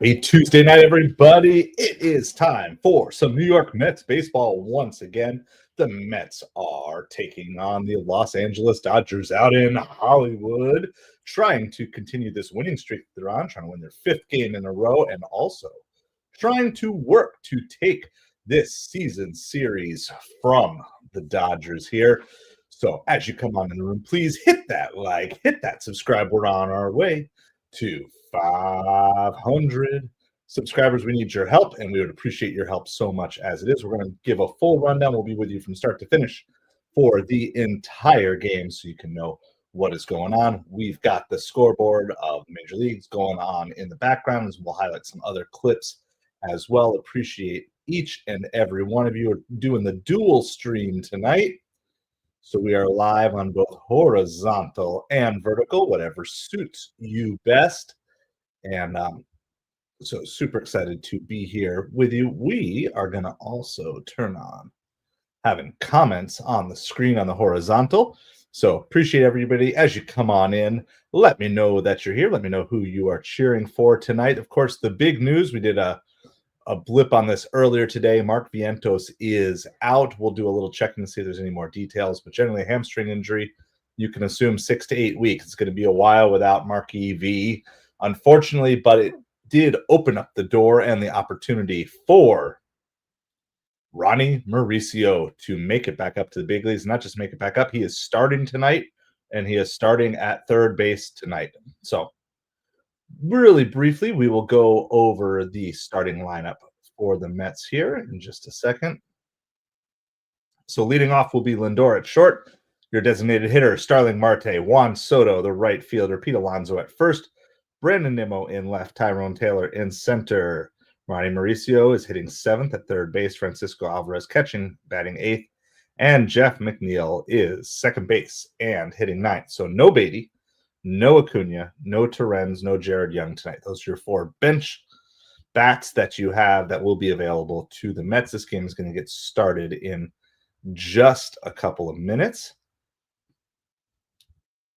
Happy Tuesday night, everybody. It is time for some New York Mets baseball once again. The Mets are taking on the Los Angeles Dodgers out in Hollywood, trying to continue this winning streak they're on, trying to win their fifth game in a row, and also trying to work to take this season series from the Dodgers here. So, as you come on in the room, please hit that like, hit that subscribe. We're on our way to 500 subscribers. We need your help, and we would appreciate your help so much as it is. We're going to give a full rundown. We'll be with you from start to finish for the entire game so you can know what is going on. We've got the scoreboard of Major Leagues going on in the background, as we'll highlight some other clips as well. Appreciate each and every one of you are doing the dual stream tonight. So we are live on both horizontal and vertical, whatever suits you best. And so super excited to be here with you. We are going to also turn on having comments on the screen on the horizontal. So appreciate everybody as you come on in. Let me know that you're here. Let me know who you are cheering for tonight. Of course, the big news, we did a blip on this earlier today. Mark Vientos is out. We'll do a little checking to see if there's any more details, but generally a hamstring injury, you can assume 6 to 8 weeks. It's going to be a while without Mark EV, unfortunately, but it did open up the door and the opportunity for Ronnie Mauricio to make it back up to the big leagues. Not just make it back up, he is starting tonight, and he is starting at third base tonight. So really briefly, we will go over the starting lineup for the Mets here in just a second. So leading off will be Lindor at short, your designated hitter, Starling Marte, Juan Soto, the right fielder, Pete Alonso at first, Brandon Nimmo in left, Tyrone Taylor in center. Ronnie Mauricio is hitting seventh at third base, Francisco Alvarez catching, batting eighth, and Jeff McNeil is second base and hitting ninth. So no Beatty, no Acuna, no Torrens, no Jared Young tonight. Those are your four bench bats that you have that will be available to the Mets. This game is going to get started in just a couple of minutes.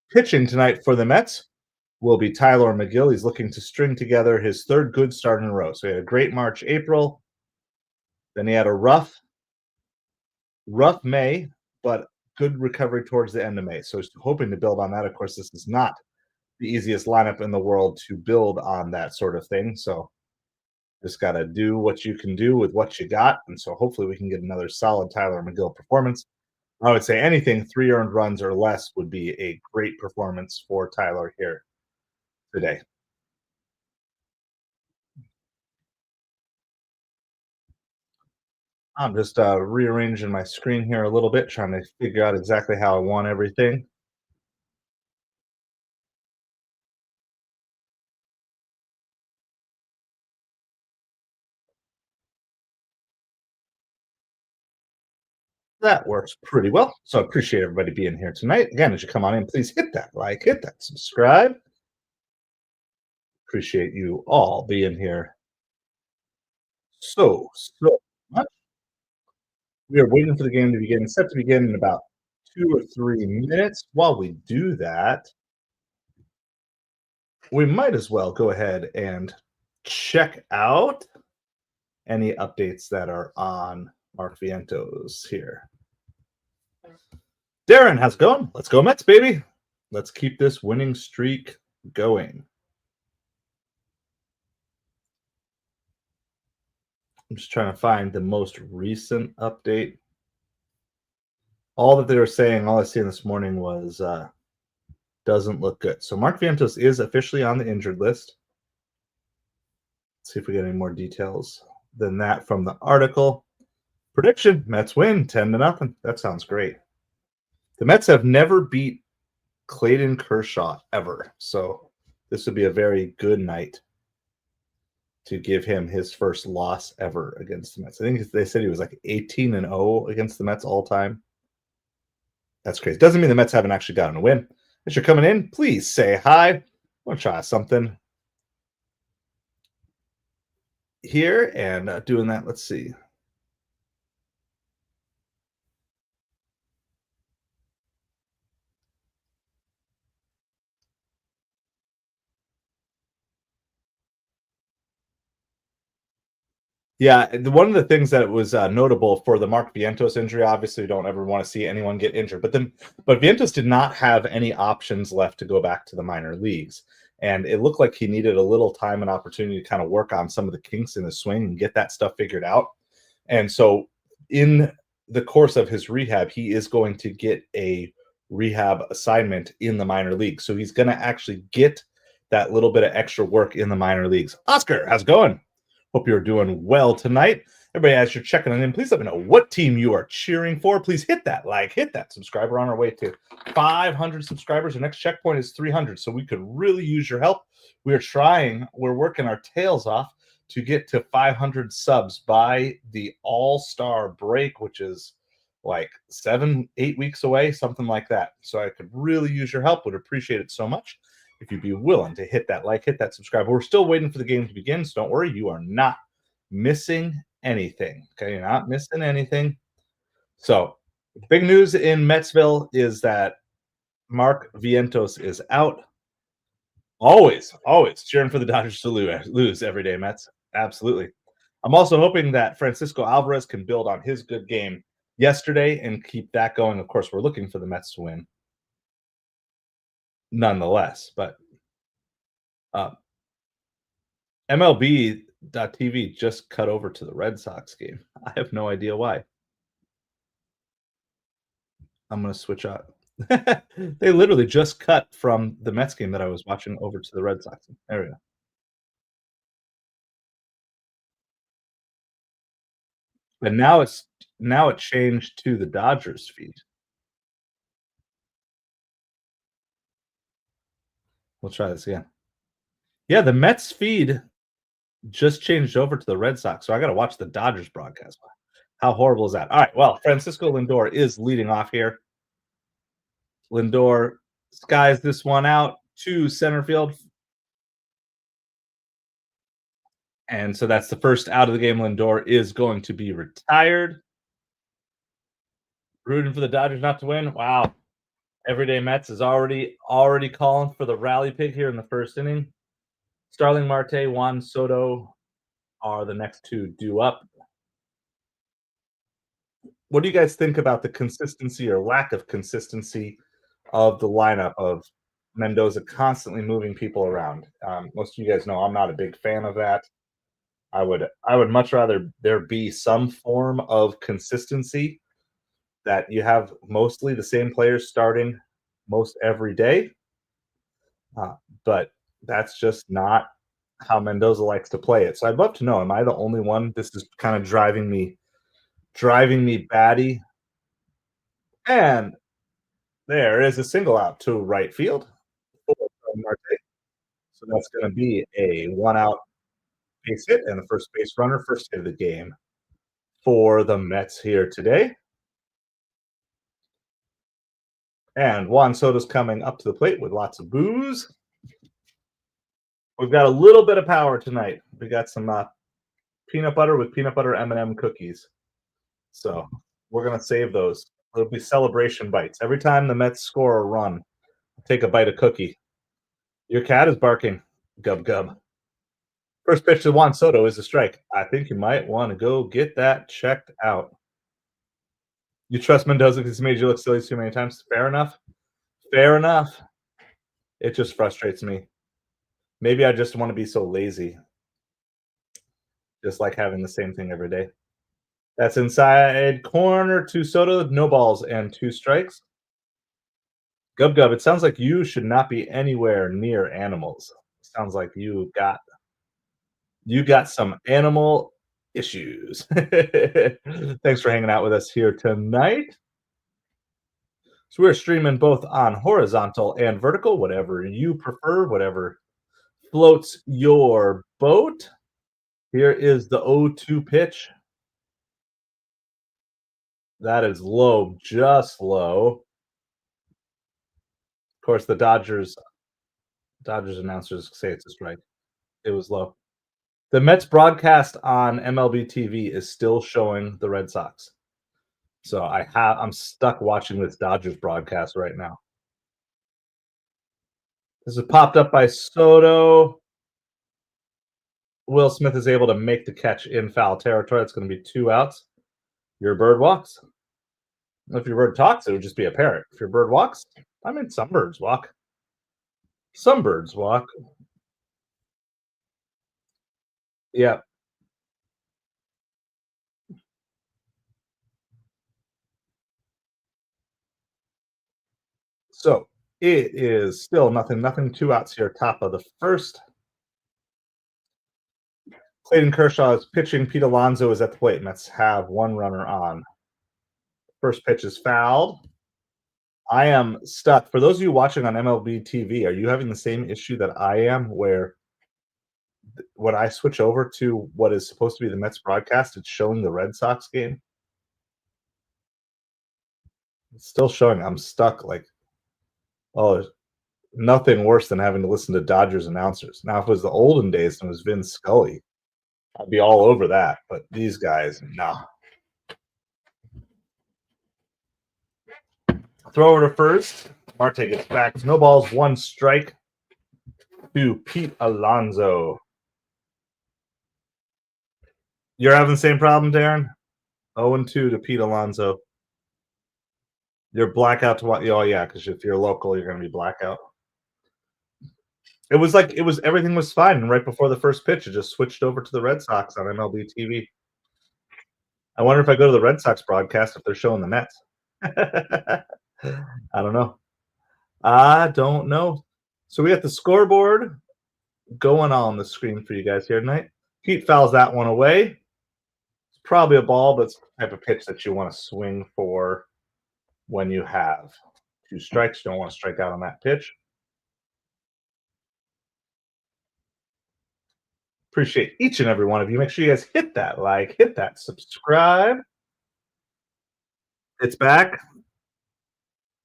Pitching tonight for the Mets will be Tyler McGill. He's looking to string together his third good start in a row. So he had a great March, April. Then he had a rough May, but good recovery towards the end of May. So he's hoping to build on that. Of course, this is not the easiest lineup in the world to build on that sort of thing. So just got to do what you can do with what you got. And so hopefully we can get another solid Tyler McGill performance. I would say anything 3 earned runs or less would be a great performance for Tyler here today. I'm just rearranging my screen here a little bit, trying to figure out exactly how I want everything. That works pretty well. So I appreciate everybody being here tonight. Again, as you come on in, please hit that like, hit that subscribe. Appreciate you all being here so much. We are waiting for the game to begin. It's set to begin in about 2 or 3 minutes. While we do that, we might as well go ahead and check out any updates that are on Mark Vientos here. Darren, how's it going? Let's go Mets, baby. Let's keep this winning streak going. I'm just trying to find the most recent update. All that they were saying, all I seen this morning was doesn't look good. So Mark Vientos is officially on the injured list. Let's see if we get any more details than that from the article. Prediction, Mets win 10-0. That sounds great. The Mets have never beat Clayton Kershaw ever. So this would be a very good night to give him his first loss ever against the Mets. I think they said he was like 18-0 against the Mets all time. That's crazy. Doesn't mean the Mets haven't actually gotten a win. As you're coming in, please say hi. I want to try something here and doing that. Let's see. Yeah, one of the things that was notable for the Mark Vientos injury, obviously, we don't ever want to see anyone get injured, but Vientos did not have any options left to go back to the minor leagues, and it looked like he needed a little time and opportunity to kind of work on some of the kinks in his swing and get that stuff figured out. And so, in the course of his rehab, he is going to get a rehab assignment in the minor leagues. So he's going to actually get that little bit of extra work in the minor leagues. Oscar, how's it going? Hope you're doing well tonight. Everybody, as you're checking in, please let me know what team you are cheering for. Please hit that like, hit that subscribe. We're on our way to 500 subscribers. Our next checkpoint is 300, so we could really use your help. We're working our tails off to get to 500 subs by the All-Star break, which is like 7, 8 weeks away, something like that. So I could really use your help. Would appreciate it so much if you'd be willing to hit that like, hit that subscribe. We're still waiting for the game to begin, so don't worry, you are not missing anything. Okay, you're not missing anything. So, big news in Metsville is that Mark Vientos is out. Always cheering for the Dodgers to lose every day, Mets. Absolutely. I'm also hoping that Francisco Alvarez can build on his good game yesterday and keep that going. Of course, we're looking for the Mets to win nonetheless, but uh, MLB.TV just cut over to the Red Sox game. I have no idea why. I'm going to switch out. They literally just cut from the Mets game that I was watching over to the Red Sox. There we go. And now it changed to the Dodgers feed. We'll try this again. Yeah, the Mets feed just changed over to the Red Sox, so I got to watch the Dodgers broadcast. How horrible is that? All right, well, Francisco Lindor is leading off here. Lindor skies this one out to center field. And so that's the first out of the game. Lindor is going to be retired. Rooting for the Dodgers not to win. Wow. Everyday Mets is already calling for the rally pig here in the first inning. Starling Marte, Juan Soto are the next two due up. What do you guys think about the consistency or lack of consistency of the lineup of Mendoza constantly moving people around? Most of you guys know I'm not a big fan of that. I would much rather there be some form of consistency that you have mostly the same players starting most every day. Uh, but that's just not how Mendoza likes to play it. So I'd love to know, am I the only one? This is kind of driving me batty. And there is a single out to right field for Marte. So that's going to be a one out base hit and the first base runner, first hit of the game for the Mets here today. And Juan Soto's coming up to the plate with lots of booze. We've got a little bit of power tonight. We got some peanut butter with peanut butter M&M cookies. So we're going to save those. It'll be celebration bites. Every time the Mets score a run, take a bite of cookie. Your cat is barking. Gub gub. First pitch to Juan Soto is a strike. I think you might want to go get that checked out. You trust Mendoza because he's made you look silly too many times. Fair enough. Fair enough. It just frustrates me. Maybe I just want to be so lazy. Just like having the same thing every day. That's inside corner to Soto. No balls and two strikes. Gub Gub, it sounds like you should not be anywhere near animals. Sounds like you got some animal issues. Thanks for hanging out with us here tonight. So we're streaming both on horizontal and vertical, whatever you prefer, whatever floats your boat. Here is the 0-2 pitch. That is low, just low. Of course, the Dodgers announcers say it's a strike. It was low. The Mets broadcast on MLB TV is still showing the Red Sox. So I'm stuck watching this Dodgers broadcast right now. This is popped up by Soto. Will Smith is able to make the catch in foul territory. It's going to be 2 outs. Your bird walks. If your bird talks, it would just be a parrot. If your bird walks, I mean, some birds walk. Some birds walk. Yeah. So it is still nothing, nothing. 2 outs here, top of the first. Clayton Kershaw is pitching. Pete Alonso is at the plate. Mets have 1 runner on. First pitch is fouled. I am stuck. For those of you watching on MLB TV, are you having the same issue that I am where when I switch over to what is supposed to be the Mets broadcast, it's showing the Red Sox game? It's still showing. I'm stuck. Like, oh, there's nothing worse than having to listen to Dodgers announcers. Now, if it was the olden days and it was Vin Scully, I'd be all over that. But these guys, no. Throw over to first. Marte gets back. No balls, 1 strike to Pete Alonso. You're having the same problem, Darren? 0-2 to Pete Alonso. You're blackout to what? Oh, yeah, because if you're local, you're going to be blackout. It was like everything was fine. And right before the first pitch, it just switched over to the Red Sox on MLB TV. I wonder if I go to the Red Sox broadcast if they're showing the Mets. I don't know. I don't know. So we got the scoreboard going on the screen for you guys here tonight. Pete fouls that one away. It's probably a ball, but it's the type of pitch that you want to swing for when you have 2 strikes. You don't want to strike out on that pitch. Appreciate each and every one of you. Make sure you guys hit that like, hit that subscribe. It's back.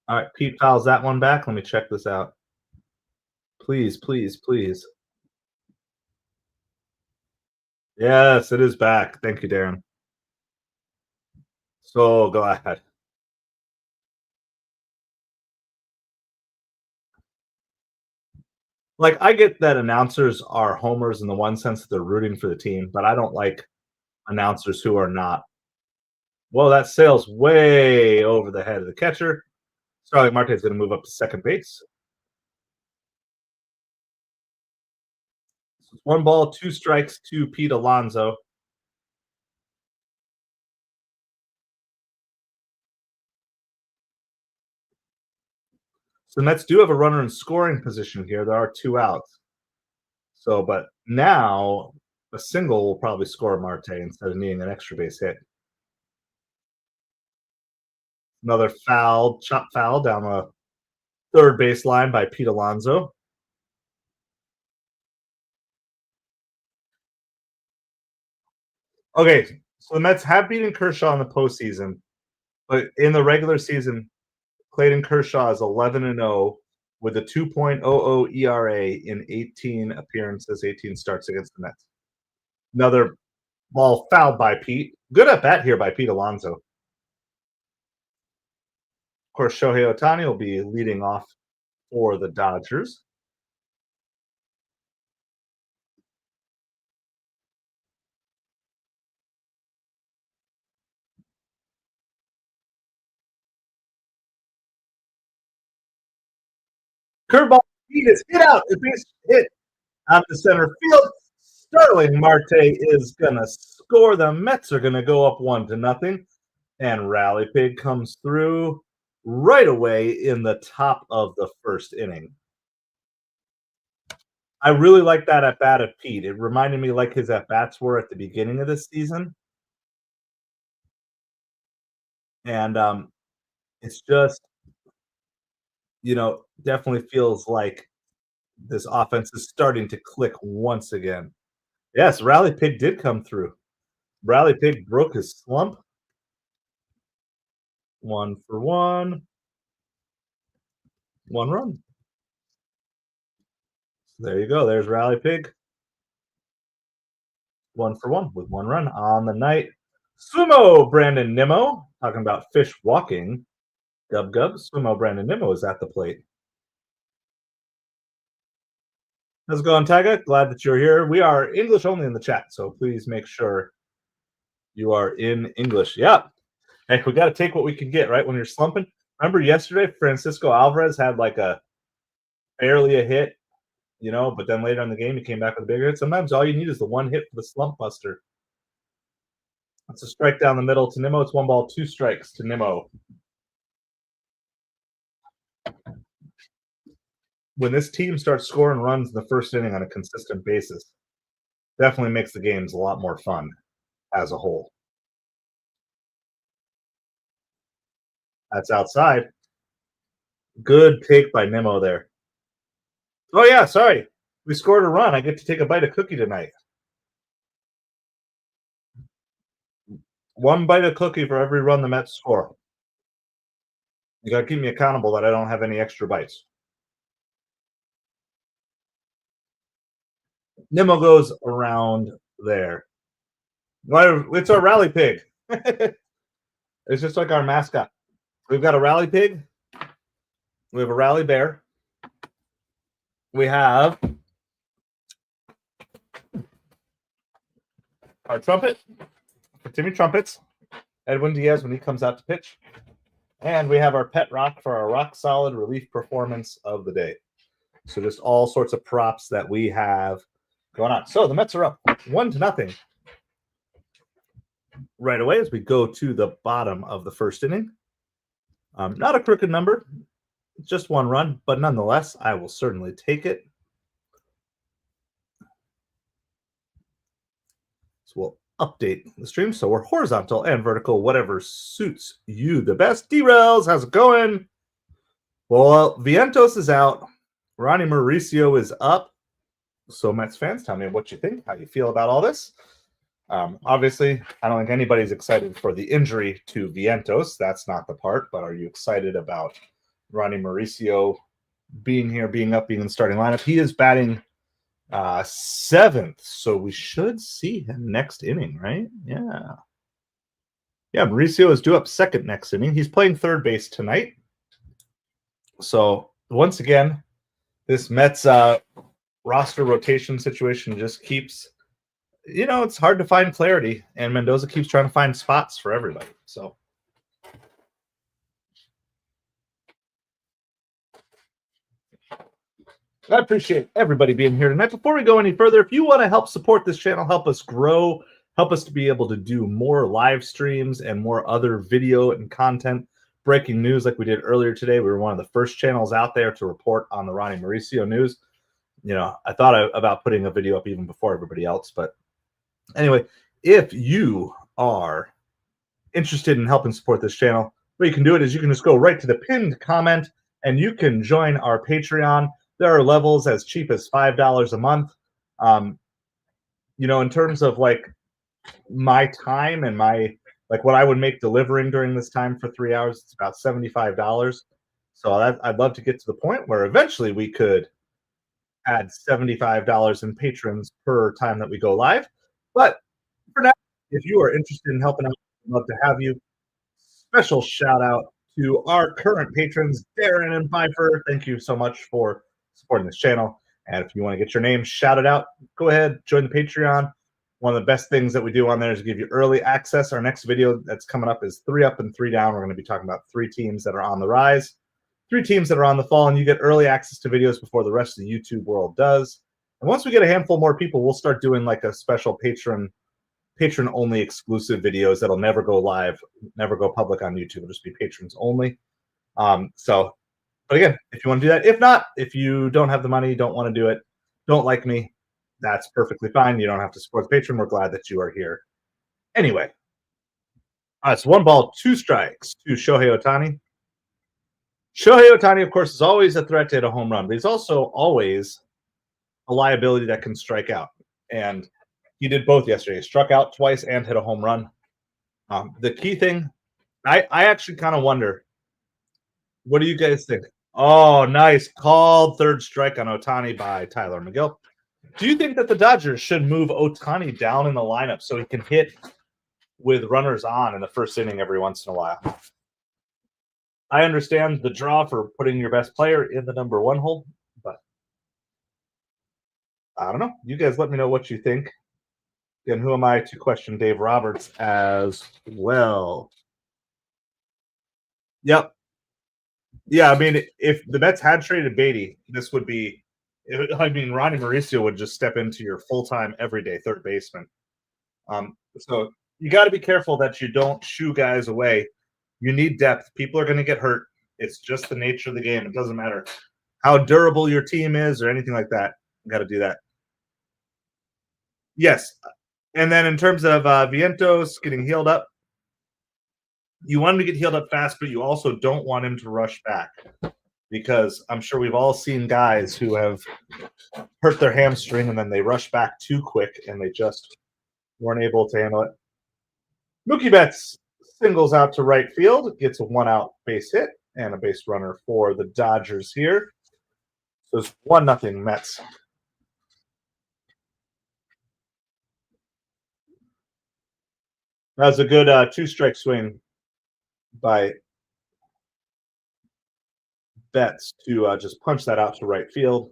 All right, Pete fouls that one back. Let me check this out. Please, please, please. Yes, it is back. Thank you, Darren. So glad. Like, I get that announcers are homers in the one sense that they're rooting for the team, but I don't like announcers who are not. Well, that sails way over the head of the catcher. Starling Marte is going to move up to second base. So it's 1 ball, 2 strikes to Pete Alonso. So the Mets do have a runner in scoring position here. There are 2 outs. So, but now a single will probably score Marte instead of needing an extra base hit. Another foul, chop foul down the third baseline by Pete Alonso. Okay, so the Mets have beaten Kershaw in the postseason, but in the regular season, Clayton Kershaw is 11-0 with a 2.00 ERA in 18 appearances, 18 starts against the Mets. Another ball fouled by Pete. Good at bat here by Pete Alonso. Of course, Shohei Ohtani will be leading off for the Dodgers. Curveball, he is hit out. The base hit out to center field. Starling Marte is gonna score. The Mets are gonna go up 1-0, and Rally Pig comes through right away in the top of the first inning. I really like that at bat of Pete. It reminded me like his at bats were at the beginning of this season, and it's just definitely feels like this offense is starting to click once again. Yes, Rally Pig did come through. Rally Pig broke his slump. 1 for 1. 1 run. So there you go. There's Rally Pig. 1 for 1 with 1 run on the night. Sumo Brandon Nimmo, talking about fish walking. Gub Gub. Sumo Brandon Nimmo is at the plate. How's it going, Tyga? Glad that you're here. We are English only in the chat, so please make sure you are in English. Yeah. Hey, we got to take what we can get, right? When you're slumping. Remember yesterday, Francisco Alvarez had like barely a hit, but then later in the game, he came back with a bigger hit. Sometimes all you need is the one hit for the slump buster. That's a strike down the middle to Nimmo. It's 1 ball, 2 strikes to Nimmo. When this team starts scoring runs in the first inning on a consistent basis, definitely makes the games a lot more fun as a whole. That's outside. Good take by Nimmo there. Oh, yeah, sorry. We scored a run. I get to take a bite of cookie tonight. 1 bite of cookie for every run the Mets score. You got to keep me accountable that I don't have any extra bites. Nimmo goes around there. It's our rally pig. It's just like our mascot. We've got a rally pig. We have a rally bear. We have our trumpet for Timmy Trumpets, Edwin Diaz when he comes out to pitch. And we have our pet rock for our rock solid relief performance of the day. So just all sorts of props that we have going on. So the Mets are up 1-0 right away as we go to the bottom of the first inning. Not a crooked number, just 1 run, but nonetheless, I will certainly take it. So we'll update the stream so we're horizontal and vertical, whatever suits you the best. D-Rails, how's it going? Well, Vientos is out. Ronnie Mauricio is up. So Mets fans, tell me what you think, how you feel about all this. Obviously, I don't think anybody's excited for the injury to Vientos. That's not the part. But are you excited about Ronnie Mauricio being here, being up, being in the starting lineup? He is batting 7th, so we should see him next inning, right? Yeah. Yeah, Mauricio is due up 2nd next inning. He's playing 3rd base tonight. So once again, this Mets roster rotation situation just keeps, it's hard to find clarity, and Mendoza keeps trying to find spots for everybody. So I appreciate everybody being here tonight. Before we go any further, if you want to help support this channel, help us grow, help us to be able to do more live streams and more other video and content, breaking news like we did earlier today. We were one of the first channels out there to report on the Ronnie Mauricio news. I thought about putting a video up even before everybody else. But anyway, if you are interested in helping support this channel, what you can do is you can just go right to the pinned comment and you can join our Patreon. There are levels as cheap as $5 a month. In terms of like my time and what I would make delivering during this time for 3 hours, it's about $75. So I'd love to get to the point where eventually we could add $75 in patrons per time that we go live. But for now, if you are interested in helping out, I'd love to have you. Special shout out to our current patrons, Darren and Pfeiffer. Thank you so much for supporting this channel. And if you want to get your name shouted out, go ahead, join the Patreon. One of the best things that we do on there is give you early access. Our next video that's coming up is 3 up and 3 down. We're going to be talking about 3 teams that are on the rise, 3 teams that are on the fall, and you get early access to videos before the rest of the YouTube world does. And once we get a handful more people, we'll start doing like a special patron-only exclusive videos that'll never go live, never go public on YouTube. It'll just be patrons only. But again, if you want to do that, if not, if you don't have the money, don't want to do it, don't like me, that's perfectly fine. You don't have to support the patron. We're glad that you are here. Anyway, it's 1 ball, 2 strikes to Shohei Ohtani. Shohei Ohtani, of course, is always a threat to hit a home run, but he's also always a liability that can strike out. And he did both yesterday. He struck out twice and hit a home run. The key thing, I actually kind of wonder, what do you guys think? Oh, nice. Called 3rd strike on Ohtani by Tyler McGill. Do you think that the Dodgers should move Ohtani down in the lineup so he can hit with runners on in the first inning every once in a while? I understand the draw for putting your best player in the number 1 hole, but I don't know. You guys let me know what you think. And who am I to question Dave Roberts as well? Yep. Yeah, I mean, if the Mets had traded Beatty, this would be. I mean, Ronnie Mauricio would just step into your full time, everyday third baseman. So you got to be careful that you don't shoo guys away. You need depth. People are going to get hurt. It's just the nature of the game. It doesn't matter how durable your team is or anything like that. You got to do that. Yes. And then in terms of Vientos getting healed up, you want him to get healed up fast, but you also don't want him to rush back because I'm sure we've all seen guys who have hurt their hamstring and then they rush back too quick and they just weren't able to handle it. Mookie Betts singles out to right field, gets a one out base hit and a base runner for the Dodgers here. So it's 1-0 Mets. That was a good two-strike swing by Betts to just punch that out to right field.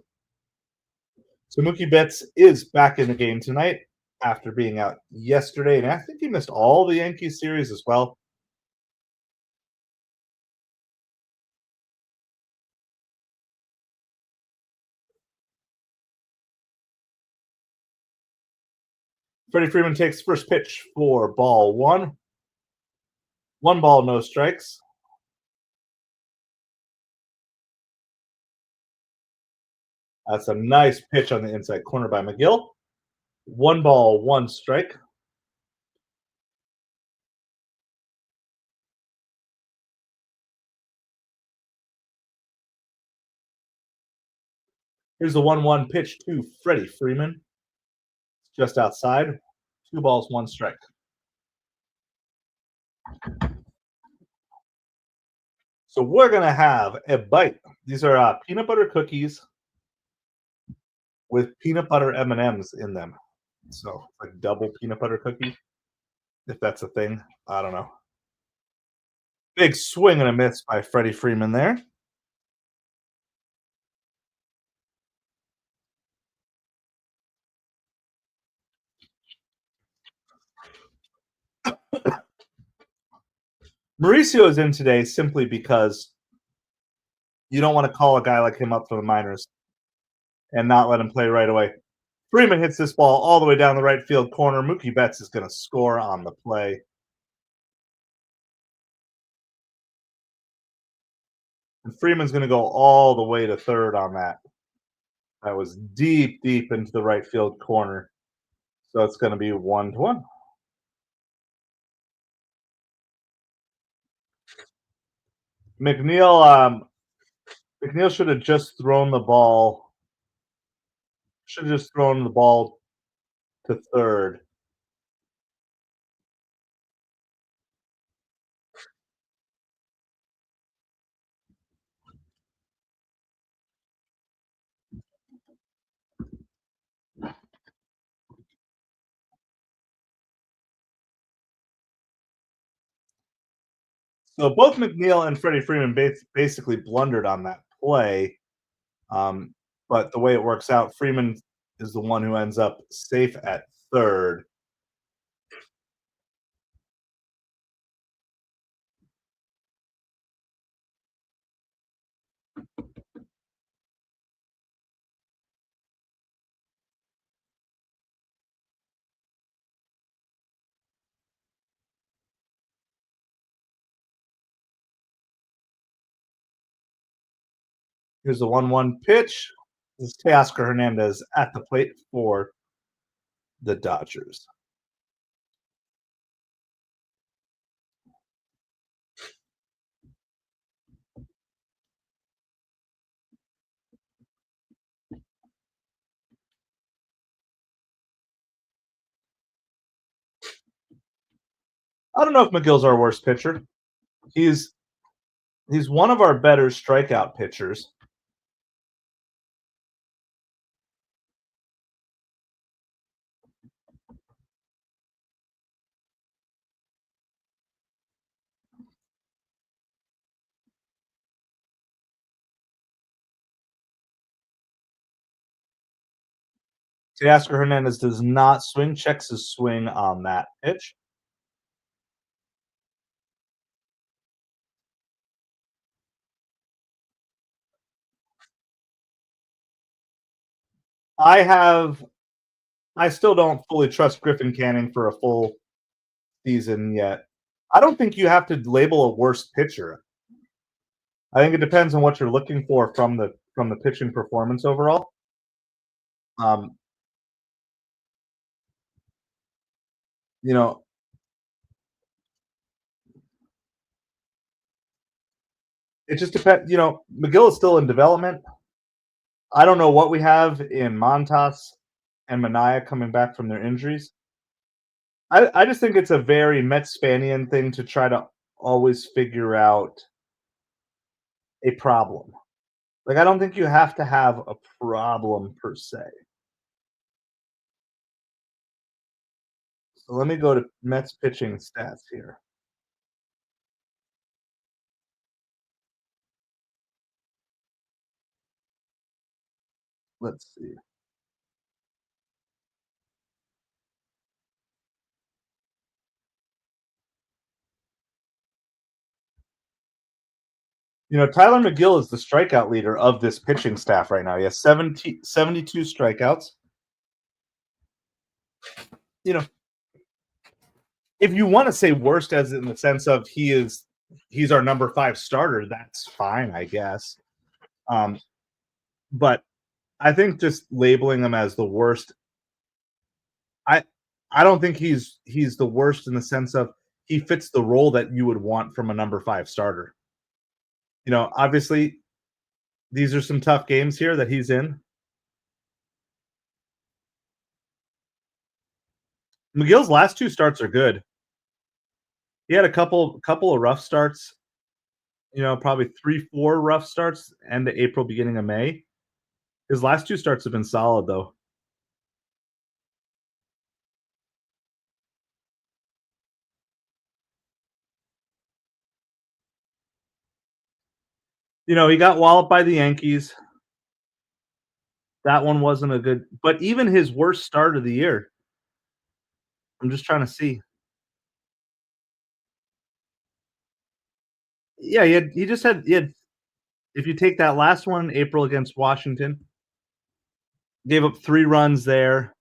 So Mookie Betts is back in the game tonight after being out yesterday, and I think he missed all the Yankees series as well. Freddie Freeman takes first pitch for ball one. 1 ball, no strikes. That's a nice pitch on the inside corner by McGill. 1 ball, 1 strike. Here's the 1-1 pitch to Freddie Freeman. Just outside. 2 balls, 1 strike. So we're gonna have a bite. These are peanut butter cookies with peanut butter M&Ms in them. So like double peanut butter cookie, if that's a thing. I don't know. Big swing and a miss by Freddie Freeman there. Mauricio is in today simply because you don't want to call a guy like him up from the minors and not let him play right away. Freeman hits this ball all the way down the right field corner. Mookie Betts is going to score on the play. And Freeman's going to go all the way to third on that. That was deep, deep into the right field corner. So it's going to be 1-1. McNeil, McNeil should have just thrown the ball. Should have just thrown the ball to third. So both McNeil and Freddie Freeman basically blundered on that play. Um, but the way it works out, Freeman is the one who ends up safe at third. Here's the 1-1 pitch. This is Teoscar Hernandez at the plate for the Dodgers. I don't know if McGill's our worst pitcher. He's he's one of our better strikeout pitchers. Teoscar Hernandez does not swing, checks his swing on that pitch. I have I still don't fully trust Griffin Canning for a full season yet. I don't think you have to label a worst pitcher. I think it depends on what you're looking for from the pitching performance overall. Um, you know, it just depends. McGill is still in development. I don't know what we have in Montas and Mania coming back from their injuries. I just think it's a very Mets Spanian thing to try to always figure out a problem. Like, I don't think you have to have a problem per se. So let me go to Mets pitching stats here. Let's see. Tyler McGill is the strikeout leader of this pitching staff right now. He has 72 strikeouts. You know, if you want to say worst as in the sense of he's our number 5 starter, that's fine, I guess. But I think just labeling him as the worst, I I don't think he's the worst in the sense of he fits the role that you would want from a number 5 starter. Obviously these are some tough games here that he's in. McGill's last 2 starts are good. He had a couple of rough starts, probably 3, 4 rough starts, end of April, beginning of May. His last 2 starts have been solid, though. He got walloped by the Yankees. That one wasn't a good but even his worst start of the year, I'm just trying to see. Yeah, he had if you take that last one in April against Washington, gave up 3 runs there,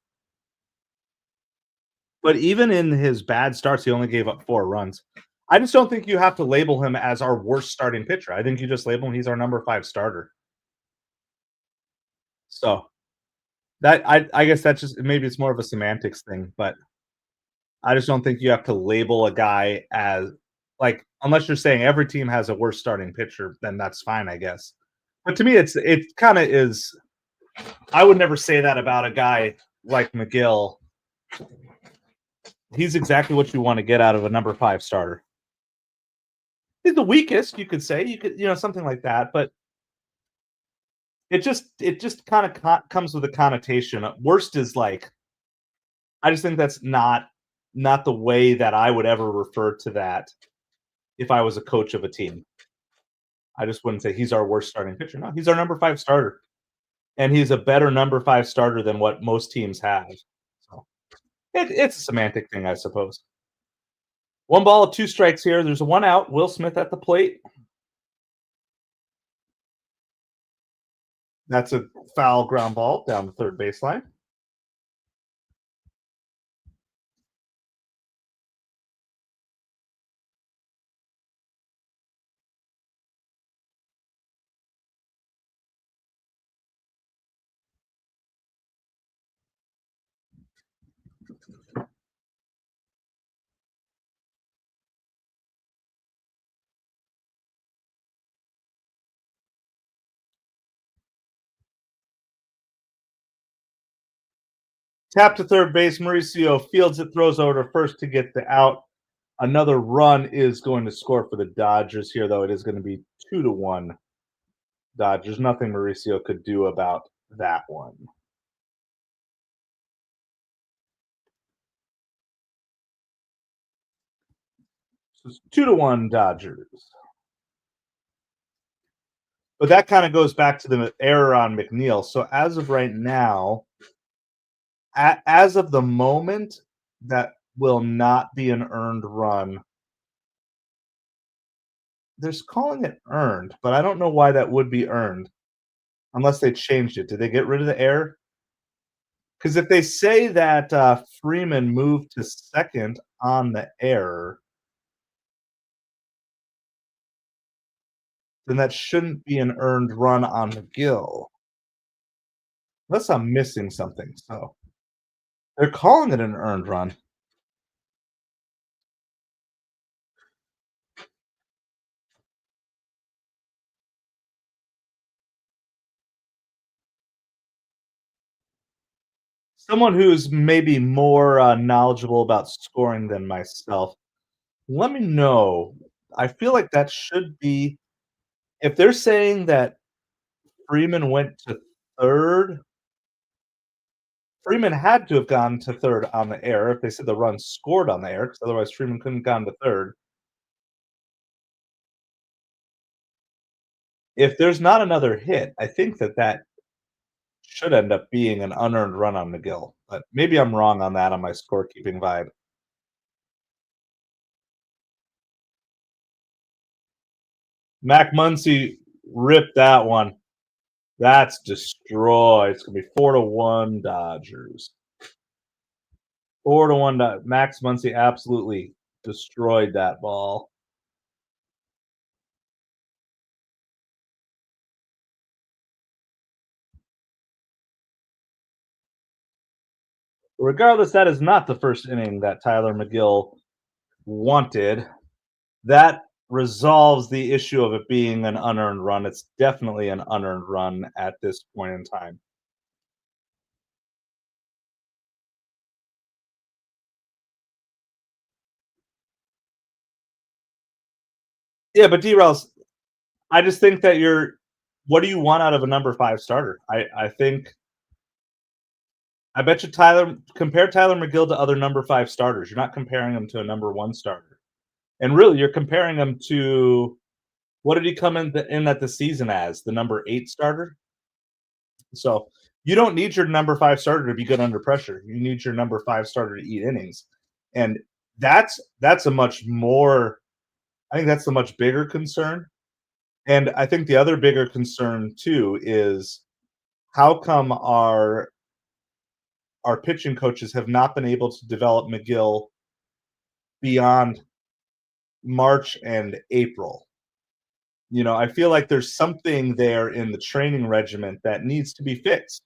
but even in his bad starts, he only gave up 4 runs. I just don't think you have to label him as our worst starting pitcher. I think you just label him he's our number 5 starter. So, that I guess that's just maybe it's more of a semantics thing, but I just don't think you have to label a guy as like, unless you're saying every team has a worse starting pitcher, then that's fine, I guess. But to me, it kinda is I would never say that about a guy like McGill. He's exactly what you wanna get out of a number 5 starter. He's the weakest, you could say, something like that, but it just kinda comes with a connotation. Worst is like I just think that's not the way that I would ever refer to that if I was a coach of a team. I just wouldn't say he's our worst starting pitcher. No, he's our number 5 starter, and he's a better number 5 starter than what most teams have. So, it's a semantic thing, I suppose. 1 ball, 2 strikes here. There's a 1 out. Will Smith at the plate. That's a foul ground ball down the third baseline. Tap to third base. Mauricio fields it, throws over to first to get the out. Another run is going to score for the Dodgers here, though. It is going to be 2-1 Dodgers. Nothing Mauricio could do about that one. So it's 2-1 Dodgers. But that kind of goes back to the error on McNeil. So as of right now, as of the moment, that will not be an earned run. They're calling it earned, but I don't know why that would be earned unless they changed it. Did they get rid of the error? Because if they say that Freeman moved to second on the error, then that shouldn't be an earned run on McGill. Unless I'm missing something. So they're calling it an earned run. Someone who's maybe more knowledgeable about scoring than myself, let me know. I feel like that should be, if they're saying that Freeman went to third, Freeman had to have gone to third on the air if they said the run scored on the air, because otherwise Freeman couldn't have gone to third. If there's not another hit, I think that that should end up being an unearned run on McGill, but maybe I'm wrong on that on my scorekeeping vibe. Mac Muncy ripped that one. That's destroyed. It's gonna be 4-1 Dodgers. 4-1 Max Muncy absolutely destroyed that ball. Regardless, that is not the first inning that Tyler McGill wanted. That resolves the issue of it being an unearned run. It's definitely an unearned run at this point in time. Yeah, but D-Rels, I just think that you're, what do you want out of a number 5 starter? I think, I bet you compare Tyler McGill to other number 5 starters. You're not comparing him to a number 1 starter. And really, you're comparing him to, what did he come in at the season as? The number 8 starter? So, you don't need your number 5 starter to be good under pressure. You need your number 5 starter to eat innings. And that's a much more, I think that's the much bigger concern. And I think the other bigger concern too is, how come our pitching coaches have not been able to develop McGill beyond March and April? I feel like there's something there in the training regiment that needs to be fixed.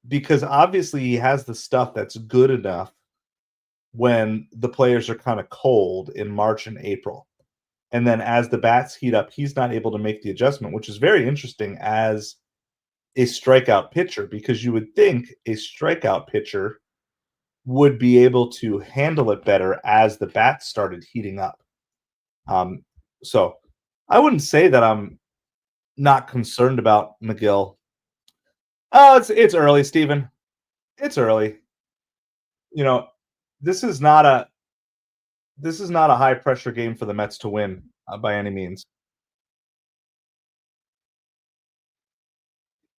Because obviously he has the stuff that's good enough when the players are kind of cold in March and April. And then as the bats heat up, he's not able to make the adjustment, which is very interesting as a strikeout pitcher, because you would think a strikeout pitcher would be able to handle it better as the bats started heating up. Um, so I wouldn't say that I'm not concerned about McGill. Oh, it's early, Stephen. It's early. You know, this is not a this is not a high pressure game for the Mets to win by any means.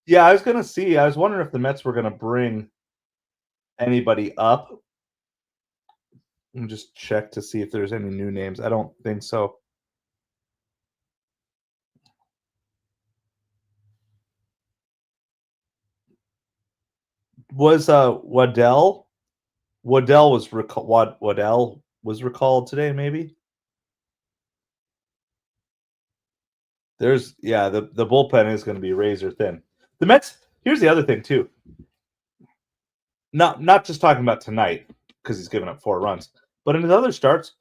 Yeah, I was gonna see. I was wondering if the Mets were gonna bring anybody up. Let me just check to see if there's any new names. I don't think so. Was Waddell was recalled today? Maybe there's, yeah, the bullpen is going to be razor thin. The Mets. Here's the other thing too. Not just talking about tonight because he's given up 4 runs, but in his other starts,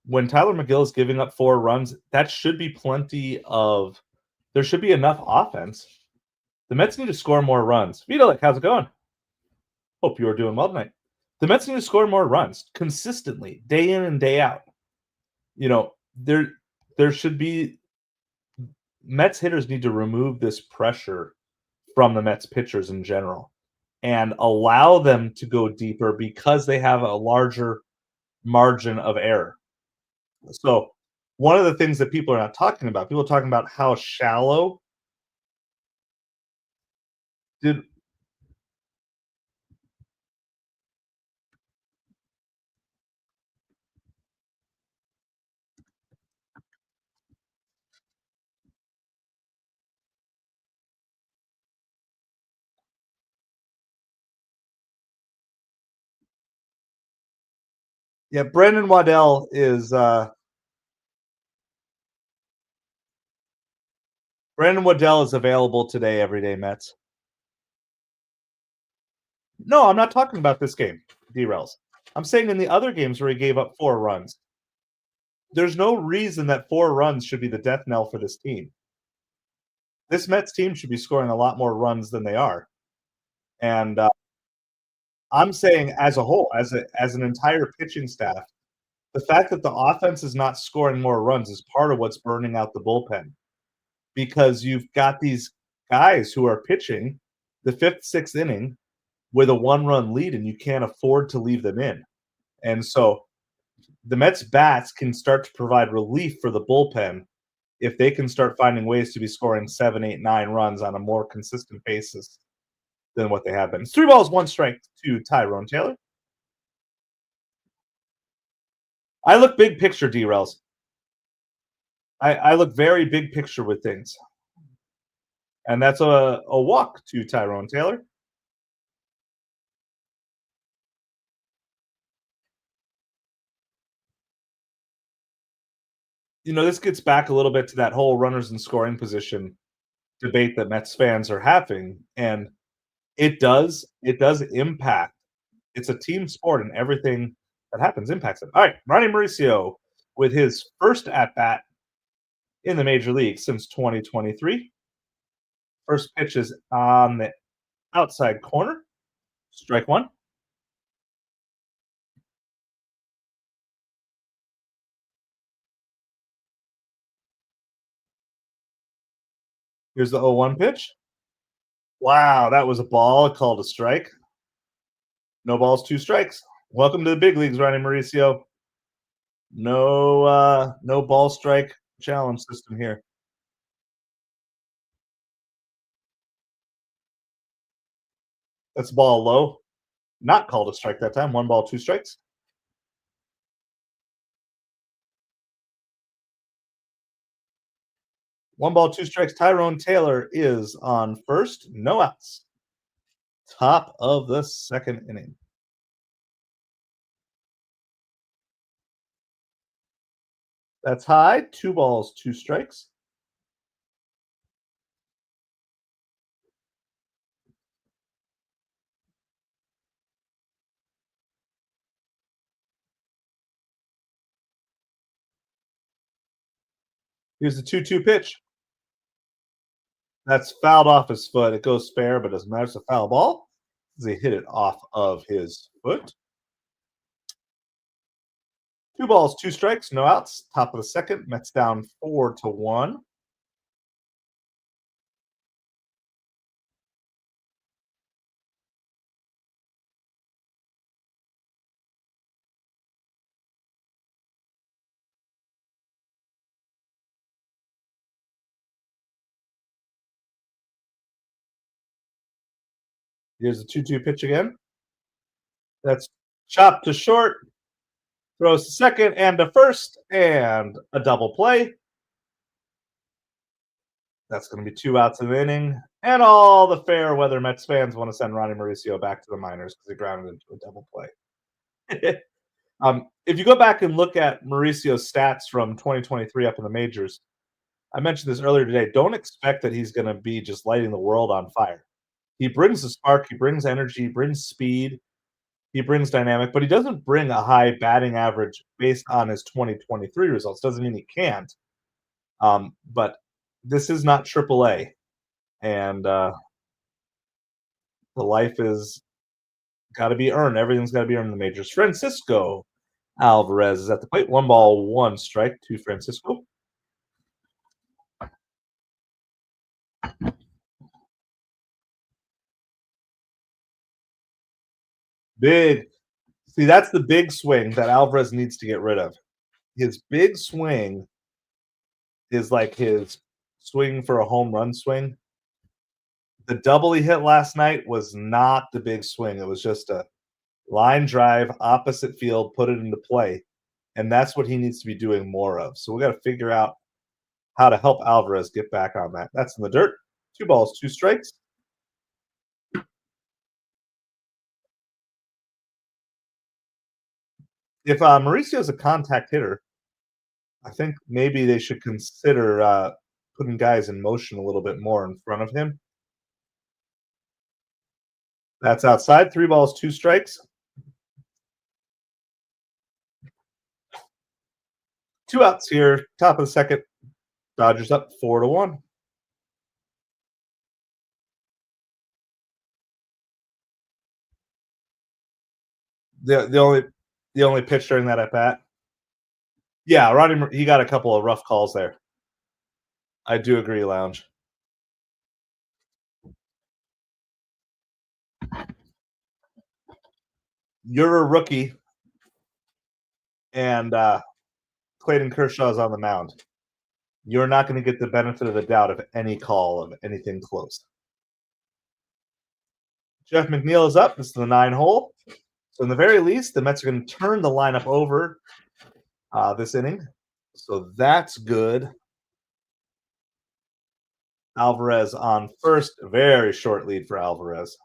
when Tyler McGill is giving up 4 runs, that should be plenty of. There should be enough offense. The Mets need to score more runs. Vito, like, how's it going? Hope you are doing well tonight. The Mets need to score more runs consistently, day in and day out. There should be, Mets hitters need to remove this pressure from the Mets pitchers in general and allow them to go deeper because they have a larger margin of error. So, one of the things that people are not talking about, people are talking about how shallow did Yeah, Brandon Waddell is available today, everyday Mets. No, I'm not talking about this game, derails. I'm saying in the other games where he gave up 4 runs. There's no reason that 4 runs should be the death knell for this team. This Mets team should be scoring a lot more runs than they are. And I'm saying as a whole, as an entire pitching staff, the fact that the offense is not scoring more runs is part of what's burning out the bullpen because you've got these guys who are pitching the 5th, 6th inning with a 1-run lead, and you can't afford to leave them in. And so the Mets bats can start to provide relief for the bullpen if they can start finding ways to be scoring 7, 8, 9 runs on a more consistent basis than what they have been. It's 3 balls, 1 strike to Tyrone Taylor. I look big picture, derails. I look very big picture with things. And that's a walk to Tyrone Taylor. This gets back a little bit to that whole runners in scoring position debate that Mets fans are having. And it does impact. It's a team sport, and everything that happens impacts it. All right, Ronnie Mauricio with his first at bat in the major league since 2023. First pitch is on the outside corner. Strike one. Here's the 0-1 pitch. Wow, that was a ball. Called a strike. No balls, 2 strikes. Welcome to the big leagues, Ronnie Mauricio. No ball strike challenge system here. That's ball low. Not called a strike that time. 1 ball, 2 strikes. 1 ball, 2 strikes. Tyrone Taylor is on first. No outs. Top of the 2nd inning. That's high. 2 balls, 2 strikes. Here's the 2-2 pitch. That's fouled off his foot. It goes fair, but doesn't matter. It's a foul ball. He hit it off of his foot. 2 balls, 2 strikes, no outs. Top of the 2nd. Mets down 4-1. Here's the 2-2 pitch again. That's chopped to short. Throws to second and to first, and a double play. That's going to be 2 outs in the inning. And all the fair weather Mets fans want to send Ronnie Mauricio back to the minors because he grounded into a double play. If you go back and look at Mauricio's stats from 2023 up in the majors, I mentioned this earlier today. Don't expect that he's going to be just lighting the world on fire. He brings the spark, he brings energy, he brings speed, he brings dynamic, but he doesn't bring a high batting average based on his 2023 results. Doesn't mean he can't. But this is not AAA, and the life is got to be earned. Everything's got to be earned in the majors. Francisco Alvarez is at the plate. 1 ball, 1 strike to Francisco. Big. See, that's the big swing that Alvarez needs to get rid of. His big swing is like his swing for a home run swing. The double he hit last night was not the big swing. It was just a line drive, opposite field, put it into play. And that's what he needs to be doing more of. So we got to figure out how to help Alvarez get back on that. That's in the dirt. 2 balls, 2 strikes. If Mauricio's a contact hitter, I think maybe they should consider putting guys in motion a little bit more in front of him. That's outside. 3 balls, 2 strikes. 2 outs here. Top of the second. Dodgers up 4-1. The only pitch during that at bat. Yeah, he got a couple of rough calls there. I do agree, Lounge. You're a rookie, and Clayton Kershaw's on the mound. You're not going to get the benefit of the doubt of any call of anything close. Jeff McNeil is up. This is the 9 hole. So in the very least, the Mets are going to turn the lineup over this inning. So that's good. Alvarez on first. Very short lead for Alvarez.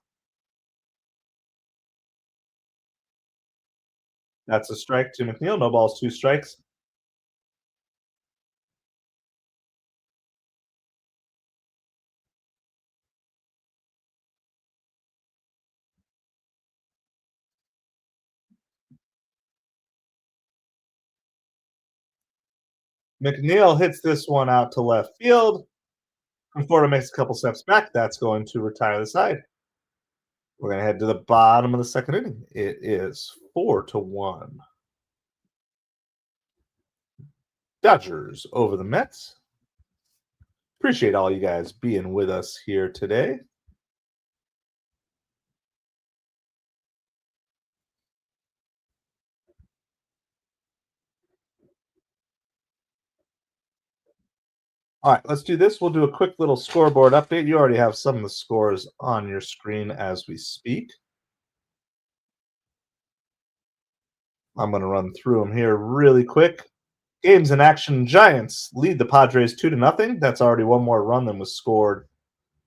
That's a strike to McNeil. No balls, 2 strikes. McNeil hits this one out to left field. Conforto makes a couple steps back. That's going to retire the side. We're going to head to the bottom of the second inning. It is 4-1. Dodgers over the Mets. Appreciate all you guys being with us here today. All right, let's do this. We'll do a quick little scoreboard update. You already have some of the scores on your screen as we speak. I'm going to run through them here really quick. Games in action. Giants lead the Padres 2-0. That's already one more run than was scored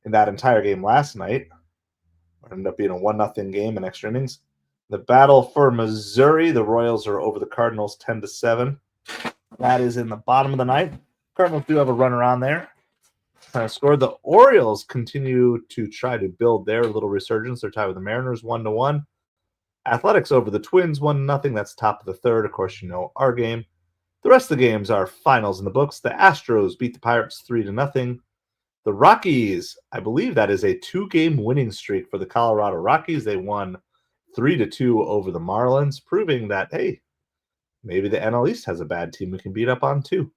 in that entire game last night. It ended up being a 1-0 game in extra innings. The battle for Missouri. The Royals are over the Cardinals 10-7. That is in the bottom of the ninth. Cardinals do have a runner on there. Scored. The Orioles continue to try to build their little resurgence. They're tied with the Mariners 1-1. Athletics over the Twins 1-0. That's top of the third. Of course, you know our game. The rest of the games are finals in the books. The Astros beat the Pirates 3-0. The Rockies, I believe that is a 2-game winning streak for the Colorado Rockies. They won 3-2 over the Marlins, proving that, hey, maybe the NL East has a bad team we can beat up on too.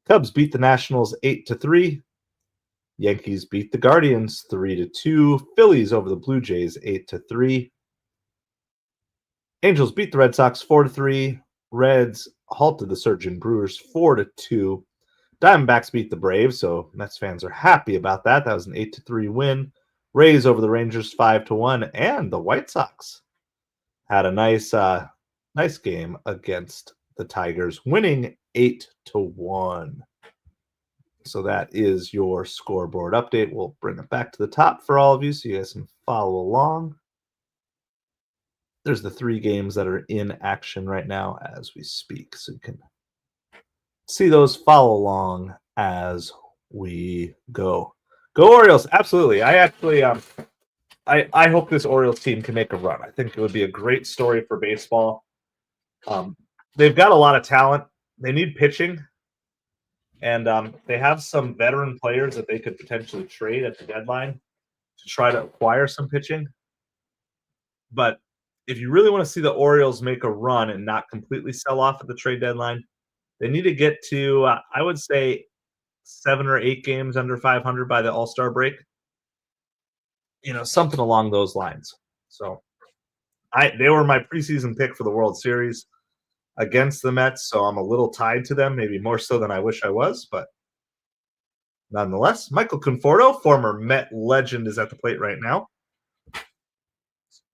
Cubs beat the Nationals 8-3. Yankees beat the Guardians 3-2. Phillies over the Blue Jays 8-3. Angels beat the Red Sox 4-3. Reds halted the surging Brewers 4-2. Diamondbacks beat the Braves, so Mets fans are happy about that. That was an 8-3 win. Rays over the Rangers 5-1, and the White Sox had a nice game against the Tigers, winning 8-1. So that is your scoreboard update. We'll bring it back to the top for all of you so you guys can follow along. There's the 3 games that are in action right now as we speak, so you can see those, follow along as we go. Go Orioles! Absolutely. I actually, I hope this Orioles team can make a run. I think it would be a great story for baseball. They've got a lot of talent. They need pitching, and they have some veteran players that they could potentially trade at the deadline to try to acquire some pitching. But if you really want to see the Orioles make a run and not completely sell off at the trade deadline, they need to get to, I would say, 7 or 8 games under 500 by the All-Star break. Something along those lines. So they were my preseason pick for the World Series against the Mets, so I'm a little tied to them, maybe more so than I wish I was, but nonetheless, Michael Conforto, former Met legend, is at the plate right now.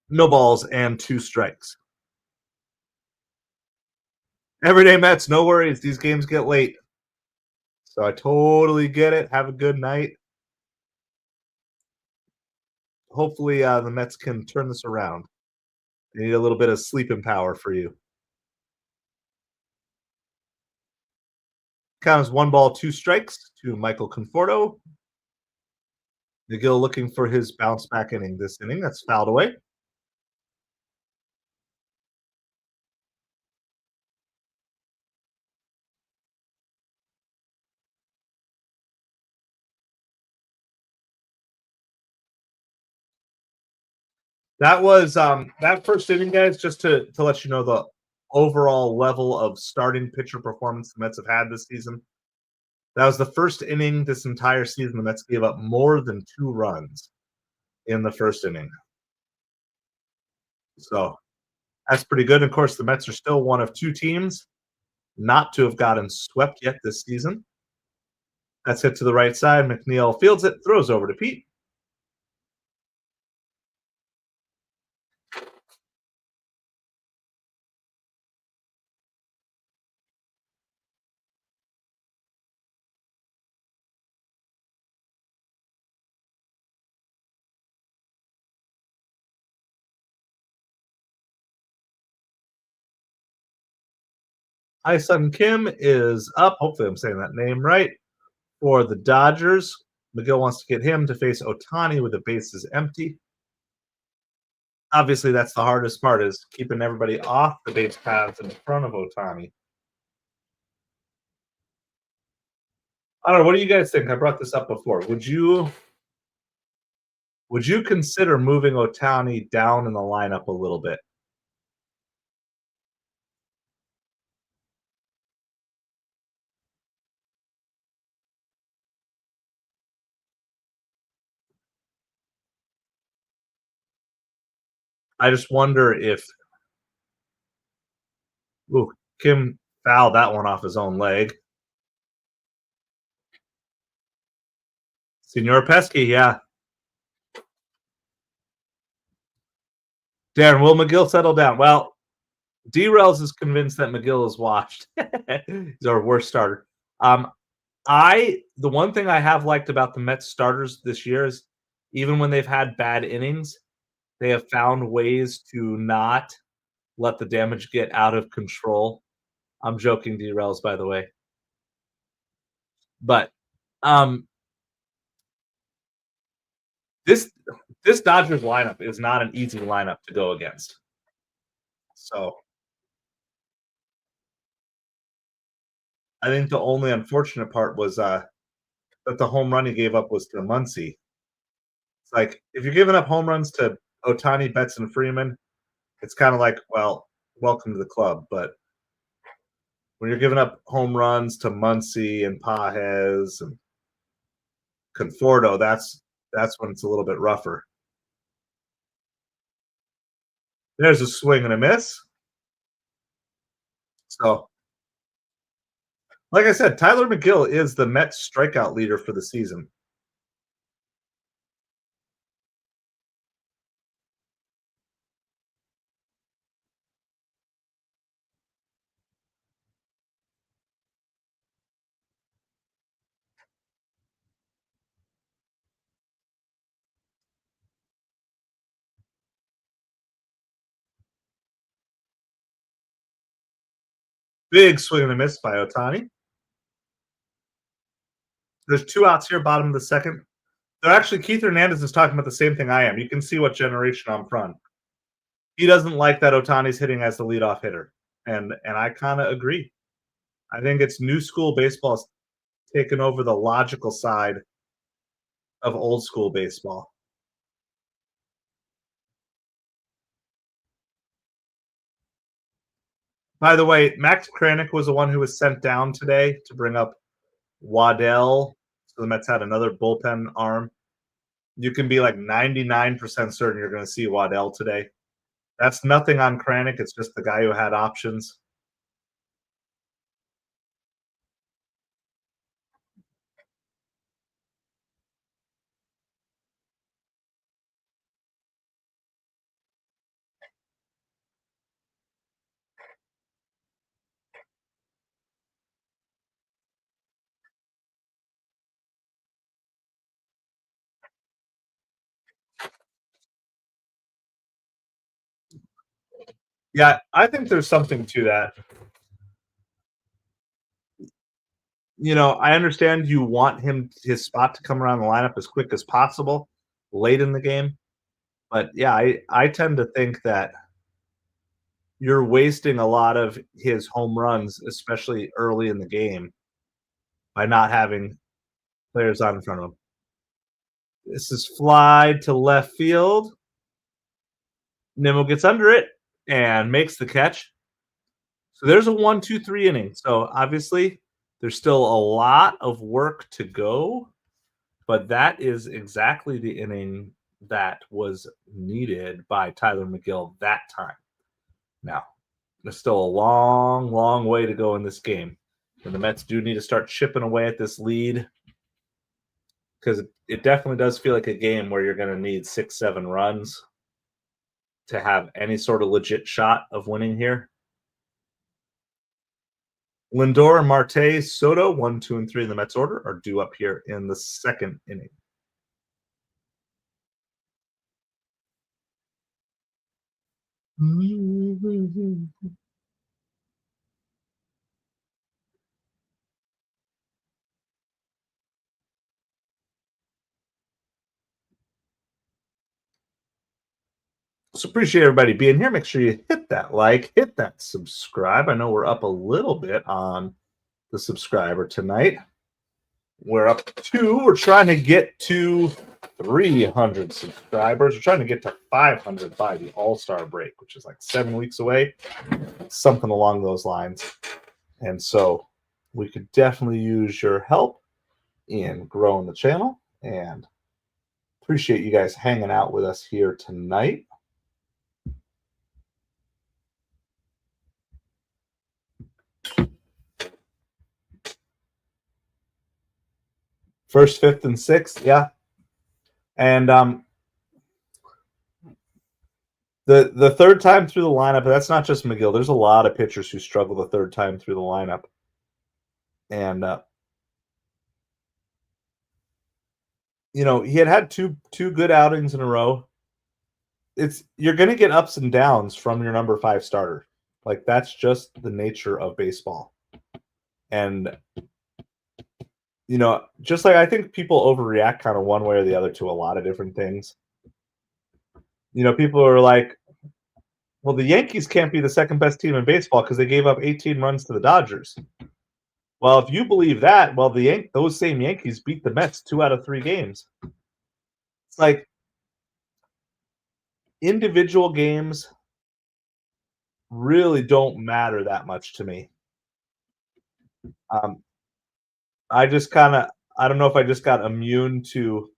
No balls and 2 strikes. Everyday Mets, no worries. These games get late. So I totally get it. Have a good night. Hopefully the Mets can turn this around. They need a little bit of sleeping power for you. Count as 1 ball, 2 strikes to Michael Conforto. McGill looking for his bounce back inning this inning. That's fouled away. That was that first inning, guys. Just to let you know the overall level of starting pitcher performance the Mets have had this season. That was the first inning this entire season. The Mets gave up more than 2 runs in the first inning. So that's pretty good. Of course, the Mets are still one of 2 teams not to have gotten swept yet this season. That's hit to the right side. McNeil fields it, throws over to Pete. Hyun Kim is up. Hopefully, I'm saying that name right. For the Dodgers, McGill wants to get him to face Otani with the bases empty. Obviously, that's the hardest part is keeping everybody off the base paths in front of Otani. I don't know. What do you guys think? I brought this up before. Would you consider moving Otani down in the lineup a little bit? I just wonder if ooh, Kim fouled that one off his own leg. Senor Pesky, yeah. Darren, will McGill settle down? Well, D-Rails is convinced that McGill is washed. He's our worst starter. Um, the one thing I have liked about the Mets starters this year is even when they've had bad innings, they have found ways to not let the damage get out of control. I'm joking, D-Rails, by the way. But um, this this Dodgers lineup is not an easy lineup to go against. So I think the only unfortunate part was that the home run he gave up was to Muncy. It's like if you're giving up home runs to Otani, Betts, and Freeman, it's kind of like, well, welcome to the club. But when you're giving up home runs to Muncy and Pajes and Conforto, that's when it's a little bit rougher. There's a swing and a miss. So, like I said, Tyler McGill is the Mets strikeout leader for the season. Big swing and a miss by Otani. There's 2 outs here, bottom of the second. They're actually Keith Hernandez is talking about the same thing I am. You can see what generation I'm from. He doesn't like that Otani's hitting as the leadoff hitter, and I kind of agree. I think it's new school baseball taken over the logical side of old school baseball. By the way, Max Kranick was the one who was sent down today to bring up Waddell. So the Mets had another bullpen arm. You can be like 99% certain you're going to see Waddell today. That's nothing on Kranick. It's just the guy who had options. Yeah, I think there's something to that. I understand you want his spot to come around the lineup as quick as possible late in the game, but yeah, I tend to think that you're wasting a lot of his home runs, especially early in the game, by not having players out in front of him. This is fly to left field. Nimmo gets under it and makes the catch. So there's a 1, 2, 3 inning. So obviously, there's still a lot of work to go, but that is exactly the inning that was needed by Tyler McGill that time. Now, there's still a long, long way to go in this game. And the Mets do need to start chipping away at this lead because it definitely does feel like a game where you're going to need 6, 7 runs to have any sort of legit shot of winning here. Lindor, Marte, Soto, 1, 2, and 3 in the Mets order are due up here in the second inning. So appreciate everybody being here. Make sure you hit that like, hit that subscribe. I know we're up a little bit on the subscriber tonight. We're trying to get to 300 subscribers. We're trying to get to 500 by the All-Star break, which is like 7 weeks away, something along those lines. And so we could definitely use your help in growing the channel, and appreciate you guys hanging out with us here tonight. First, fifth, and sixth, yeah. And the third time through the lineup, that's not just McGill. There's a lot of pitchers who struggle the third time through the lineup. And he had two good outings in a row. You're going to get ups and downs from your number 5 starter. Like, that's just the nature of baseball. And just like I think people overreact kind of one way or the other to a lot of different things. People are like, well, the Yankees can't be the second best team in baseball because they gave up 18 runs to the Dodgers. Well, if you believe that, well, those same Yankees beat the Mets 2 out of 3 games. It's like individual games really don't matter that much to me. I don't know if I just got immune to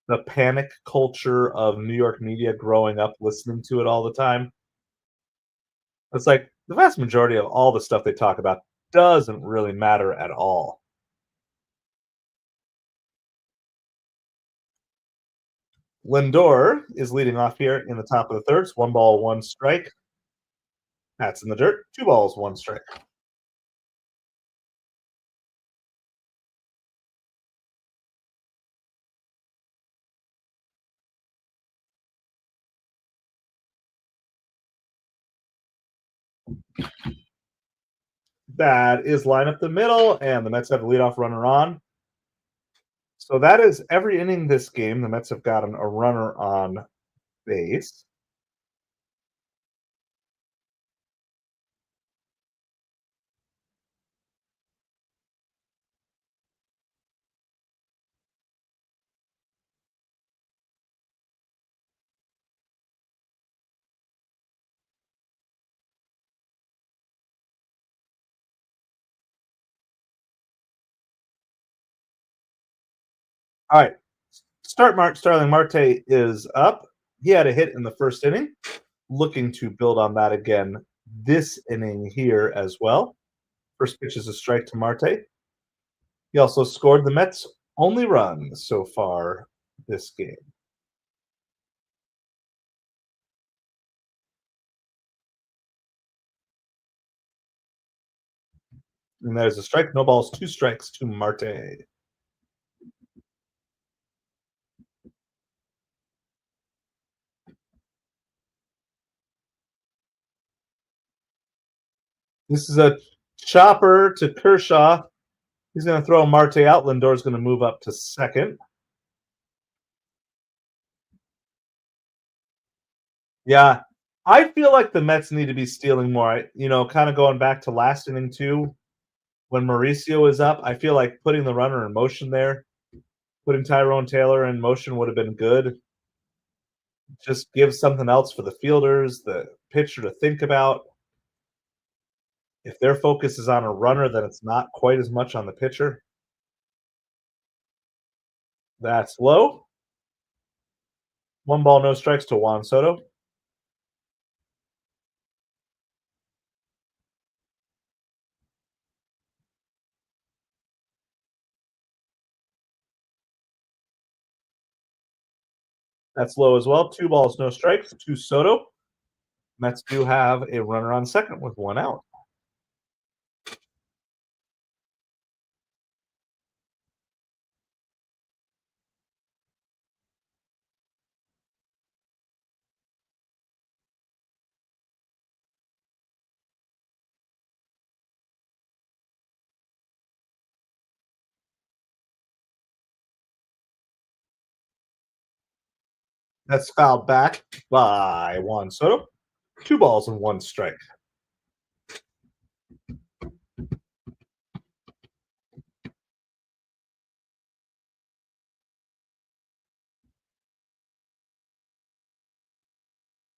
the panic culture of New York media growing up listening to it all the time. It's like the vast majority of all the stuff they talk about doesn't really matter at all. Lindor is leading off here in the top of the third. It's 1 ball, 1 strike. That's in the dirt. 2 balls, 1 strike. That is line up the middle, and the Mets have a leadoff runner on. So that is every inning this game. The Mets have gotten a runner on base. All right. Starling Marte is up. He had a hit in the first inning. Looking to build on that again this inning here as well. First pitch is a strike to Marte. He also scored the Mets' only run so far this game. And there's a strike. No balls, 2 strikes to Marte. This is a chopper to Kershaw. He's going to throw Marte out. Lindor's going to move up to second. Yeah, I feel like the Mets need to be stealing more. Kind of going back to last inning too, when Mauricio is up. I feel like putting the runner in motion there, putting Tyrone Taylor in motion would have been good. Just give something else for the fielders, the pitcher to think about. If their focus is on a runner, then it's not quite as much on the pitcher. That's low. 1 ball, no strikes to Juan Soto. That's low as well. 2 balls, no strikes to Soto. Mets do have a runner on second with 1 out. That's fouled back by Juan Soto. 2 balls and 1 strike.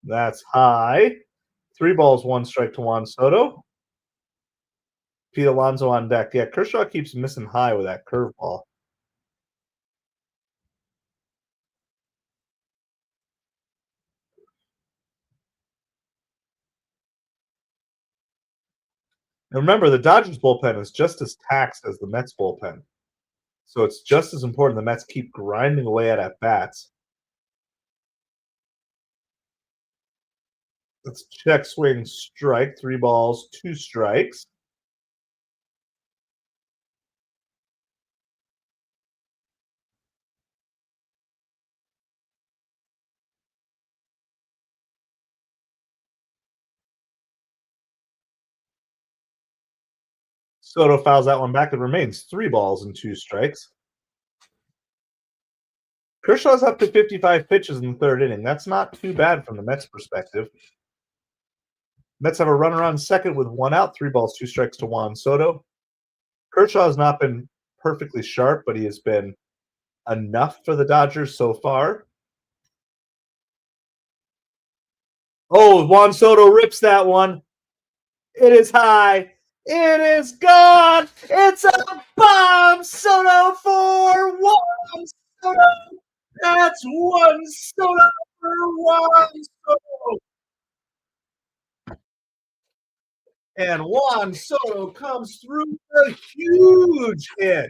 That's high. 3 balls, 1 strike to Juan Soto. Pete Alonso on deck. Yeah, Kershaw keeps missing high with that curveball. And remember, the Dodgers bullpen is just as taxed as the Mets bullpen. So it's just as important the Mets keep grinding away at bats. Let's check swing strike. 3 balls, 2 strikes. Soto fouls that one back. It remains 3 balls and 2 strikes. Kershaw's up to 55 pitches in the third inning. That's not too bad from the Mets' perspective. Mets have a runner on second with 1 out. 3 balls, 2 strikes to Juan Soto. Kershaw has not been perfectly sharp, but he has been enough for the Dodgers so far. Oh, Juan Soto rips that one. It is high. It is gone. It's a bomb. Soto for Juan Soto. That's Juan Soto for Juan Soto. And Juan Soto comes through a huge hit.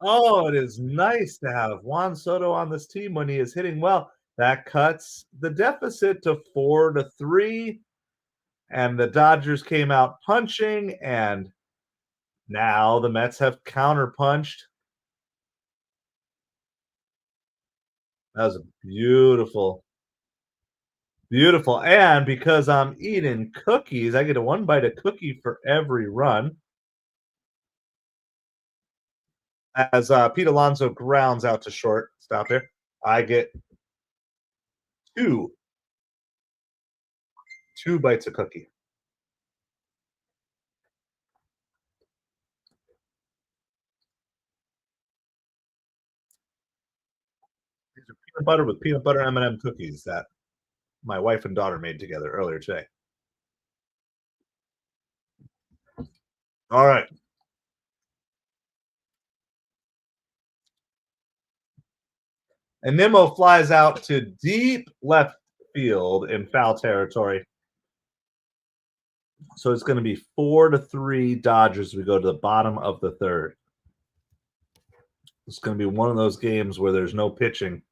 Oh, it is nice to have Juan Soto on this team when he is hitting well. That cuts the deficit to 4-3. And the Dodgers came out punching, and now the Mets have counterpunched. That was a beautiful, beautiful. And because I'm eating cookies, I get a 1 bite of cookie for every run. As Pete Alonso grounds out to short, stop here. I get two bites of cookie. These are peanut butter with peanut butter M&M cookies that my wife and daughter made together earlier today. All right. And Nimmo flies out to deep left field in foul territory. So it's going to be 4-3 Dodgers. We go to the bottom of the third. It's going to be one of those games where there's no pitching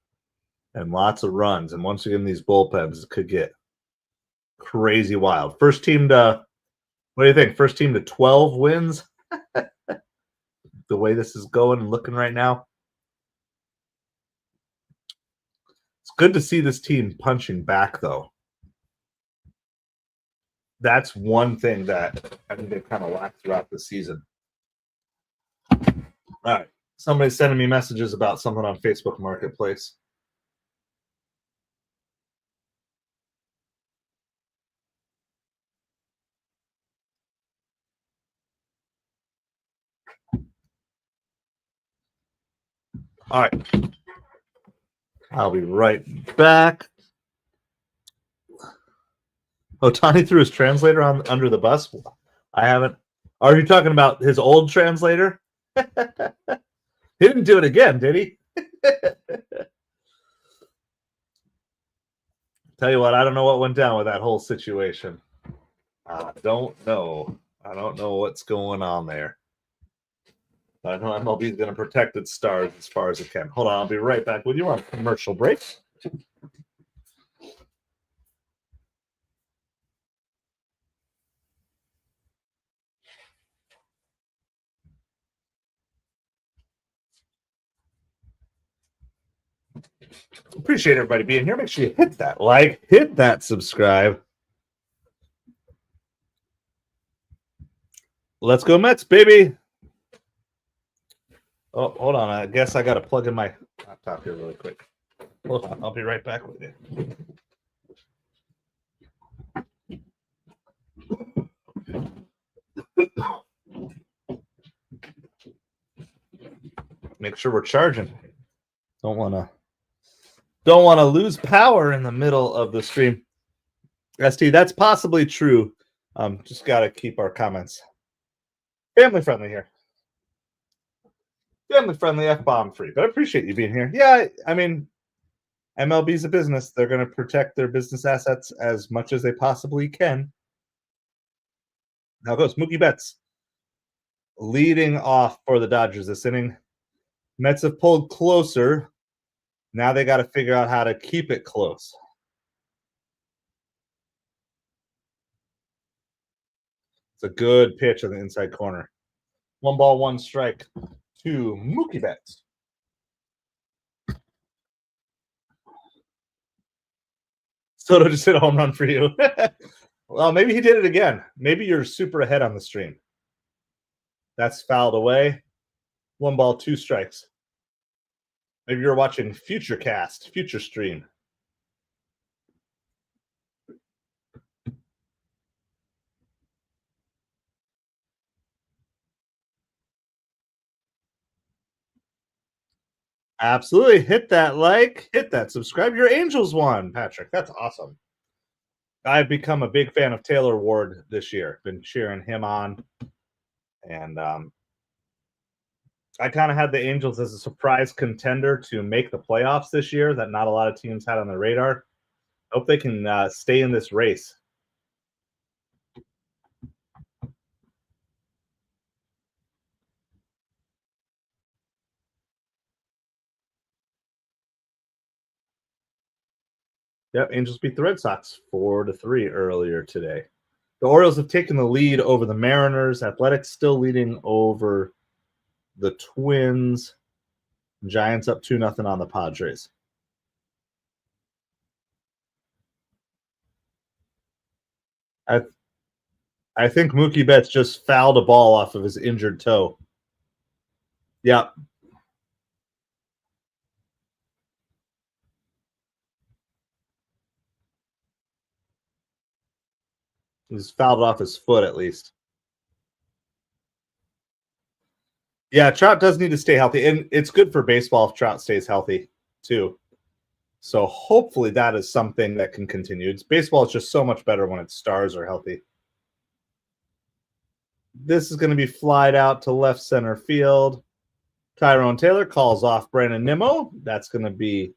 and lots of runs. And once again, these bullpens could get crazy wild. First team to, what do you think? First team to 12 wins? The way this is going and looking right now. It's good to see this team punching back, though. That's one thing that I think they've kind of lacked throughout the season. All right. Somebody's sending me messages about something on Facebook Marketplace. All right. I'll be right back. Oh, Tani threw his translator on under the bus. I haven't. Are you talking about his old translator? He didn't do it again, did he? Tell you what, I don't know what went down with that whole situation. I don't know. I don't know what's going on there. I know MLB is going to protect its stars as far as it can. Hold on, I'll be right back with you on commercial break. Appreciate everybody being here. Make sure you hit that like, hit that subscribe. Let's go Mets, baby. Oh, hold on. I guess I got to plug in my laptop here really quick. Hold on. I'll be right back with you. Make sure we're charging. Don't want to lose power in the middle of the stream. ST, that's possibly true. Just got to keep our comments family friendly here. Family friendly, F-bomb free. But I appreciate you being here. Yeah, I mean, MLB's a business. They're going to protect their business assets as much as they possibly can. How goes Mookie Betts leading off for the Dodgers this inning? Mets have pulled closer. Now they got to figure out how to keep it close. It's a good pitch on the inside corner. 1-1 strike to Mookie Betts. Soto just hit a home run for you. Well, maybe he did it again. Maybe you're super ahead on the stream. That's fouled away. 1 ball, 2 strikes. Maybe you're watching Future Cast, Future Stream. Absolutely. Hit that like, hit that subscribe. Your Angels won, Patrick. That's awesome. I've become a big fan of Taylor Ward this year. Been cheering him on. And I kind of had the Angels as a surprise contender to make the playoffs this year that not a lot of teams had on their radar. Hope they can stay in this race. Yep, Angels beat the Red Sox 4-3 earlier today. The Orioles have taken the lead over the Mariners. Athletics still leading over the Twins. Giants up 2-0 on the Padres. I think Mookie Betts just fouled a ball off of his injured toe. Yep. He's fouled off his foot at least. Yeah, Trout does need to stay healthy, and it's good for baseball if Trout stays healthy too. So hopefully that is something that can continue. Baseball is just so much better when its stars are healthy. This is going to be flied out to left center field. Tyrone Taylor calls off Brandon Nimmo. That's going to be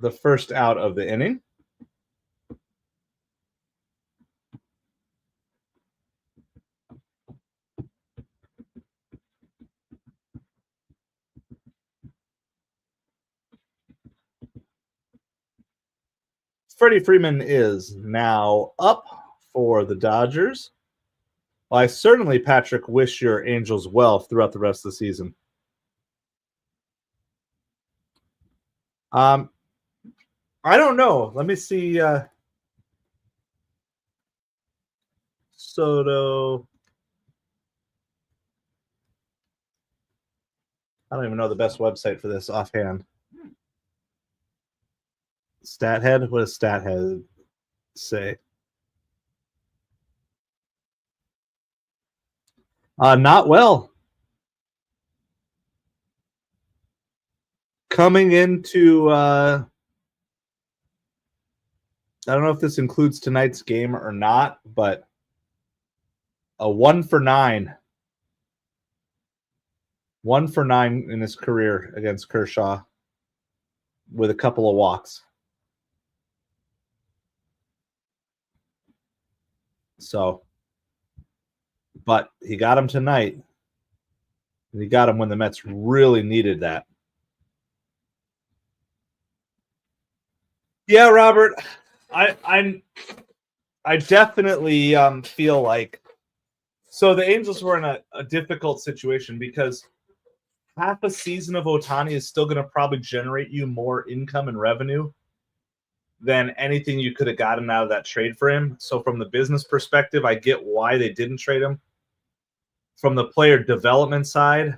the first out of the inning. Freddie Freeman is now up for the Dodgers. Well, I certainly, Patrick, wish your Angels well throughout the rest of the season. I don't know. Let me see. Soto. I don't even know the best website for this offhand. Stathead? What does Stathead say? Not well. Coming into I don't know if this includes tonight's game or not, but a 1-for-9. 1-for-9 in his career against Kershaw with a couple of walks. So, but he got him tonight. And he got him when the Mets really needed that. Yeah, Robert, I definitely feel like so the Angels were in a difficult situation because half a season of Ohtani is still going to probably generate you more income and revenue than anything you could have gotten out of that trade for him. So from the business perspective, I get why they didn't trade him. From the player development side,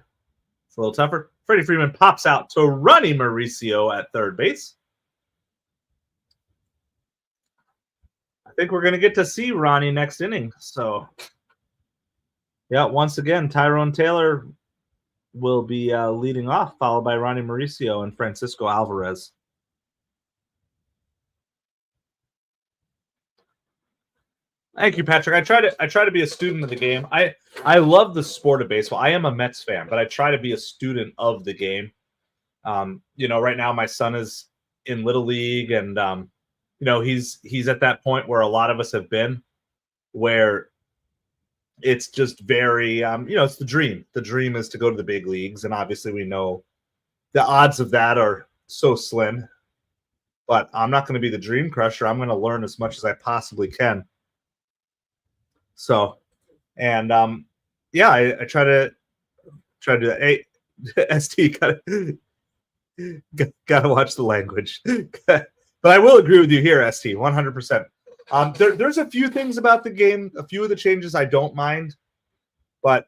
it's a little tougher. Freddie Freeman pops out to Ronnie Mauricio at third base. I think we're going to get to see Ronnie next inning. So, yeah, once again, Tyrone Taylor will be leading off, followed by Ronnie Mauricio and Francisco Alvarez. Thank you, Patrick. I try to be a student of the game. I love the sport of baseball. I am a Mets fan, but I try to be a student of the game. Right now my son is in Little League, and he's at that point where a lot of us have been, where it's just very it's the dream. The dream is to go to the big leagues, and obviously we know the odds of that are so slim. But I'm not going to be the dream crusher. I'm going to learn as much as I possibly can. So, and I try to do that. Hey, ST, gotta watch the language. But I will agree with you here, ST, 100%. There's a few things about the game, a few of the changes I don't mind, but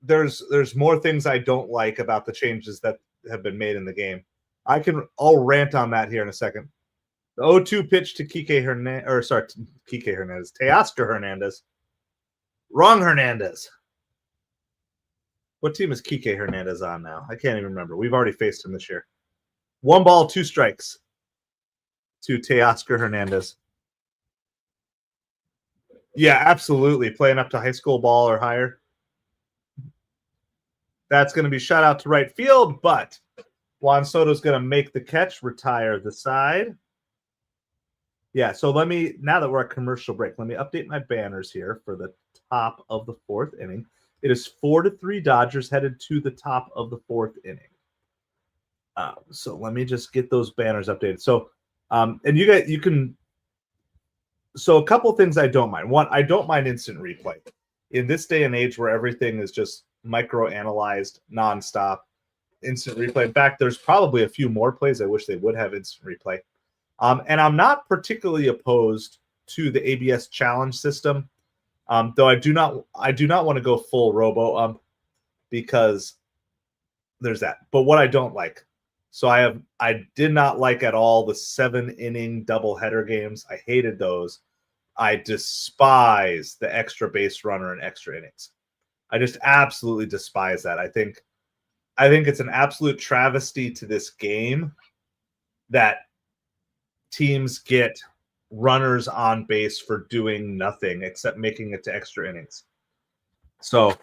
there's more things I don't like about the changes that have been made in the game. I'll rant on that here in a second. The 0-2 pitch to Teoscar Hernandez. Wrong Hernandez. What team is Kike Hernandez on now? I can't even remember. We've already faced him this year. 1 ball, 2 strikes to Teoscar Hernandez. Yeah, absolutely. Playing up to high school ball or higher. That's going to be shot out to right field, but Juan Soto's going to make the catch, retire the side. Yeah, so now that we're at commercial break, let me update my banners here for the top of the 4th inning. It is 4-3 Dodgers headed to the top of the 4th inning. So let me just get those banners updated. So, and you can. So a couple things I don't mind. One, I don't mind instant replay. In this day and age where everything is just micro-analyzed nonstop, instant replay. In fact, there's probably a few more plays I wish they would have instant replay. And I'm not particularly opposed to the ABS challenge system, though I do not want to go full robo ump because there's that. But what I don't like, so I did not like at all the 7-inning doubleheader games. I hated those. I despise the extra base runner and extra innings. I just absolutely despise that. I think it's an absolute travesty to this game that teams get runners on base for doing nothing except making it to extra innings. So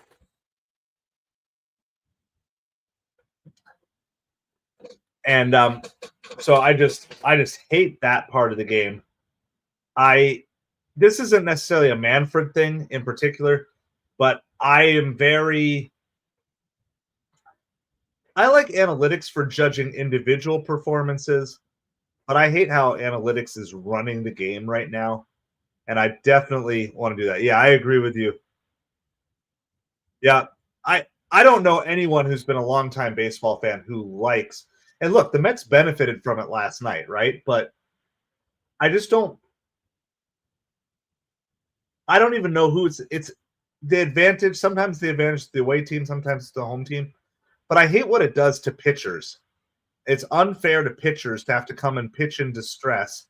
I just hate that part of the game. This isn't necessarily a Manfred thing in particular, but I like analytics for judging individual performances, but I hate how analytics is running the game right now. And I definitely want to do that. Yeah, I agree with you. Yeah, I don't know anyone who's been a longtime baseball fan who likes. And look, the Mets benefited from it last night, right? But I just don't. I don't even know who it's the advantage. Sometimes the advantage is the away team, sometimes it's the home team. but I hate what it does to pitchers. It's unfair to pitchers to have to come and pitch in distress,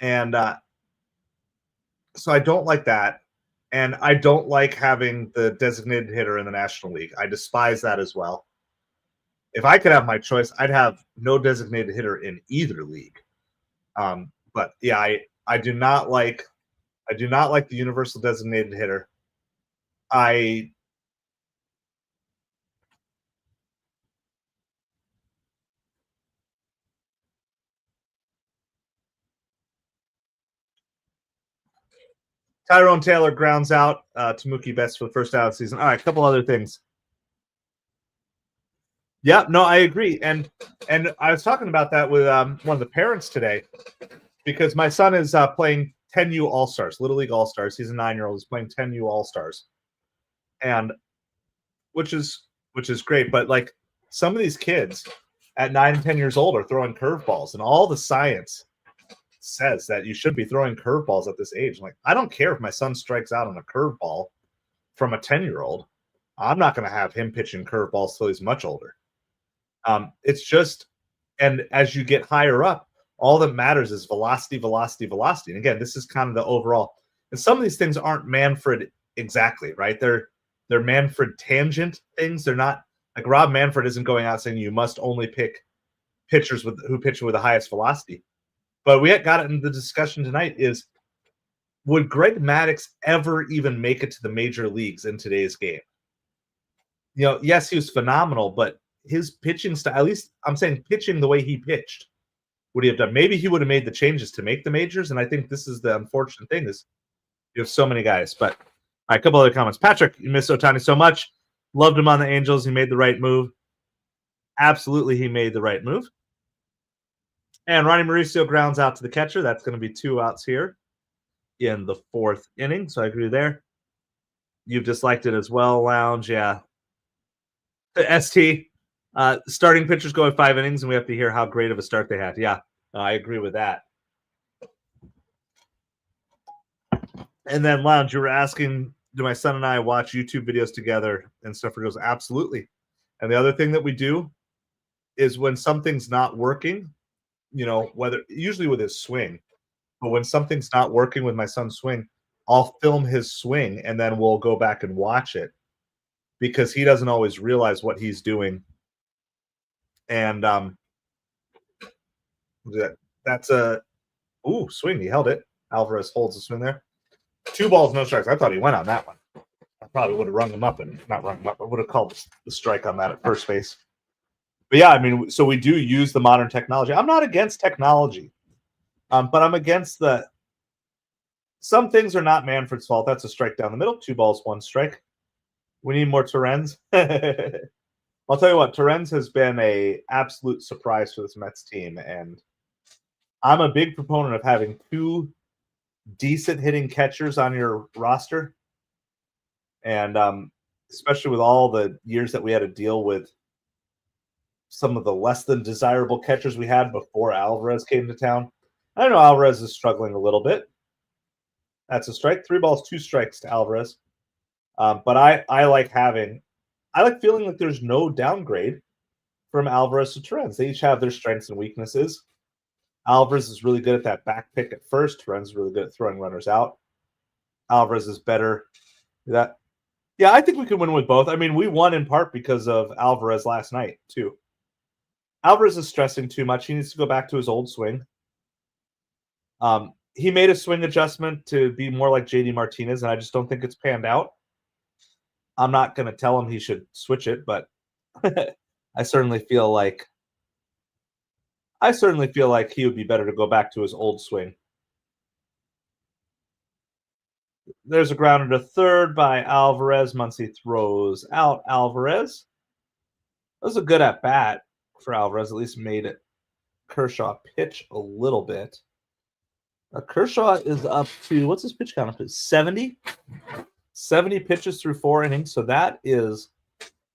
and so I don't like that. And I don't like having the designated hitter in the National League. I despise that as well. If I could have my choice, I'd have no designated hitter in either league. But yeah, I do not like the universal designated hitter. Tyrone Taylor grounds out to Mookie Betts for the first out of the season. All right, a couple other things. Yeah, no, I agree, and I was talking about that with one of the parents today because my son is playing 10U All Stars, Little League All Stars. He's a 9-year-old. He's playing 10U All Stars, and which is great. But like some of these kids at 9 and 10 years old are throwing curveballs, and all the science says that you should be throwing curveballs at this age. Like, I don't care if my son strikes out on a curveball from a 10-year-old. I'm not going to have him pitching curveballs till he's much older. It's just, and as you get higher up, all that matters is velocity, velocity, velocity. And again, this is kind of the overall. And some of these things aren't Manfred exactly, right? They're Manfred tangent things. They're not like Rob Manfred isn't going out saying you must only pick pitchers who pitch with the highest velocity. But we got it in the discussion tonight is, would Greg Maddux ever even make it to the major leagues in today's game? You know, yes, he was phenomenal, but his pitching style, at least I'm saying pitching the way he pitched, would he have done? Maybe he would have made the changes to make the majors, and I think this is the unfortunate thing is you have so many guys. But all right, a couple other comments. Patrick, you miss Ohtani so much. Loved him on the Angels. He made the right move. Absolutely, he made the right move. And Ronnie Mauricio grounds out to the catcher. That's going to be 2 outs here in the 4th inning. So I agree there. You've disliked it as well, Lounge. Yeah. ST. Starting pitchers go at 5 innings, and we have to hear how great of a start they had. Yeah, I agree with that. And then, Lounge, you were asking, do my son and I watch YouTube videos together? And Stuffer goes, absolutely. And the other thing that we do is when something's not working, you know, whether usually with his swing, but when something's not working with my son's swing, I'll film his swing and then we'll go back and watch it because he doesn't always realize what he's doing. And that's a swing. He held it. Alvarez holds the swing there. 2 balls, no strikes. I thought he went on that one. I probably would have rung him up and not rung him up. I would have called the strike on that at first base. But yeah, I mean, so we do use the modern technology. I'm not against technology, but I'm against some things are not Manfred's fault. That's a strike down the middle. 2 balls, 1 strike. We need more Terrens. I'll tell you what, Terrens has been a absolute surprise for this Mets team, and I'm a big proponent of having 2 decent hitting catchers on your roster, and especially with all the years that we had to deal with some of the less than desirable catchers we had before Alvarez came to town. I know Alvarez is struggling a little bit. That's a strike. 3 balls, 2 strikes to Alvarez. But I like feeling like there's no downgrade from Alvarez to Terrens. They each have their strengths and weaknesses. Alvarez is really good at that back pick at first. Terrens is really good at throwing runners out. Alvarez is better. Yeah, I think we can win with both. I mean, we won in part because of Alvarez last night, too. Alvarez is stressing too much. He needs to go back to his old swing. He made a swing adjustment to be more like JD Martinez, and I just don't think it's panned out. I'm not going to tell him he should switch it, but I certainly feel like he would be better to go back to his old swing. There's a grounder to third by Alvarez. Muncy throws out Alvarez. That was a good at bat for Alvarez. At least made it Kershaw pitch a little bit. Kershaw is up to, what's his pitch count up to? 70? 70 pitches through 4 innings, so that is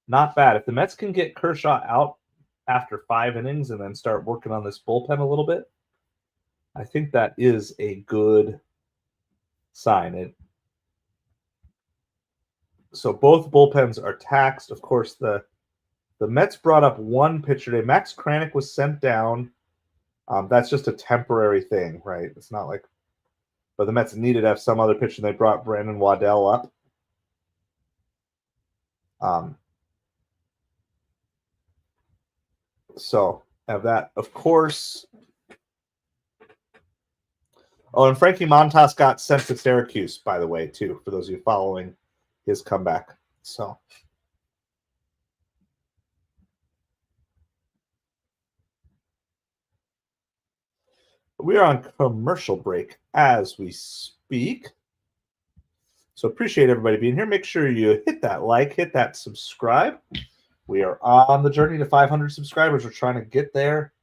not bad. If the Mets can get Kershaw out after 5 innings and then start working on this bullpen a little bit, I think that is a good sign. So both bullpens are taxed. Of course, the The Mets brought up one pitcher today. Max Kranick was sent down. That's just a temporary thing, right? It's not like, but the Mets needed to have some other pitcher. They brought Brandon Waddell up. So have that, of course. Oh, and Frankie Montas got sent to Syracuse, by the way, too, for those of you following his comeback. So we are on commercial break as we speak. So appreciate everybody being here. Make sure you hit that like, hit that subscribe. We are on the journey to 500 subscribers. We're trying to get there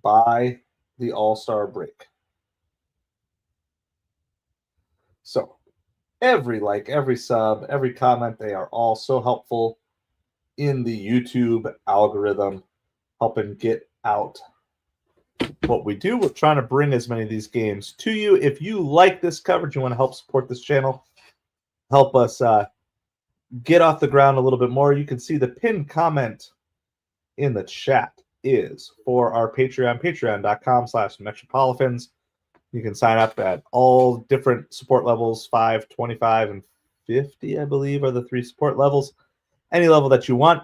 by the All-Star break. So every like, every sub, every comment, they are all so helpful in the YouTube algorithm, helping get out what we do. We're trying to bring as many of these games to you. If you like this coverage, you want to help support this channel, help us get off the ground a little bit more, you can see the pinned comment in the chat is for our Patreon, patreon.com/MetropoliFins. You can sign up at all different support levels, 5, 25, and 50, I believe, are the 3 support levels. Any level that you want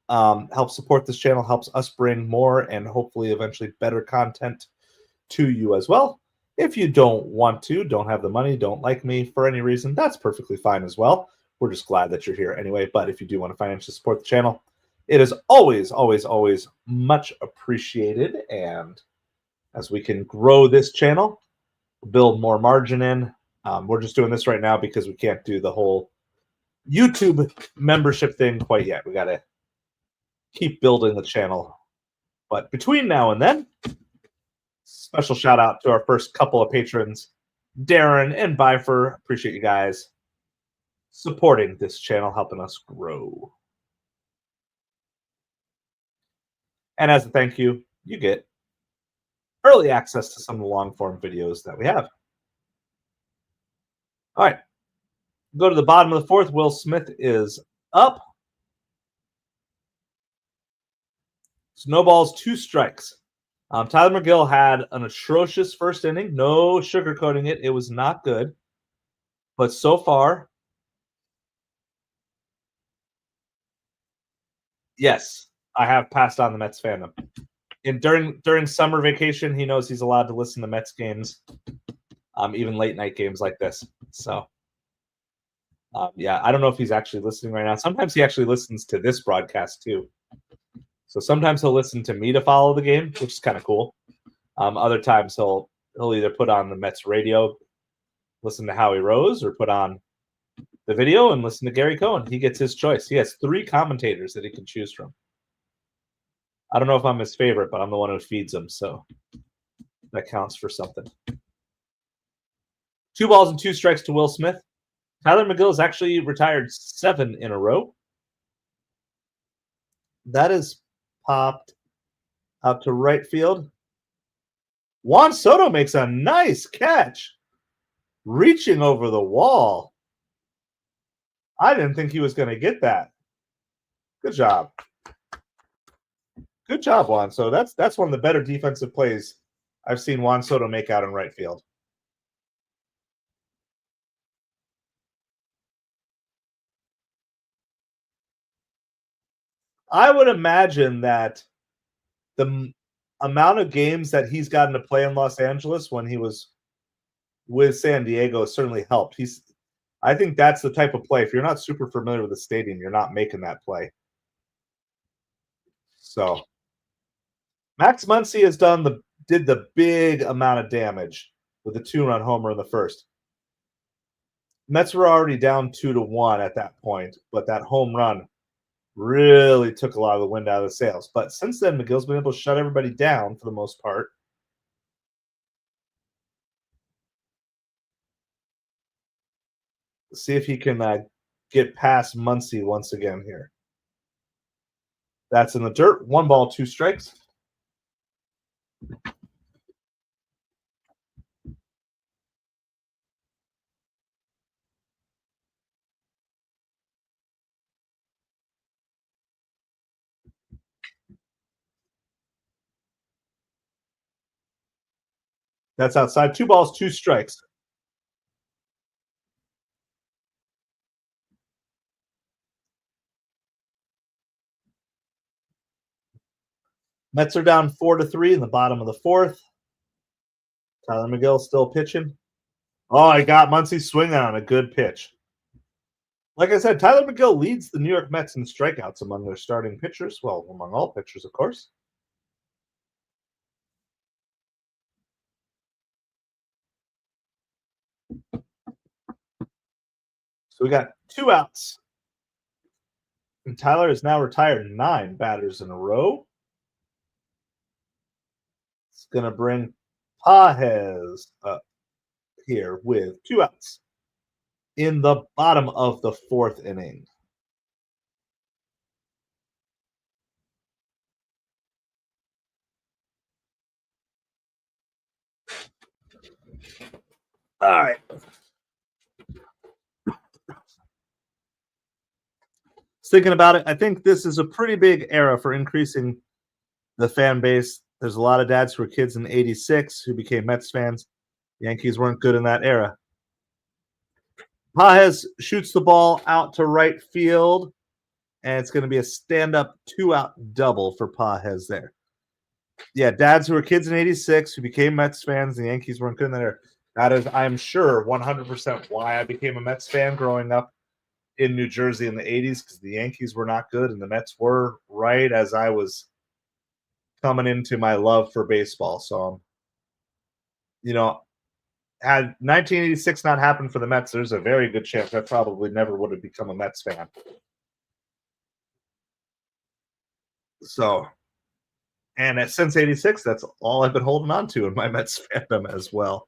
helps support this channel, helps us bring more and hopefully eventually better content to you as well. If you don't want to, don't have the money, don't like me for any reason, that's perfectly fine as well. We're just glad that you're here anyway. But if you do want to financially support the channel, it is always, always, always much appreciated. And as we can grow this channel, build more margin in, we're just doing this right now because we can't do the whole YouTube membership thing quite yet. We got to keep building the channel. But between now and then, special shout out to our first couple of patrons, Darren and Bifer. Appreciate you guys supporting this channel, helping us grow. And as a thank you, you get early access to some of the long form videos that we have. All right. Go to the bottom of the fourth. Will Smith is up. Snowballs, 2 strikes. Tyler McGill had an atrocious first inning. No sugarcoating it. It was not good. But so far, yes, I have passed on the Mets fandom. And during summer vacation, he knows he's allowed to listen to Mets games, even late night games like this. So, yeah, I don't know if he's actually listening right now. Sometimes he actually listens to this broadcast too. So sometimes he'll listen to me to follow the game, which is kind of cool. Other times he'll either put on the Mets radio, listen to Howie Rose, or put on the video and listen to Gary Cohen. He gets his choice. He has 3 commentators that he can choose from. I don't know if I'm his favorite, but I'm the one who feeds him, so that counts for something. 2 balls and 2 strikes to Will Smith. Tyler McGill has actually retired 7 in a row. That is popped out to right field. Juan Soto makes a nice catch, reaching over the wall. I didn't think he was going to get that. Good job. Good job, Juan Soto. That's one of the better defensive plays I've seen Juan Soto make out in right field. I would imagine that the amount of games that he's gotten to play in Los Angeles when he was with San Diego certainly helped. I think that's the type of play. If you're not super familiar with the stadium, you're not making that play. So Max Muncy did the big amount of damage with a 2-run homer in the first. Mets were already down 2-1 at that point, but that home run really took a lot of the wind out of the sails. But since then, McGill's been able to shut everybody down for the most part. Let's see if he can get past Muncy once again here. That's in the dirt. 1 ball, 2 strikes. That's outside. 2 balls, 2 strikes. Mets are down 4-3 in the bottom of the fourth. Tyler McGill still pitching. Oh, I got Muncy swinging on a good pitch. Like I said, Tyler McGill leads the New York Mets in strikeouts among their starting pitchers. Well, among all pitchers, of course. So we got 2 outs. And Tyler has now retired 9 batters in a row. It's going to bring Pages up here with 2 outs in the bottom of the fourth inning. All right. Thinking about it, I think this is a pretty big era for increasing the fan base. There's a lot of dads who were kids in '86 who became Mets fans. Yankees weren't good in that era. Pages shoots the ball out to right field, and it's going to be a stand-up 2-out double for Pages there. Yeah, dads who were kids in '86 who became Mets fans. The Yankees weren't good in that era. That is, I'm sure, 100% why I became a Mets fan growing up in New Jersey in the '80s, because the Yankees were not good and the Mets were, right as I was coming into my love for baseball. So, had 1986 not happened for the Mets, there's a very good chance I probably never would have become a Mets fan. So, and since '86, that's all I've been holding on to in my Mets fandom as well.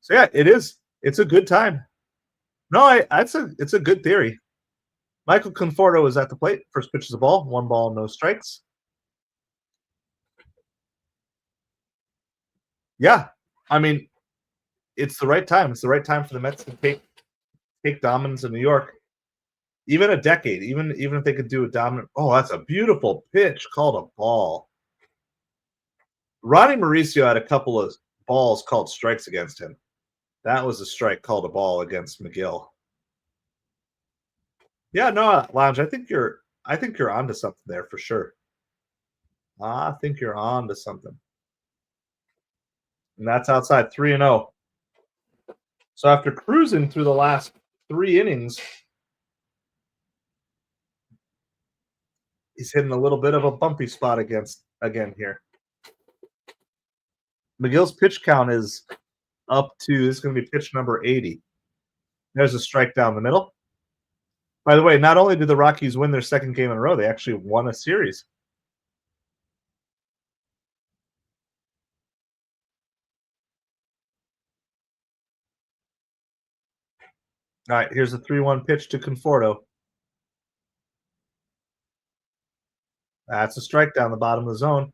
So yeah, it is. It's a good time. No, it's a good theory. Michael Conforto is at the plate. First pitch is a ball. 1 ball, no strikes. Yeah, I mean, it's the right time. It's the right time for the Mets to take dominance in New York. Even a decade, even if they could do a dominant. Oh, that's a beautiful pitch called a ball. Ronnie Mauricio had a couple of balls called strikes against him. That was a strike called a ball against McGill. Yeah, no, Lounge. I think you're onto something there for sure. I think you're onto something. And that's outside 3-0. So after cruising through the last 3 innings, he's hitting a little bit of a bumpy spot again here. McGill's pitch count is up to, this is going to be pitch number 80. There's a strike down the middle. By the way, not only did the Rockies win their second game in a row, they actually won a series. All right, here's a 3-1 pitch to Conforto. That's a strike down the bottom of the zone.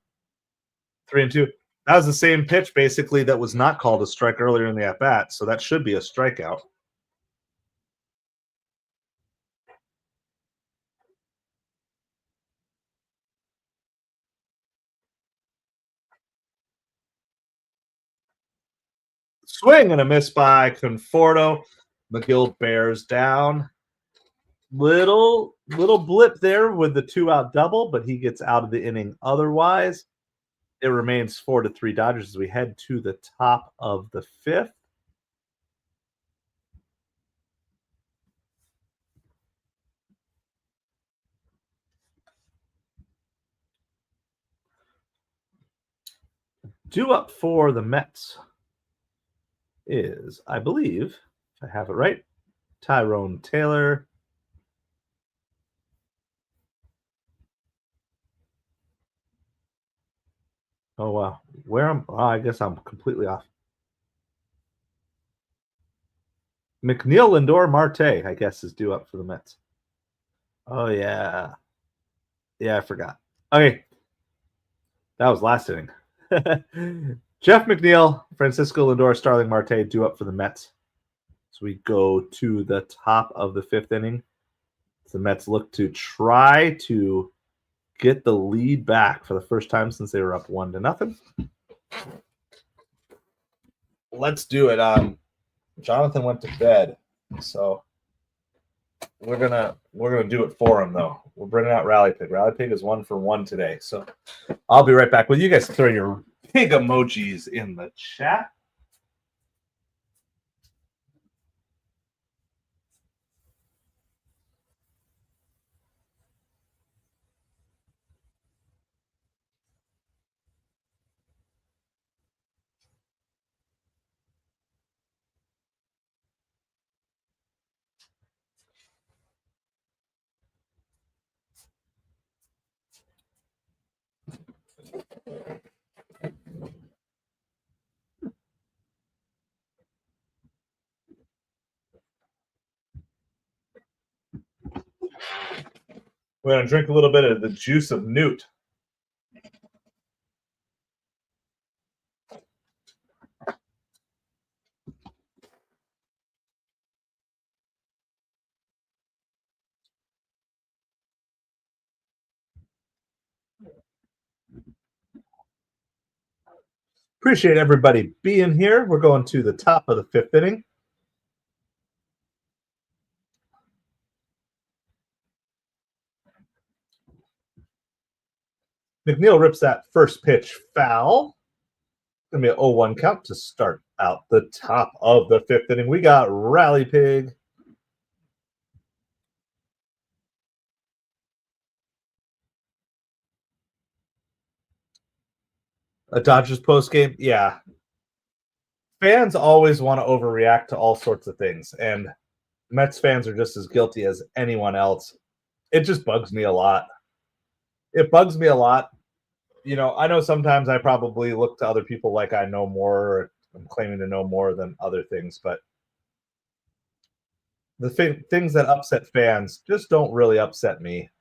3-2. That was the same pitch, basically, that was not called a strike earlier in the at-bat, so that should be a strikeout. Swing and a miss by Conforto. McGill bears down. Little blip there with the 2-out double, but he gets out of the inning otherwise. It remains 4-3 Dodgers as we head to the top of the 5th. Due up for the Mets is, I believe, if I have it right, Tyrone Taylor. Oh, wow. Where am I guess I'm completely off. McNeil, Lindor, Marte, I guess, is due up for the Mets. Oh, yeah. Yeah, I forgot. Okay. That was last inning. Jeff McNeil, Francisco Lindor, Starling Marte due up for the Mets. So we go to the top of the 5th inning. The Mets look to try to get the lead back for the first time since they were up 1-0. let's do it. Jonathan went to bed, so we're gonna do it for him though. We're bringing out Rally Pig. Rally Pig is 1 for 1 today, so I'll be right back. Will you guys throw your pig emojis in the chat? We're gonna drink a little bit of the juice of Newt. Appreciate everybody being here. We're going to the top of the 5th inning. McNeil rips that first pitch foul. It's going to be an 0-1 count to start out the top of the 5th inning. We got Rally Pig. A Dodgers post game? Yeah. Fans always want to overreact to all sorts of things, and Mets fans are just as guilty as anyone else. It just bugs me a lot. It bugs me a lot. You know, I know sometimes I probably look to other people like I know more, or I'm claiming to know more than other things, but the things that upset fans just don't really upset me.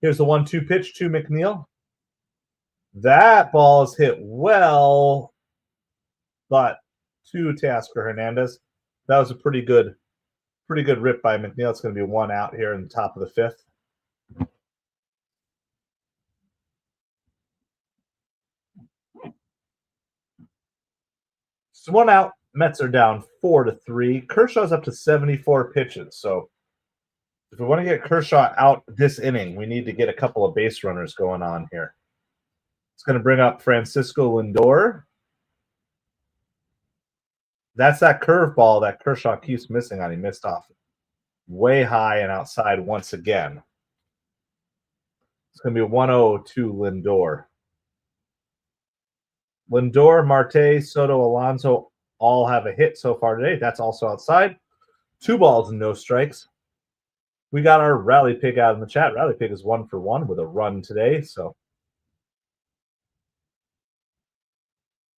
Here's the 1-2 pitch to McNeil. That ball is hit well, but to Tasker Hernandez. That was a pretty good rip by McNeil. It's going to be 1 out here in the top of the 5th. So 1 out. Mets are down 4-3. Kershaw's up to 74 pitches. So if we want to get Kershaw out this inning, we need to get a couple of base runners going on here. It's going to bring up Francisco Lindor. That's that curveball that Kershaw keeps missing on. He missed off way high and outside once again. It's going to be 1-0 to Lindor. Lindor, Marte, Soto, Alonso all have a hit so far today. That's also outside. 2 balls and no strikes. We got our Rally Pig out in the chat. Rally Pig is 1 for 1 with a run today. So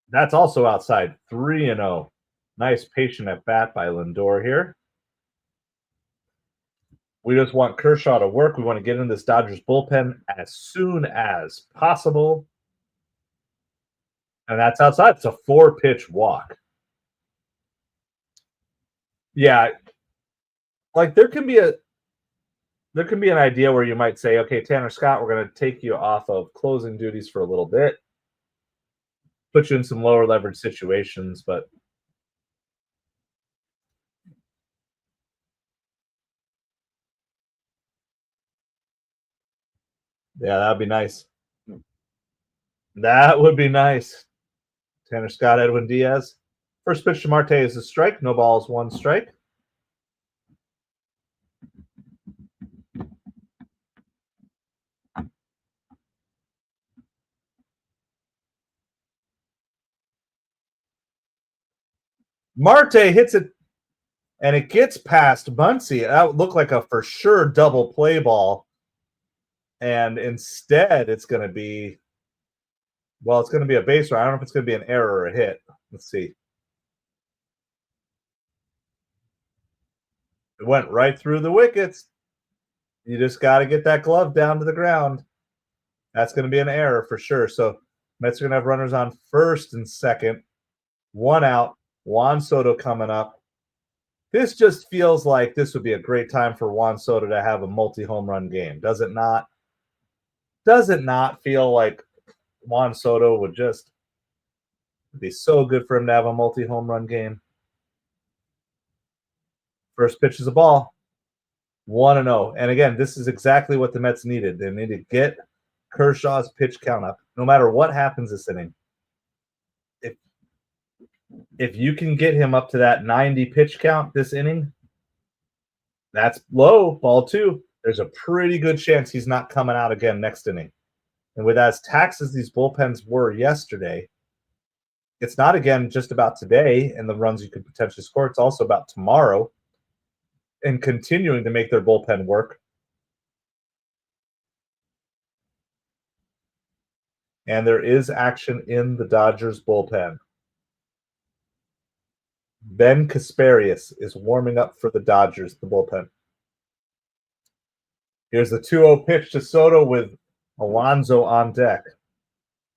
that's also outside. 3-0. Nice patient at bat by Lindor here. We just want Kershaw to work. We want to get in this Dodgers bullpen as soon as possible. And that's outside. It's a 4-pitch walk. Yeah. Like there can be an idea where you might say, okay, Tanner Scott, we're going to take you off of closing duties for a little bit, put you in some lower leverage situations, but yeah, that'd be nice. That would be nice. Tanner Scott, Edwin Diaz. First pitch to Marte is a strike. No balls, 1 strike. Marte hits it, and it gets past Muncy. That looked like a for sure double play ball. And instead, it's going to be, well, it's going to be a base run. I don't know if it's going to be an error or a hit. Let's see. It went right through the wickets. You just got to get that glove down to the ground. That's going to be an error for sure. So Mets are going to have runners on first and second, one out. Juan Soto coming up. This just feels like this would be a great time for Juan Soto to have a multi-home run game. Does it not? Does it not feel like Juan Soto would just be so good for him to have a multi-home run game? First pitch is a ball. 1-0. And again, this is exactly what the Mets needed. They need to get Kershaw's pitch count up, no matter what happens this inning. If you can get him up to that 90 pitch count this inning, that's low, ball two. There's a pretty good chance he's not coming out again next inning. And with as taxed as these bullpens were yesterday, it's not, again, just about today and the runs you could potentially score. It's also about tomorrow and continuing to make their bullpen work. And there is action in the Dodgers bullpen. Ben Kasparius is warming up for the Dodgers, the bullpen. Here's the 2-0 pitch to Soto with Alonso on deck.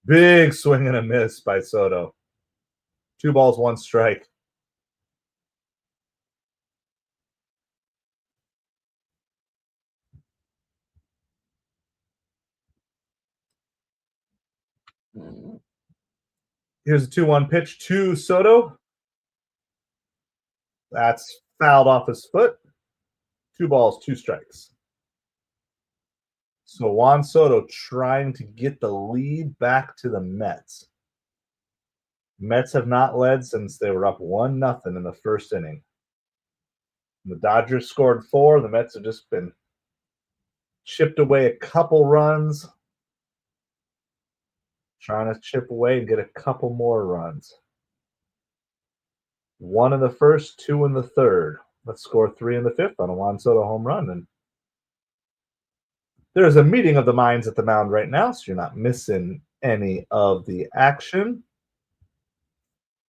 Big swing and a miss by Soto. 2 balls, 1 strike. Here's a 2-1 pitch to Soto. That's fouled off his foot. 2 balls, 2 strikes. So Juan Soto trying to get the lead back to the Mets. Mets have not led since they were up 1-0 in the first inning. The Dodgers scored 4. The Mets have just been chipped away a couple runs. Trying to chip away and get a couple more runs. 1 in the first, 2 in the third. Let's score 3 in the fifth on a Juan Soto home run. And there's a meeting of the minds at the mound right now, so you're not missing any of the action.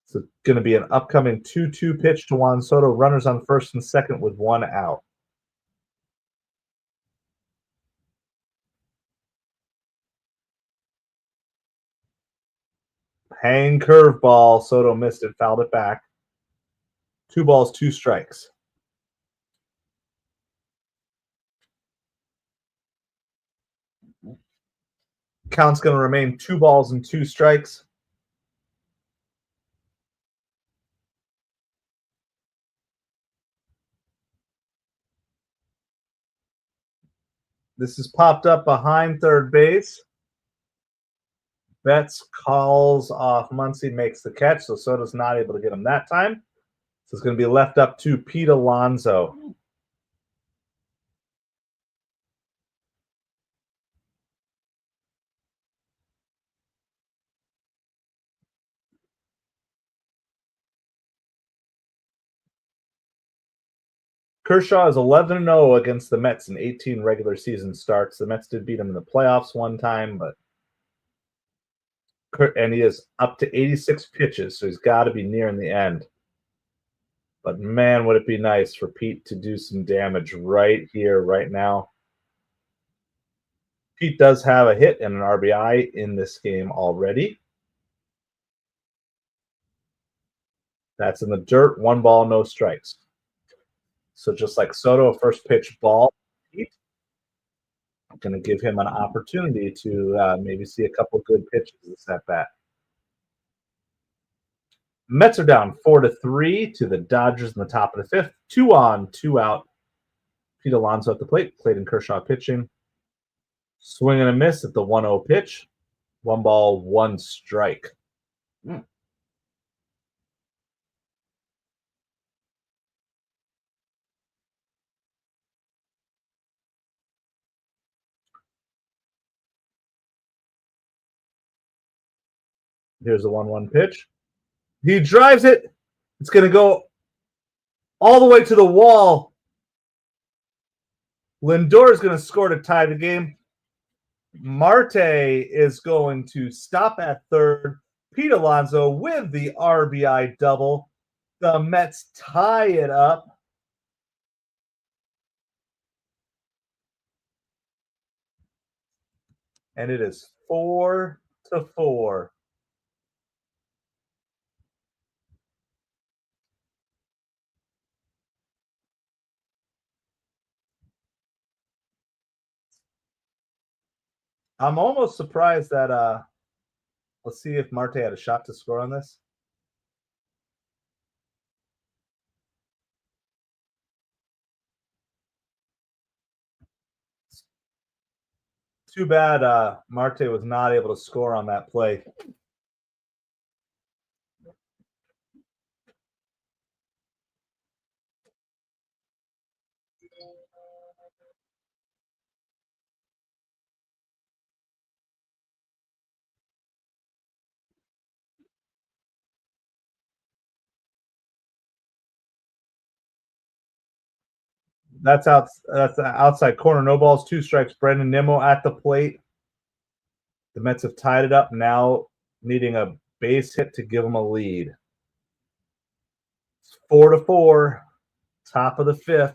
It's going to be an upcoming 2-2 pitch to Juan Soto. Runners on first and second with 1 out. Hang curveball. Soto missed it, fouled it back. 2 balls, 2 strikes. Count's going to remain 2 balls and 2 strikes. This is popped up behind third base. Betts calls off Muncy, makes the catch, so Soto's not able to get him that time. So it's going to be left up to Pete Alonso. Kershaw is 11-0 against the Mets in 18 regular season starts. The Mets did beat him in the playoffs one time, and he is up to 86 pitches, so he's got to be nearing the end. But man, would it be nice for Pete to do some damage right here, right now. Pete does have a hit and an RBI in this game already. That's in the dirt. 1 ball, no strikes. So just like Soto, a first pitch ball. Pete, I'm going to give him an opportunity to maybe see a couple good pitches this at bat. Mets are down 4-3 to the Dodgers in the top of the fifth. 2 on, 2 out. Pete Alonso at the plate. Clayton Kershaw pitching. Swing and a miss at the 1-0 pitch. 1 ball, 1 strike. Here's the 1-1 pitch. He drives it. It's going to go all the way to the wall. Lindor is going to score to tie the game. Marte is going to stop at third. Pete Alonso with the RBI double. The Mets tie it up. and it is 4-4. I'm almost surprised that let's see if Marte had a shot to score on this. Too bad Marte was not able to score on that play. That's out. That's the outside corner. No balls, 2 strikes. Brendan Nimmo at the plate. The Mets have tied it up now, needing a base hit to give them a lead. It's 4-4. Top of the 5th.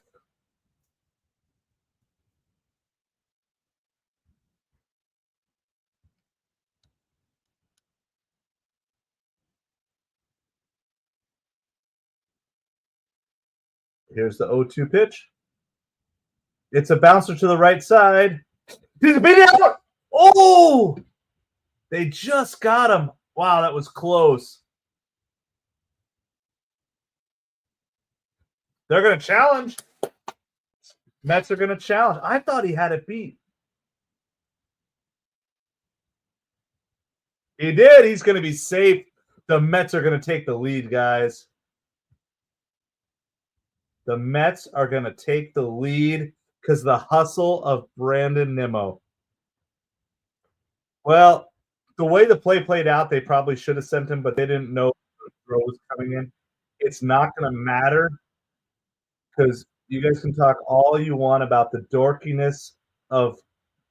Here's the 0-2 pitch. It's a bouncer to the right side. He's beat out. Oh, they just got him. Wow, that was close. They're going to challenge. Mets are going to challenge. I thought he had it beat. He did. He's going to be safe. The Mets are going to take the lead, guys. The Mets are going to take the lead because the hustle of Brandon Nimmo. Well, the way the play played out, they probably should have sent him, but they didn't know the throw was coming in. It's not going to matter because you guys can talk all you want about the dorkiness of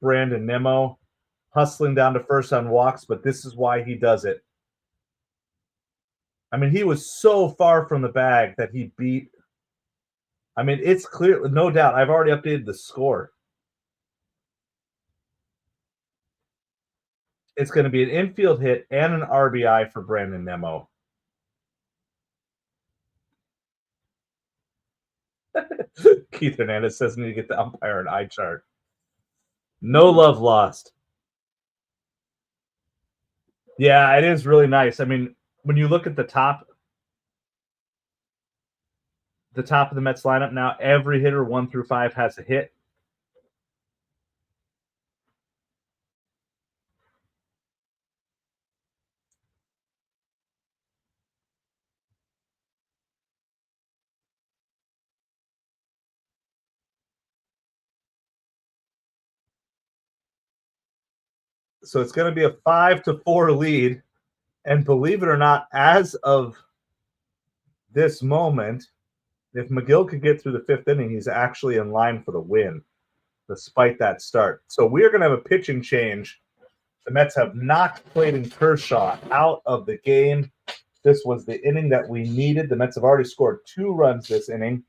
Brandon Nimmo hustling down to first on walks, but this is why he does it. I mean, he was so far from the bag that he beat. I mean, it's clear, no doubt. I've already updated the score. It's going to be an infield hit and an RBI for Brandon Nimmo. Keith Hernandez says need to get the umpire an eye chart. No love lost. Yeah, it is really nice. I mean, when you look at the top of the Mets lineup now, every hitter 1 through 5 has a hit. So it's going to be a 5-4 lead. And believe it or not, as of this moment, if McGill could get through the 5th inning, he's actually in line for the win, despite that start. So we're going to have a pitching change. The Mets have knocked Clayton Kershaw out of the game. This was the inning that we needed. The Mets have already scored 2 runs this inning.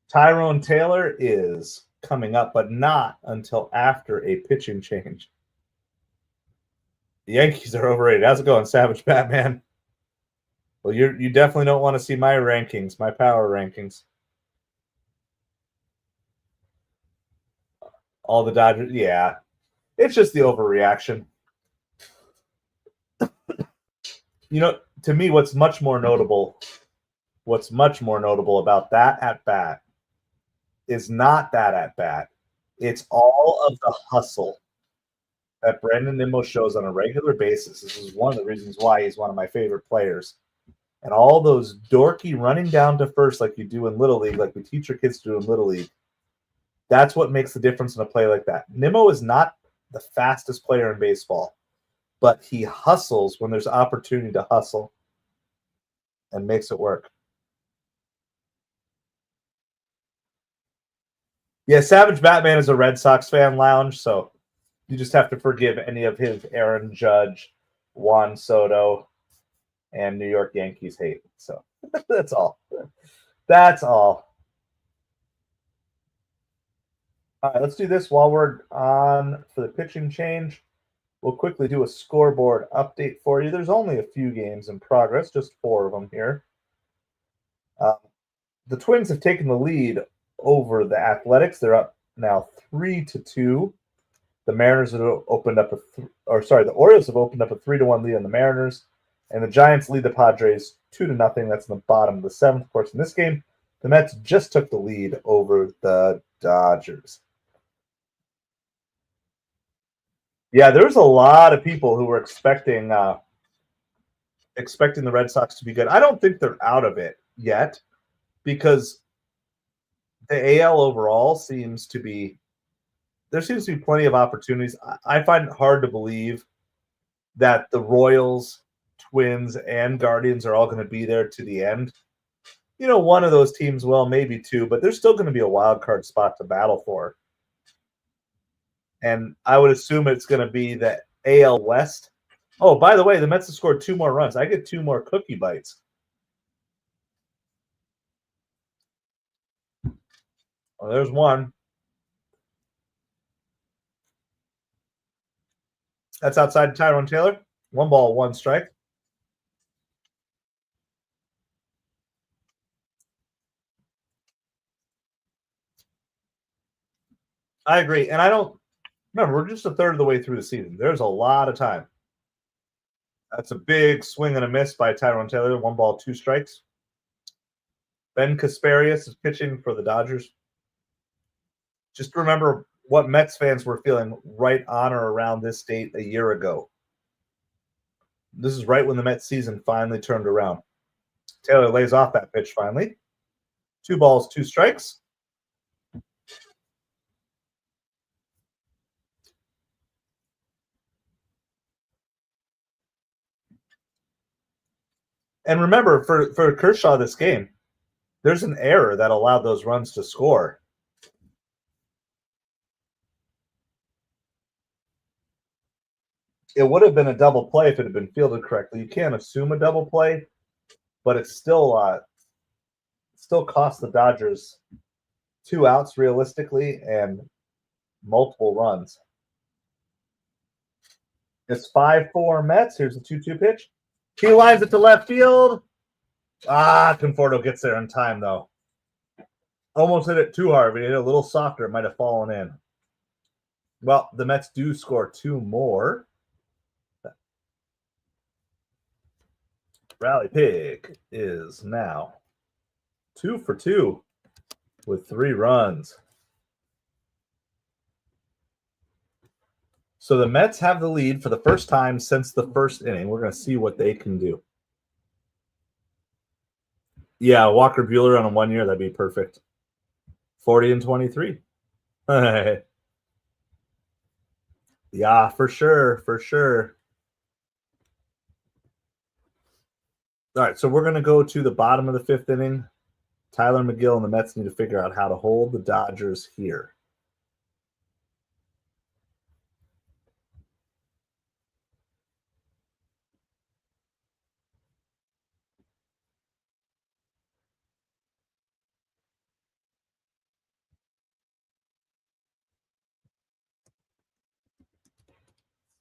Tyrone Taylor is coming up, but not until after a pitching change. The Yankees are overrated. How's it going, Savage Batman? Well, you definitely don't want to see my rankings, my power rankings. All the Dodgers, yeah. It's just the overreaction. You know, to me, what's much more notable about that at bat is not that at bat. It's all of the hustle that Brandon Nimmo shows on a regular basis. This is one of the reasons why he's one of my favorite players. And all those dorky running down to first like you do in Little League, like we teach our kids to do in Little League, that's what makes the difference in a play like that. Nimmo is not the fastest player in baseball, but he hustles when there's opportunity to hustle and makes it work. Yeah, Savage Batman is a Red Sox fan, Lounge, so you just have to forgive any of his Aaron Judge, Juan Soto, and New York Yankees hate. So that's all. That's all. All right, let's do this while we're on for the pitching change. We'll quickly do a scoreboard update for you. There's only a few games in progress, just 4 of them here. Um, the Twins have taken the lead over the Athletics. They're up now 3-2. The Mariners have opened up the Orioles have opened up a 3-1 lead on the Mariners, and the Giants lead the Padres 2-0. That's in the bottom of the 7th. Of course, in this game, the Mets just took the lead over the Dodgers. Yeah, there was a lot of people who were expecting the Red Sox to be good. I don't think they're out of it yet because the AL overall seems to be plenty of opportunities. I find it hard to believe that the Royals, Twins, and Guardians are all going to be there to the end. One of those teams will, maybe two, but there's still going to be a wild card spot to battle for. And I would assume it's going to be the AL West. Oh, by the way, the Mets have scored 2 more runs. I get 2 more cookie bites. Well, there's one. That's outside Tyrone Taylor. 1 ball, 1 strike. I agree. And I don't remember, we're just a third of the way through the season. There's a lot of time. That's a big swing and a miss by Tyrone Taylor. 1 ball, 2 strikes. Ben Kasparius is pitching for the Dodgers. Just remember what Mets fans were feeling right on or around this date a year ago. This is right when the Mets season finally turned around. Taylor lays off that pitch finally. 2 balls, 2 strikes. And remember, for Kershaw this game, there's an error that allowed those runs to score. It would have been a double play if it had been fielded correctly. You can't assume a double play, but it still cost the Dodgers 2 outs realistically and multiple runs. It's 5-4 Mets. Here's the 2-2 pitch. He lines it to left field. Conforto gets there in time, though. Almost hit it too hard. If he hit it a little softer, it might have fallen in. Well, the Mets do score 2 more. Rally Pig is now 2 for 2 with 3 runs. So the Mets have the lead for the first time since the first inning. We're going to see what they can do. Yeah, Walker Buehler on a 1 year, that'd be perfect. 40-23. Yeah, for sure. All right, so we're going to go to the bottom of the 5th inning. Tyler McGill and the Mets need to figure out how to hold the Dodgers here.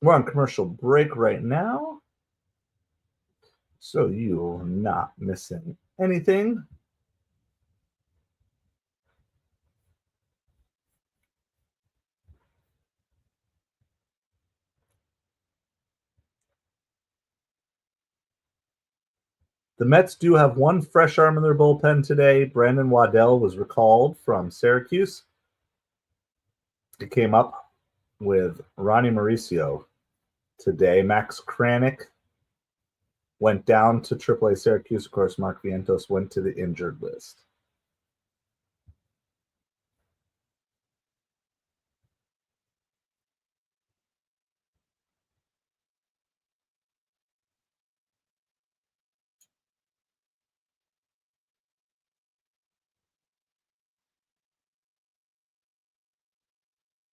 We're on commercial break right now, so you're not missing anything. The Mets do have 1 fresh arm in their bullpen today. Brandon Waddell was recalled from Syracuse. It came up with Ronnie Mauricio today. Max Kranick went down to AAA Syracuse. Of course, Mark Vientos went to the injured list.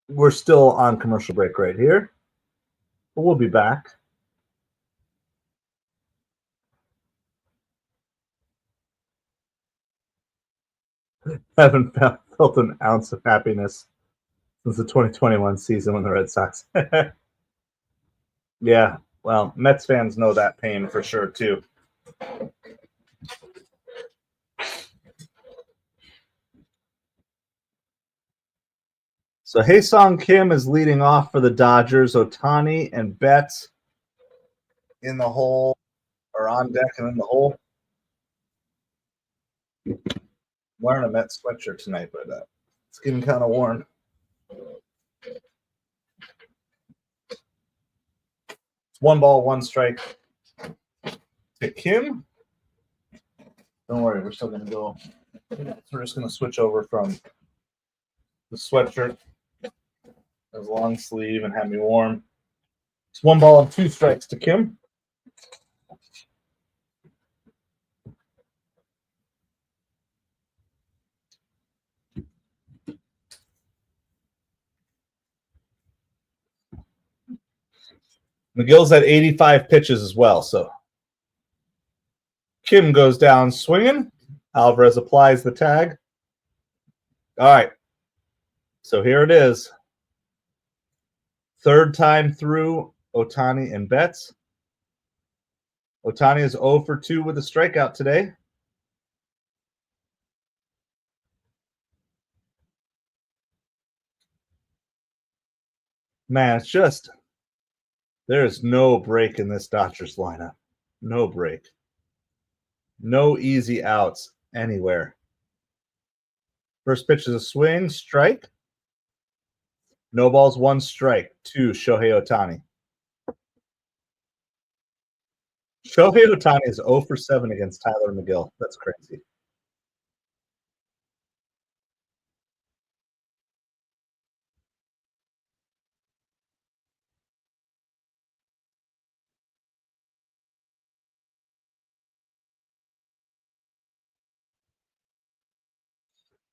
We're still on commercial break right here, but we'll be back. Haven't felt an ounce of happiness since the 2021 season when the Red Sox. Yeah, well, Mets fans know that pain for sure, too. So Hae-Sung Kim is leading off for the Dodgers. Ohtani and Betts in the hole, or on deck and in the hole. Wearing a Mets sweatshirt tonight, but it's getting kind of warm. It's 1-1 strike to Kim. Don't worry, we're still going to go. We're just going to switch over from the sweatshirt as long sleeve and have me warm. It's 1-2 strikes to Kim. McGill's at 85 pitches as well, so Kim goes down swinging. Alvarez applies the tag. All right, so here it is. Third time through Ohtani and Betts. Ohtani is 0 for 2 with a strikeout today. Man, it's just there is no break in this Dodgers lineup. No break. No easy outs anywhere. First pitch is a swing, strike. No balls, 1 strike to Shohei Ohtani. Shohei Ohtani is 0 for 7 against Tyler McGill. That's crazy.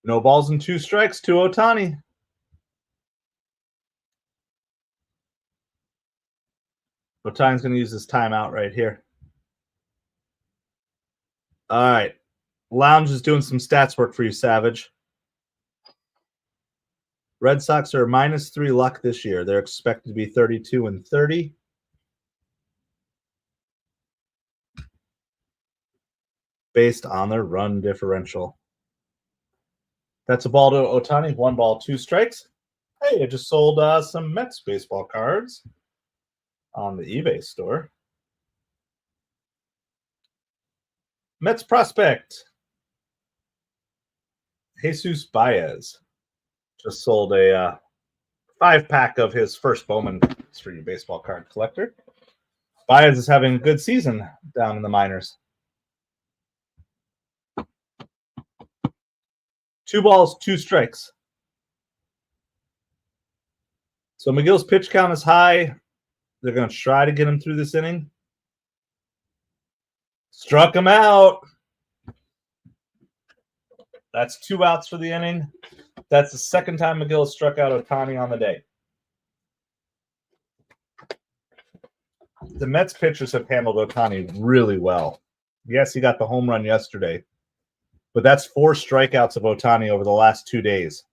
No balls and 2 strikes to Ohtani. Ohtani's going to use this timeout right here. All right. Lounge is doing some stats work for you, Savage. Red Sox are -3 luck this year. They're expected to be 32-30. Based on their run differential. That's a ball to Ohtani. 1-2 strikes. Hey, I just sold some Mets baseball cards on the eBay store. Mets prospect Jesus Baez just sold a 5-pack of his first Bowman for you baseball card collector. Baez is having a good season down in the minors. 2 balls, 2 strikes. So McGill's pitch count is high. They're going to try to get him through this inning. Struck him out. That's 2 outs for the inning. That's the second time McGill struck out Ohtani on the day. The Mets pitchers have handled Ohtani really well. Yes, he got the home run yesterday, but that's 4 strikeouts of Ohtani over the last 2 days.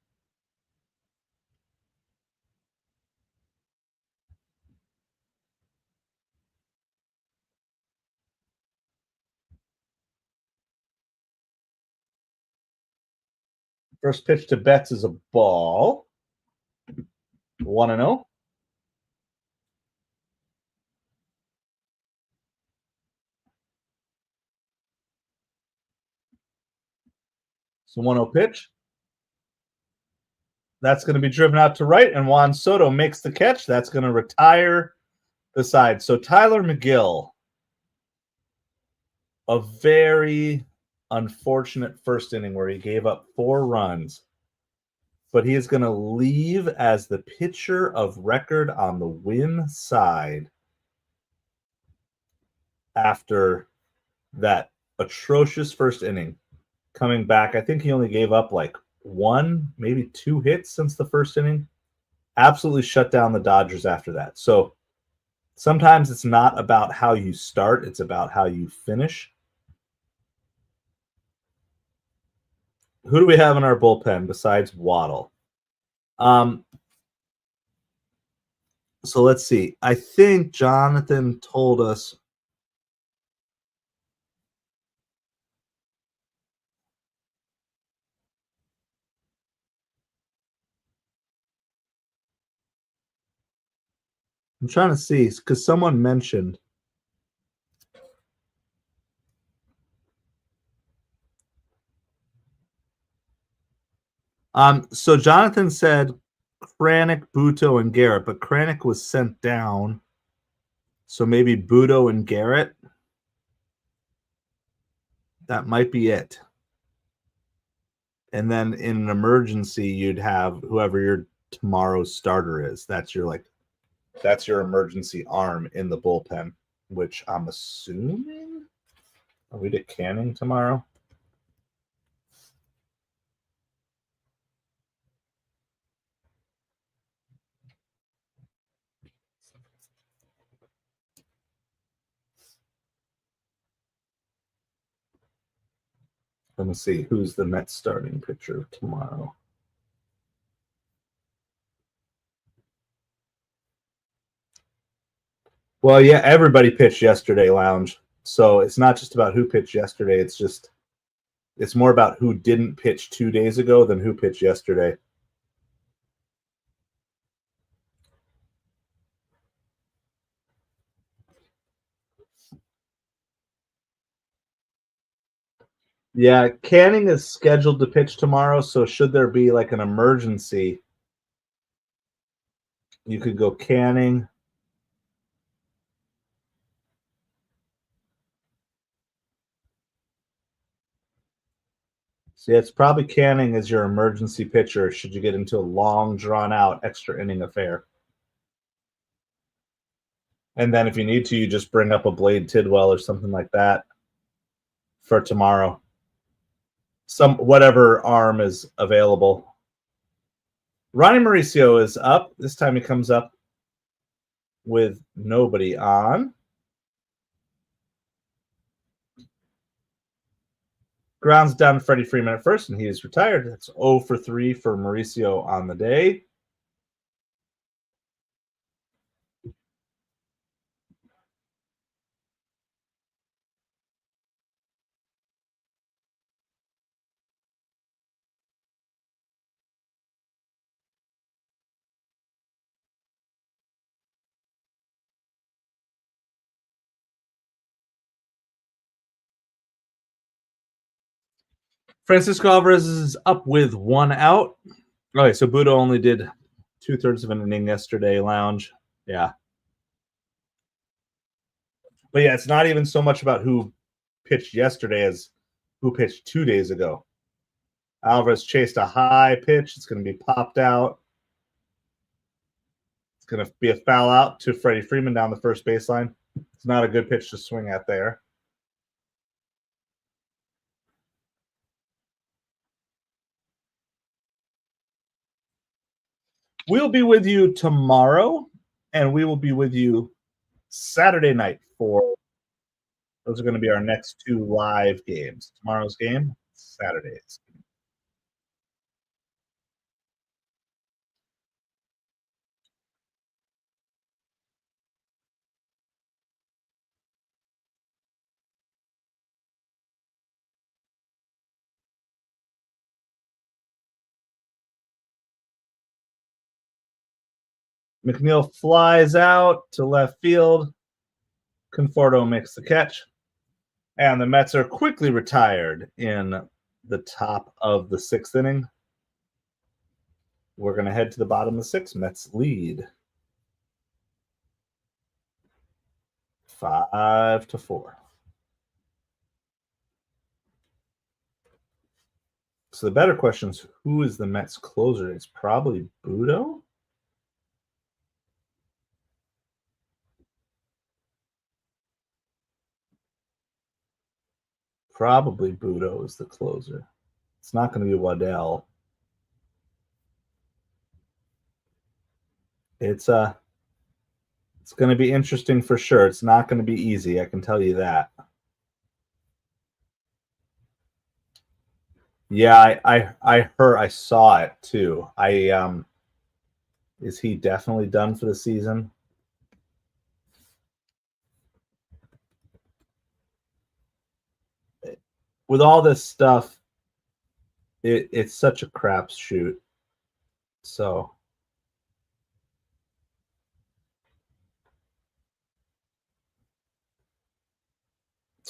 First pitch to Betts is a ball. 1-0. So 1-0 pitch. That's going to be driven out to right, and Juan Soto makes the catch. That's going to retire the side. So Tyler McGill, a very unfortunate first inning where he gave up 4 runs, but he is going to leave as the pitcher of record on the win side after that atrocious first inning. Coming back, I think he only gave up like 1, maybe 2 hits since the first inning. Absolutely shut down the Dodgers after that. So sometimes it's not about how you start, it's about how you finish. Who do we have in our bullpen besides Waddle? So let's see. I think Jonathan told us. I'm trying to see because someone mentioned. So Jonathan said Kranick, Buto, and Garrett, but Kranick was sent down. So maybe Buto and Garrett. That might be it. And then in an emergency, you'd have whoever your tomorrow's starter is. That's your emergency arm in the bullpen, which I'm assuming. Are we to Canning tomorrow? Let me see who's the Mets starting pitcher tomorrow. Well, yeah, everybody pitched yesterday, Lounge. So it's not just about who pitched yesterday. It's more about who didn't pitch 2 days ago than who pitched yesterday. Yeah, Canning is scheduled to pitch tomorrow, so should there be like an emergency, you could go Canning. See, it's probably Canning as your emergency pitcher should you get into a long, drawn out extra inning affair. And then if you need to, you just bring up a Blade Tidwell or something like that for tomorrow. Some whatever arm is available. Ronnie Mauricio is up. This time he comes up with nobody on. Grounds down Freddie Freeman at first, and he is retired. That's 0 for 3 for Mauricio on the day. Francisco Alvarez is up with 1 out. Okay, so Budo only did 2/3 of an inning yesterday, Lounge. Yeah. But yeah, it's not even so much about who pitched yesterday as who pitched 2 days ago. Alvarez chased a high pitch. It's going to be popped out. It's going to be a foul out to Freddie Freeman down the first baseline. It's not a good pitch to swing at there. We'll be with you tomorrow, and we will be with you Saturday night for those are going to be our next 2 live games. Tomorrow's game, Saturdays. McNeil flies out to left field. Conforto makes the catch. And the Mets are quickly retired in the top of the 6th inning. We're going to head to the bottom of the 6th. Mets lead 5-4. So the better question is, who is the Mets closer? It's probably Budo. Probably Budo is the closer. It's not going to be Waddell. It's going to be interesting for sure. It's not going to be easy, I can tell you that. Yeah, I heard, I saw it too. Is he definitely done for the season? With all this stuff, it's such a crapshoot. So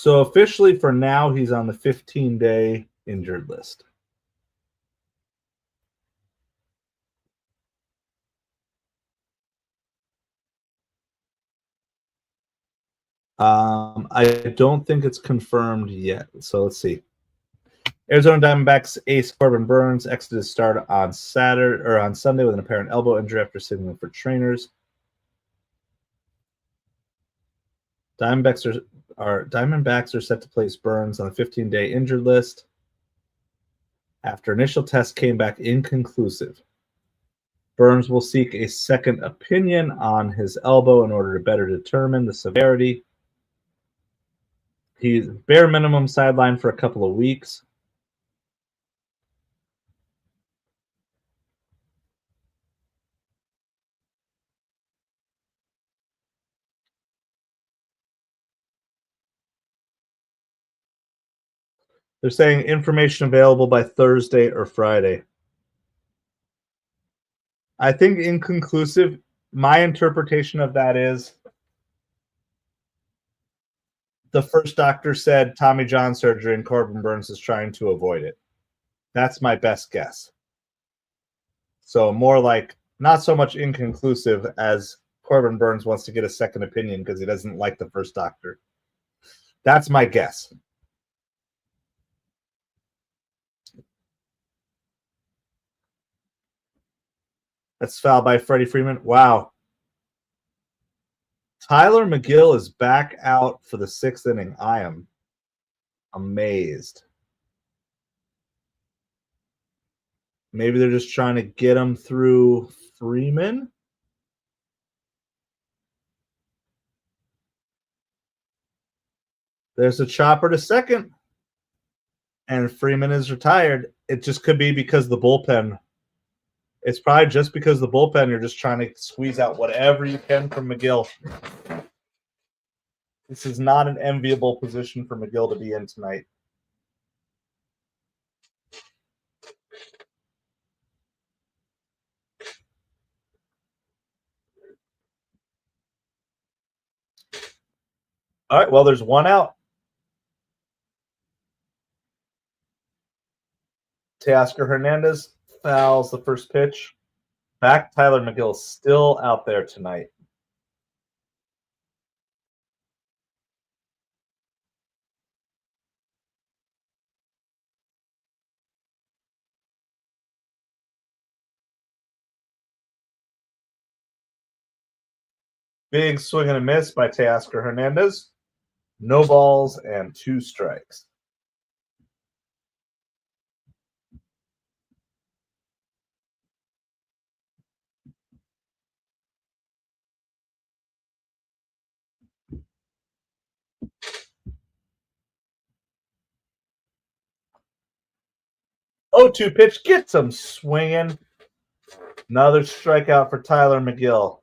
officially for now, he's on the 15-day injured list. I don't think it's confirmed yet. So let's see. Arizona Diamondbacks ace Corbin Burns exited start on Saturday or on Sunday with an apparent elbow injury after signaling for trainers. Diamondbacks are set to place Burns on the 15-day injured list after initial tests came back inconclusive. Burns will seek a second opinion on his elbow in order to better determine the severity. He's bare minimum sidelined for a couple of weeks. They're saying information available by Thursday or Friday. I think inconclusive. My interpretation of that is the first doctor said Tommy John surgery and Corbin Burns is trying to avoid it. That's my best guess. So more like not so much inconclusive as Corbin Burns wants to get a second opinion because he doesn't like the first doctor. That's my guess. That's foul by Freddie Freeman. Wow. Tyler McGill is back out for the sixth inning. I am amazed. Maybe they're just trying to get him through Freeman. There's a chopper to second. And Freeman is retired. It just could be because the bullpen. It's probably just because the bullpen, you're just trying to squeeze out whatever you can from McGill. This is not an enviable position for McGill to be in tonight. All right, well, there's one out. Teoscar Hernandez fouls the first pitch. Back Tyler McGill still out there tonight. Big swing and a miss by Teoscar Hernandez. No balls and 2 strikes. Oh, 2 pitch gets him swinging. Another strikeout for Tyler McGill.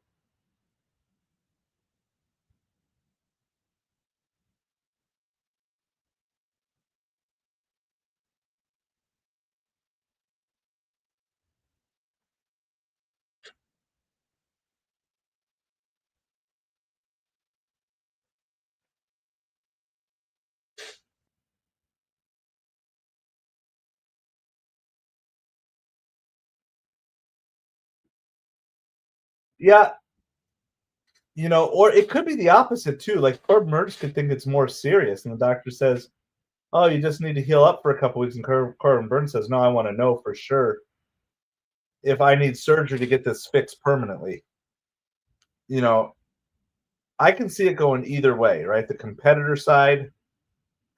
Yeah, or it could be the opposite too. Like Corbin Burns could think it's more serious, and the doctor says, "Oh, you just need to heal up for a couple weeks." And Corbin Burns says, "No, I want to know for sure if I need surgery to get this fixed permanently." I can see it going either way, right? The competitor side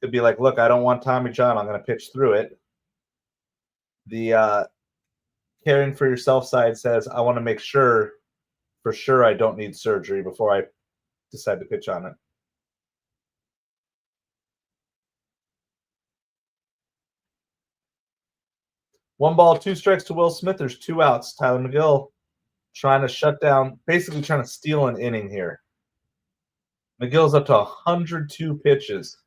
could be like, "Look, I don't want Tommy John. I'm going to pitch through it." The caring for yourself side says, "I want to make sure for sure I don't need surgery before I decide to pitch on it." 1 ball, 2 strikes to Will Smith. There's 2 outs. Tyler McGill trying to shut down, basically trying to steal an inning here. McGill's up to 102 pitches.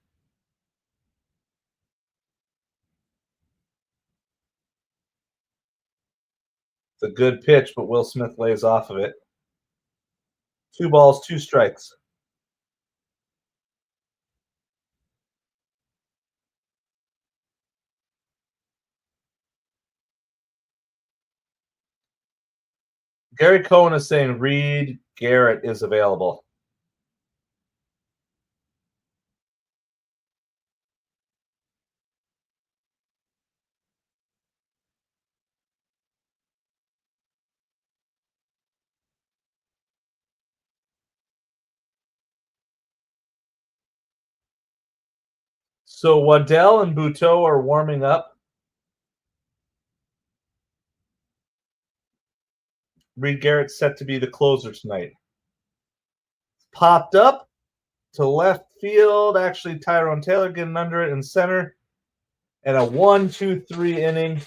It's a good pitch, but Will Smith lays off of it. 2 balls, 2 strikes. Gary Cohen is saying Reed Garrett is available. So Waddell and Buteau are warming up. Reed Garrett's set to be the closer tonight. Popped up to left field. Actually, Tyrone Taylor getting under it in center. And a 1-2-3 inning.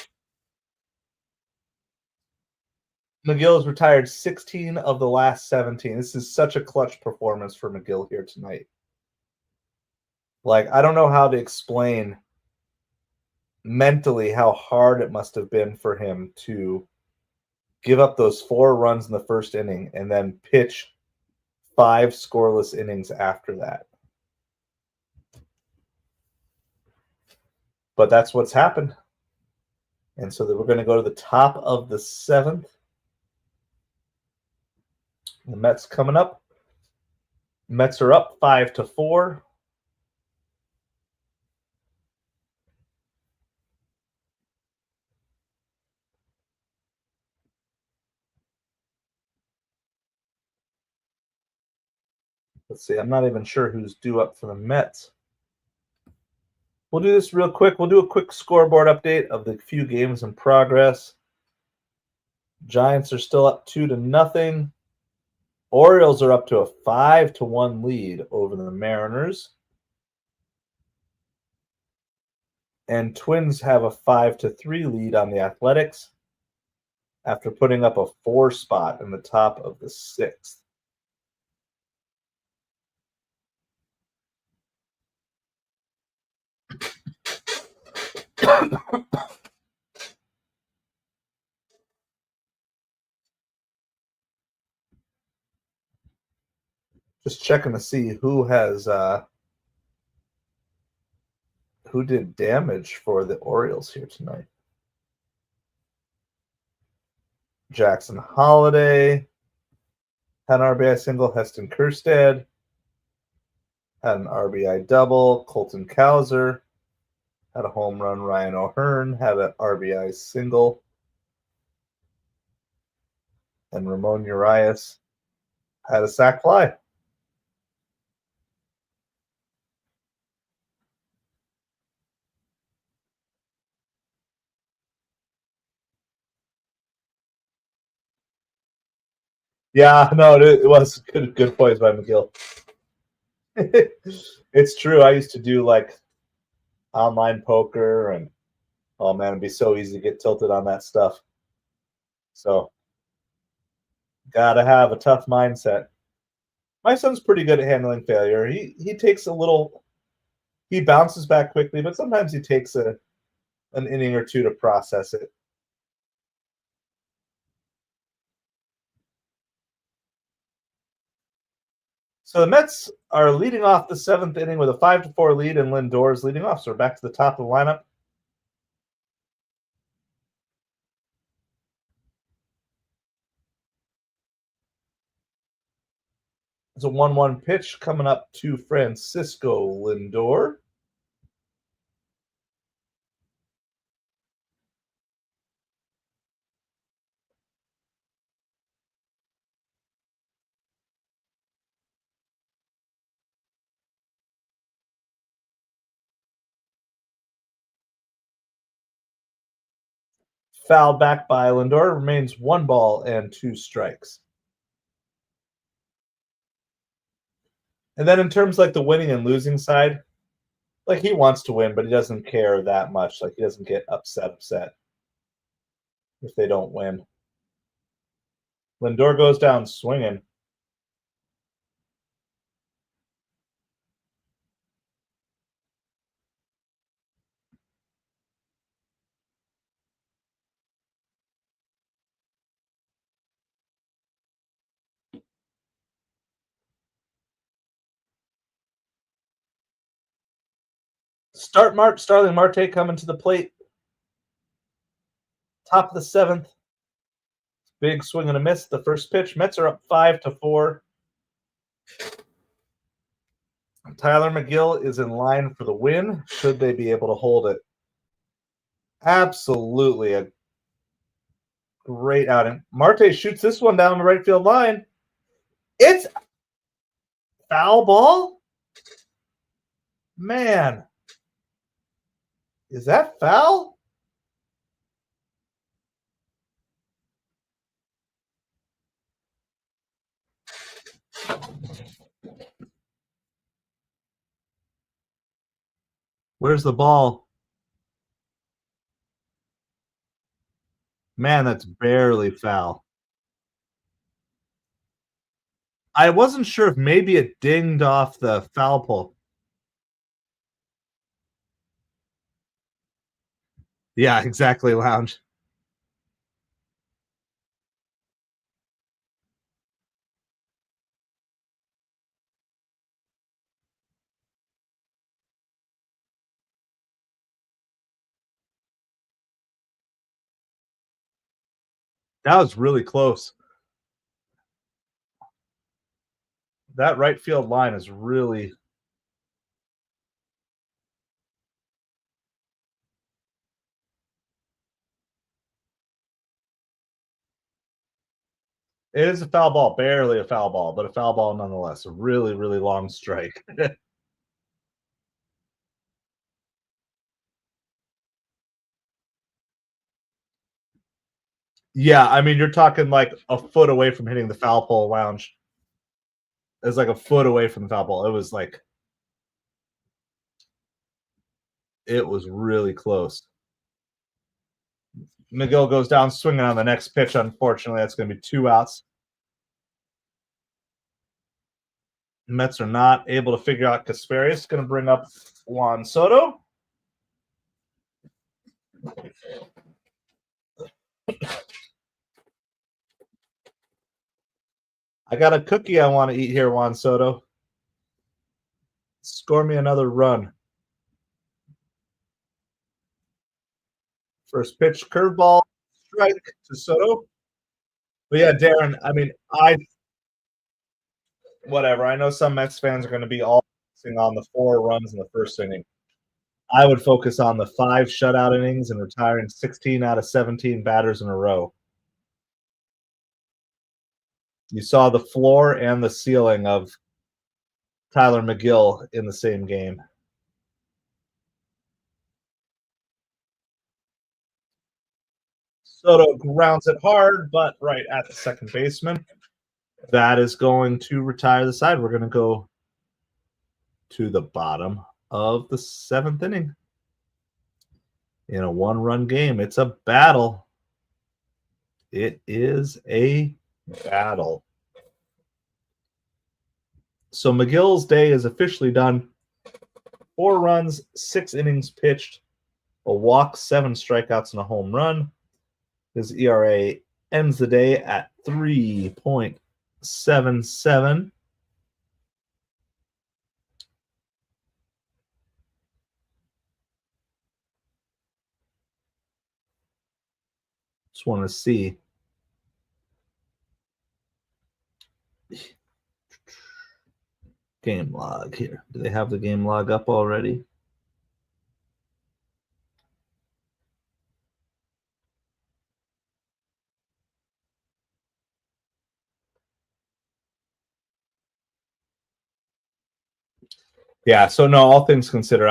McGill has retired 16 of the last 17. This is such a clutch performance for McGill here tonight. Like, I don't know how to explain mentally how hard it must have been for him to give up those 4 runs in the first inning and then pitch 5 scoreless innings after that. But that's what's happened. And so we're going to go to the top of the 7th. The Mets coming up. Mets are up 5-4. Let's see. I'm not even sure who's due up for the Mets. We'll do this real quick. We'll do a quick scoreboard update of the few games in progress. Giants are still up 2-0. Orioles are up to a 5-1 lead over the Mariners. And Twins have a 5-3 lead on the Athletics after putting up a 4 spot in the top of the 6th. Just checking to see who has who did damage for the Orioles here tonight. Jackson Holiday had an RBI single. Heston Kjerstad had an RBI double. Colton Cowser had a home run. Ryan O'Hearn had an RBI single. And Ramon Urias had a sac fly. Yeah, no, it was good points by McGill. It's true. I used to do like online poker, and oh man, it'd be so easy to get tilted on that stuff. So, gotta have a tough mindset. My son's pretty good at handling failure. He takes a little, he bounces back quickly, but sometimes he takes an inning or two to process it. So the Mets are leading off the 7th inning with a 5-4 lead, and Lindor is leading off. So we're back to the top of the lineup. It's a 1-1 pitch coming up to Francisco Lindor. Fouled back by Lindor. Remains 1 ball and 2 strikes. And then in terms like the winning and losing side, like he wants to win, but he doesn't care that much. Like he doesn't get upset if they don't win. Lindor goes down swinging. Starling Marte coming to the plate. Top of the 7th. Big swing and a miss. The first pitch. Mets are up 5-4. Tyler McGill is in line for the win. Should they be able to hold it? Absolutely a great outing. Marte shoots this one down the right field line. It's foul ball? Man. Is that foul? Where's the ball? Man, that's barely foul. I wasn't sure if maybe it dinged off the foul pole. Yeah, exactly, Lounge. That was really close. That right field line is really. It is a foul ball, barely a foul ball, but a foul ball nonetheless. A really, really long strike. Yeah, I mean, you're talking like a foot away from hitting the foul pole, Lounge. It was like a foot away from the foul pole. It was like, it was really close. McGill goes down swinging on the next pitch. Unfortunately, that's going to be 2 outs. Mets are not able to figure out Kasperius. Going to bring up Juan Soto. I got a cookie I want to eat here, Juan Soto. Score me another run. First pitch, curveball, strike to Soto. But yeah, Darren, I mean, whatever. I know some Mets fans are going to be all focusing on the 4 runs in the first inning. I would focus on the 5 shutout innings and retiring 16 out of 17 batters in a row. You saw the floor and the ceiling of Tyler McGill in the same game. Soto grounds it hard, but right at the second baseman. That is going to retire the side. We're going to go to the bottom of the 7th inning. In a 1-run game, it's a battle. It is a battle. So McGill's day is officially done. 4 runs, 6 innings pitched, a walk, 7 strikeouts, and a home run. His ERA ends the day at 3.77. Just want to see. Game log here. Do they have the game log up already? Yeah, so no, all things considered,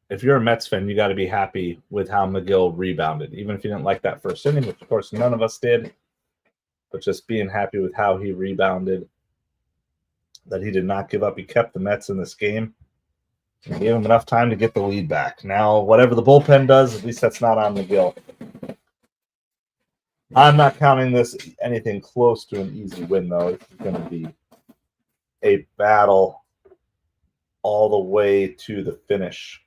if you're a Mets fan, you got to be happy with how McGill rebounded, even if you didn't like that first inning, which of course none of us did, but just being happy with how he rebounded, that he did not give up. He kept the Mets in this game and gave him enough time to get the lead back. Now, whatever the bullpen does, at least that's not on McGill. I'm not counting this anything close to an easy win, though. It's going to be a battle all the way to the finish.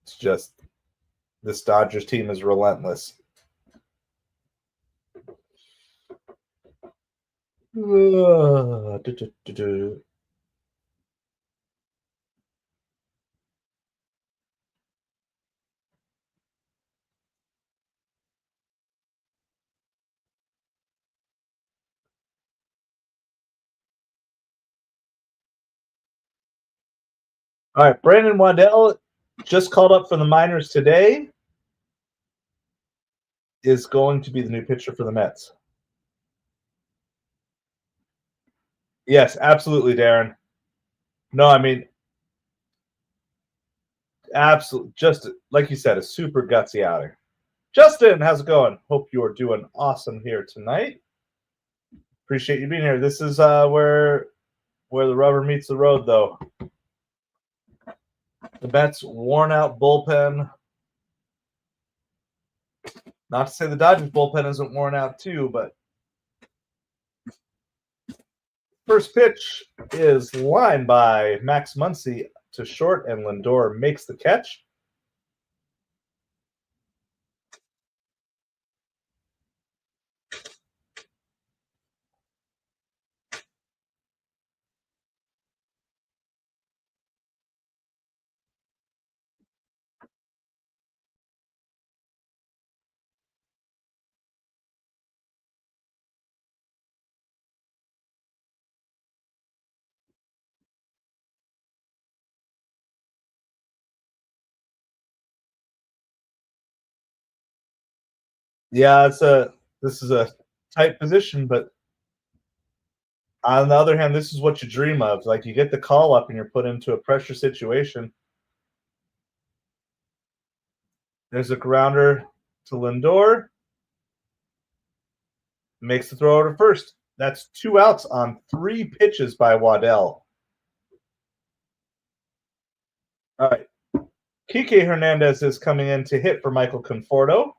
It's just this Dodgers team is relentless. All right, Brandon Waddell just called up for the minors today. Is going to be the new pitcher for the Mets. Yes, absolutely, Darren. No, I mean, absolutely. Just like you said, a super gutsy outing. Justin, how's it going? Hope you're doing awesome here tonight. Appreciate you being here. This is where the rubber meets the road, though. The Mets' worn-out bullpen. Not to say the Dodgers bullpen isn't worn out too, but first pitch is lined by Max Muncy to short, and Lindor makes the catch. Yeah, this is a tight position, but on the other hand, this is what you dream of. Like, you get the call up and you're put into a pressure situation. There's a grounder to Lindor. Makes the throw to first. That's 2 outs on 3 pitches by Waddell. All right. Kike Hernandez is coming in to hit for Michael Conforto.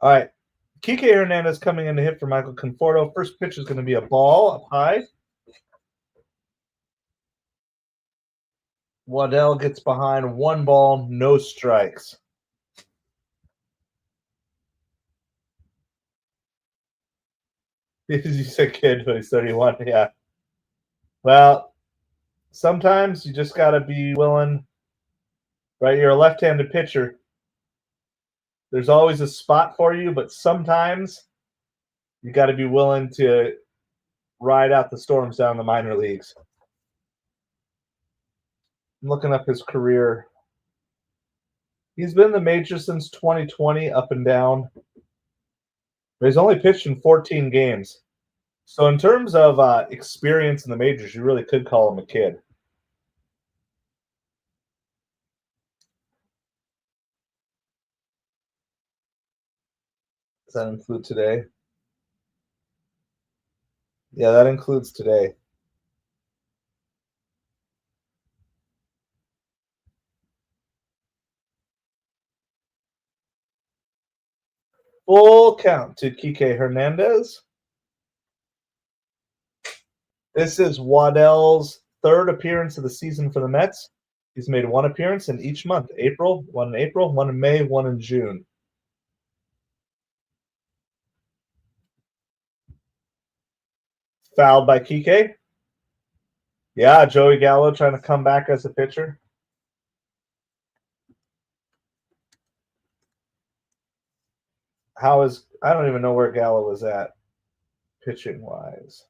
All right. Kike Hernandez coming in to hit for Michael Conforto. First pitch is going to be a ball up high. Waddell gets behind, 1 ball, no strikes. You said kid, but he's 31. Yeah. Well, sometimes you just got to be willing, right? You're a left-handed pitcher. There's always a spot for you, but sometimes you got to be willing to ride out the storms down the minor leagues. I'm looking up his career. He's been in the majors since 2020, up and down. But he's only pitched in 14 games. So in terms of experience in the majors, you really could call him a kid. Does that include today? Yeah, that includes today. Full count to Kike Hernandez. This is Waddell's 3rd appearance of the season for the Mets. He's made 1 appearance in each month. April, 1 in April, 1 in May, 1 in June. Fouled by Kike. Yeah, Joey Gallo trying to come back as a pitcher. I don't even know where Gallo was at pitching wise.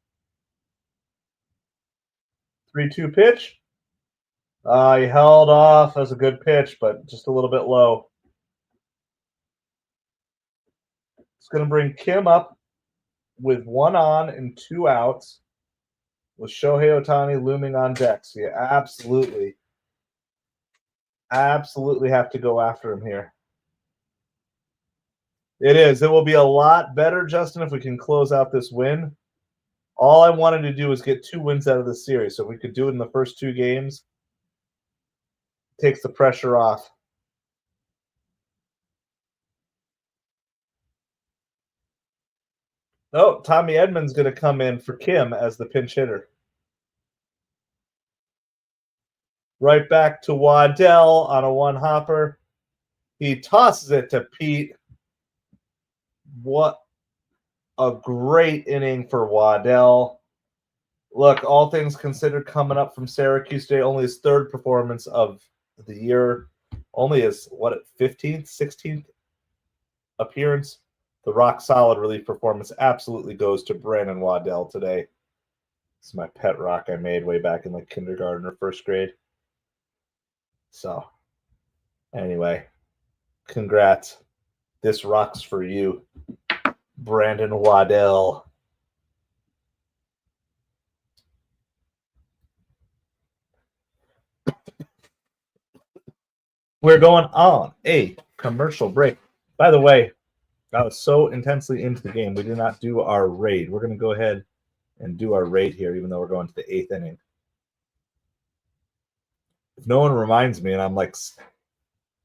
3-2 pitch. He held off. That was a good pitch, but just a little bit low. It's going to bring Kim up with 1 on and 2 outs with Shohei Ohtani looming on deck. So you absolutely have to go after him here. It is. It will be a lot better, Justin, if we can close out this win. All I wanted to do was get 2 wins out of the series. So if we could do it in the first 2 games, it takes the pressure off. Oh, Tommy Edman's going to come in for Kim as the pinch hitter. Right back to Waddell on a 1-hopper. He tosses it to Pete. What a great inning for Waddell. Look, all things considered, coming up from Syracuse today, only his 3rd performance of the year. Only his, 15th, 16th appearance. The rock-solid relief performance absolutely goes to Brandon Waddell today. It's my pet rock I made way back in like kindergarten or 1st grade. So, anyway, congrats. This rocks for you, Brandon Waddell. We're going on a commercial break. By the way, I was so intensely into the game, we did not do our raid. We're going to go ahead and do our raid here, even though we're going to the 8th inning. If no one reminds me and I'm like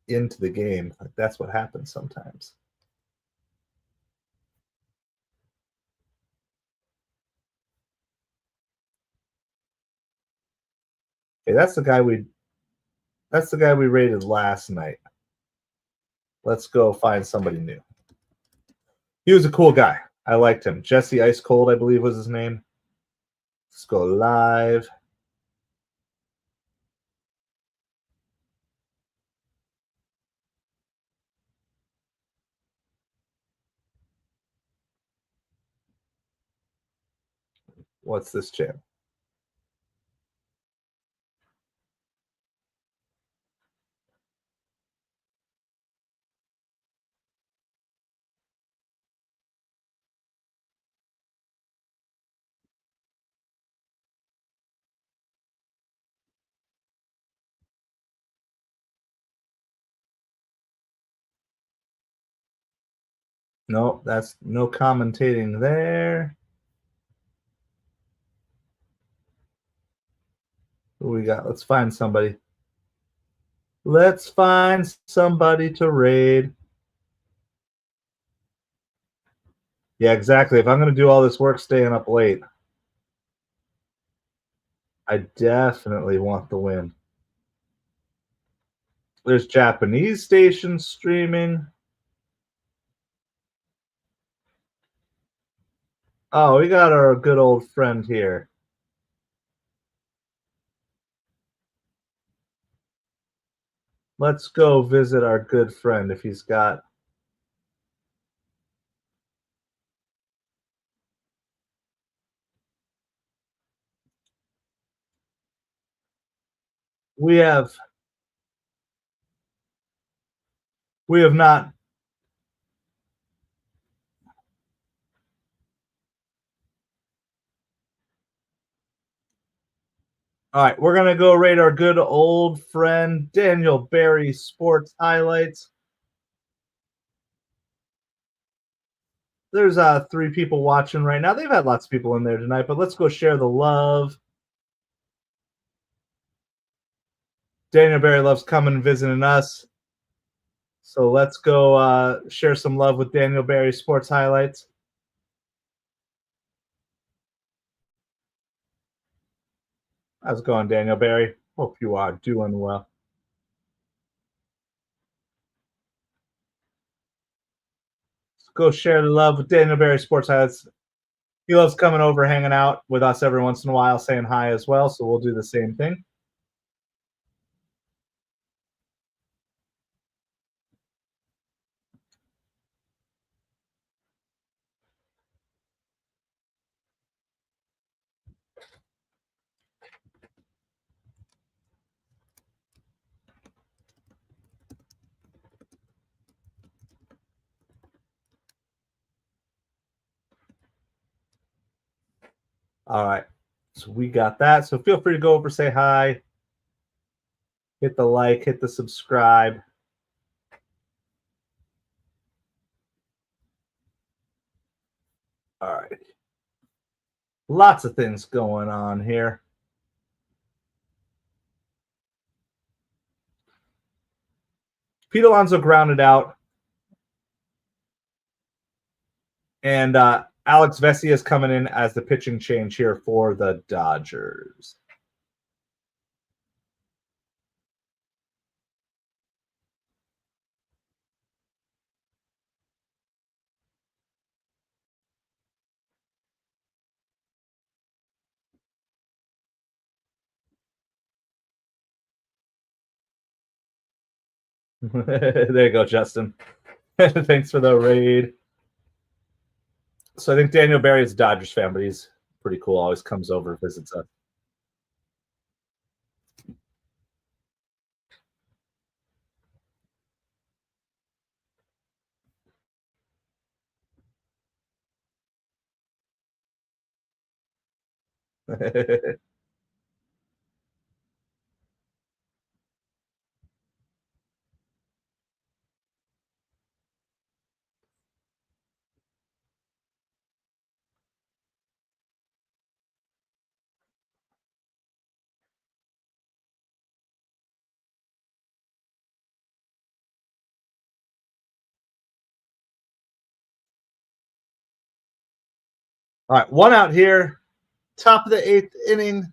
into the game, like that's what happens sometimes. Okay, that's the guy we rated last night. Let's go find somebody new. He was a cool guy. I liked him. Jesse Ice Cold, I believe, was his name. Let's go live. What's this channel? No, that's no commentating there. Who we got? Let's find somebody. Let's find somebody to raid. Yeah, exactly. If I'm going to do all this work staying up late, I definitely want the win. There's Japanese stations streaming. Oh, we got our good old friend here. Let's go visit our good friend if he's got. We have not. All right, we're gonna go rate our good old friend Daniel Barry Sports Highlights. There's 3 people watching right now. They've had lots of people in there tonight, but let's go share the love. Daniel Barry loves coming and visiting us. So let's go share some love with Daniel Barry Sports Highlights. How's it going, Daniel Barry? Hope you are doing well. Let's go share the love with Daniel Barry Sports Highlights. He loves coming over, hanging out with us every once in a while, saying hi as well. So we'll do the same thing. All right. So we got that. So feel free to go over, say hi, hit the like, hit the subscribe. All right. Lots of things going on here. Pete Alonso grounded out. And Alex Vesia is coming in as the pitching change here for the Dodgers. There you go, Justin. Thanks for the raid. So I think Daniel Barry is a Dodgers fan, but he's pretty cool. Always comes over, visits us. All right, one out here. Top of the 8th inning.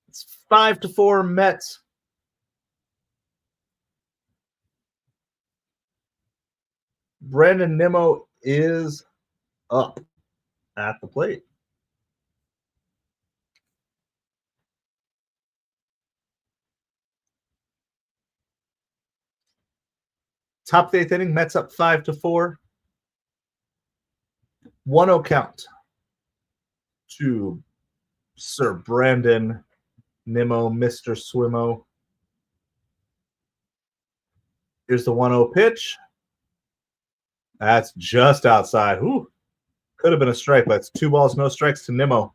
It's 5-4 Mets. Brandon Nimmo is up at the plate. Top of the 8th inning, Mets up 5-4. 1-0 count to Sir Brandon Nimmo, Mr. Swimmo. Here's the 1-0 pitch. That's just outside. Ooh, could have been a strike, but it's 2 balls, no strikes to Nimmo.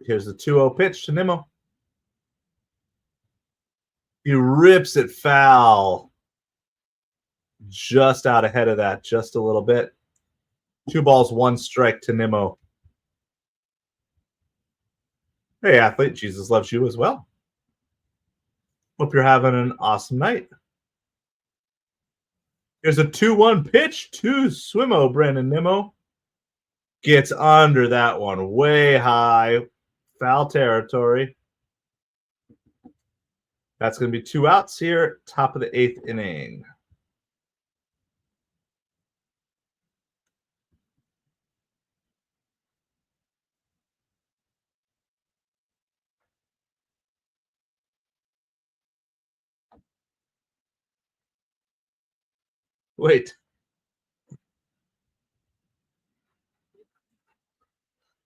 Here's the 2-0 pitch to Nimmo. He rips it foul. Just out ahead of that, just a little bit. 2 balls, 1 strike to Nimmo. Hey, athlete, Jesus loves you as well. Hope you're having an awesome night. Here's a 2-1 pitch to Swimmo. Brandon Nimmo gets under that one, way high, foul territory. That's going to be 2 outs here, top of the 8th inning. Wait.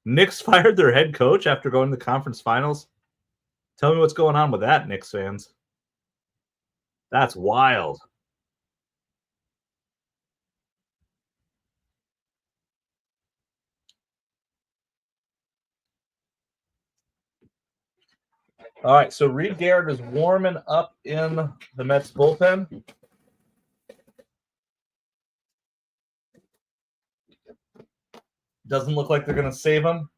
Knicks fired their head coach after going to the conference finals? Tell me what's going on with that, Knicks fans. That's wild. All right, so Reed Garrett is warming up in the Mets bullpen. Doesn't look like they're going to save him.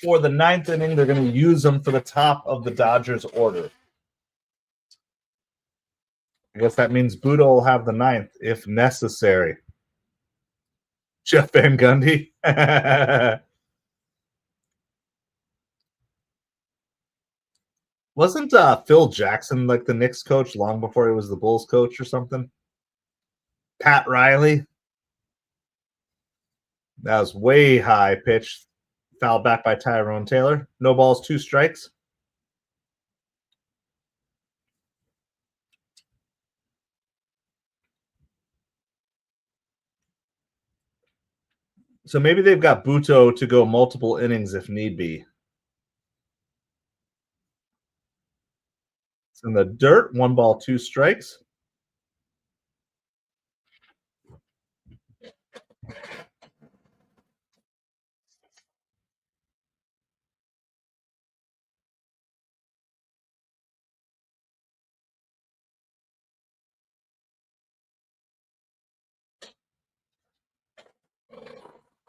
For the 9th inning, they're going to use him for the top of the Dodgers order. I guess that means Budo will have the 9th if necessary. Jeff Van Gundy. Wasn't Phil Jackson like the Knicks coach long before he was the Bulls coach or something? Pat Riley. That was way high pitch. Fouled back by Tyrone Taylor. No balls, 2 strikes. So maybe they've got Buto to go multiple innings if need be. in the dirt. 1 ball, 2 strikes.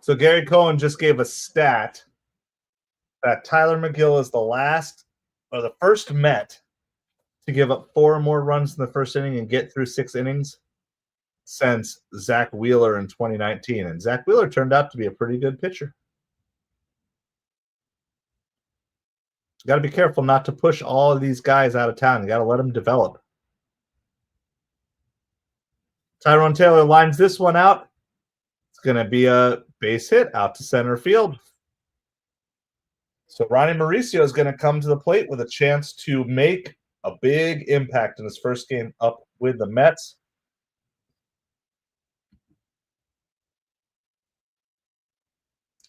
So Gary Cohen just gave a stat that Tyler McGill is the first Met to give up 4 or more runs in the first inning and get through 6 innings since Zach Wheeler in 2019. And Zach Wheeler turned out to be a pretty good pitcher. You got to be careful not to push all of these guys out of town. You got to let them develop. Tyrone Taylor lines this one out. It's going to be a base hit out to center field. So Ronnie Mauricio is going to come to the plate with a chance to make a big impact in his first game up with the Mets.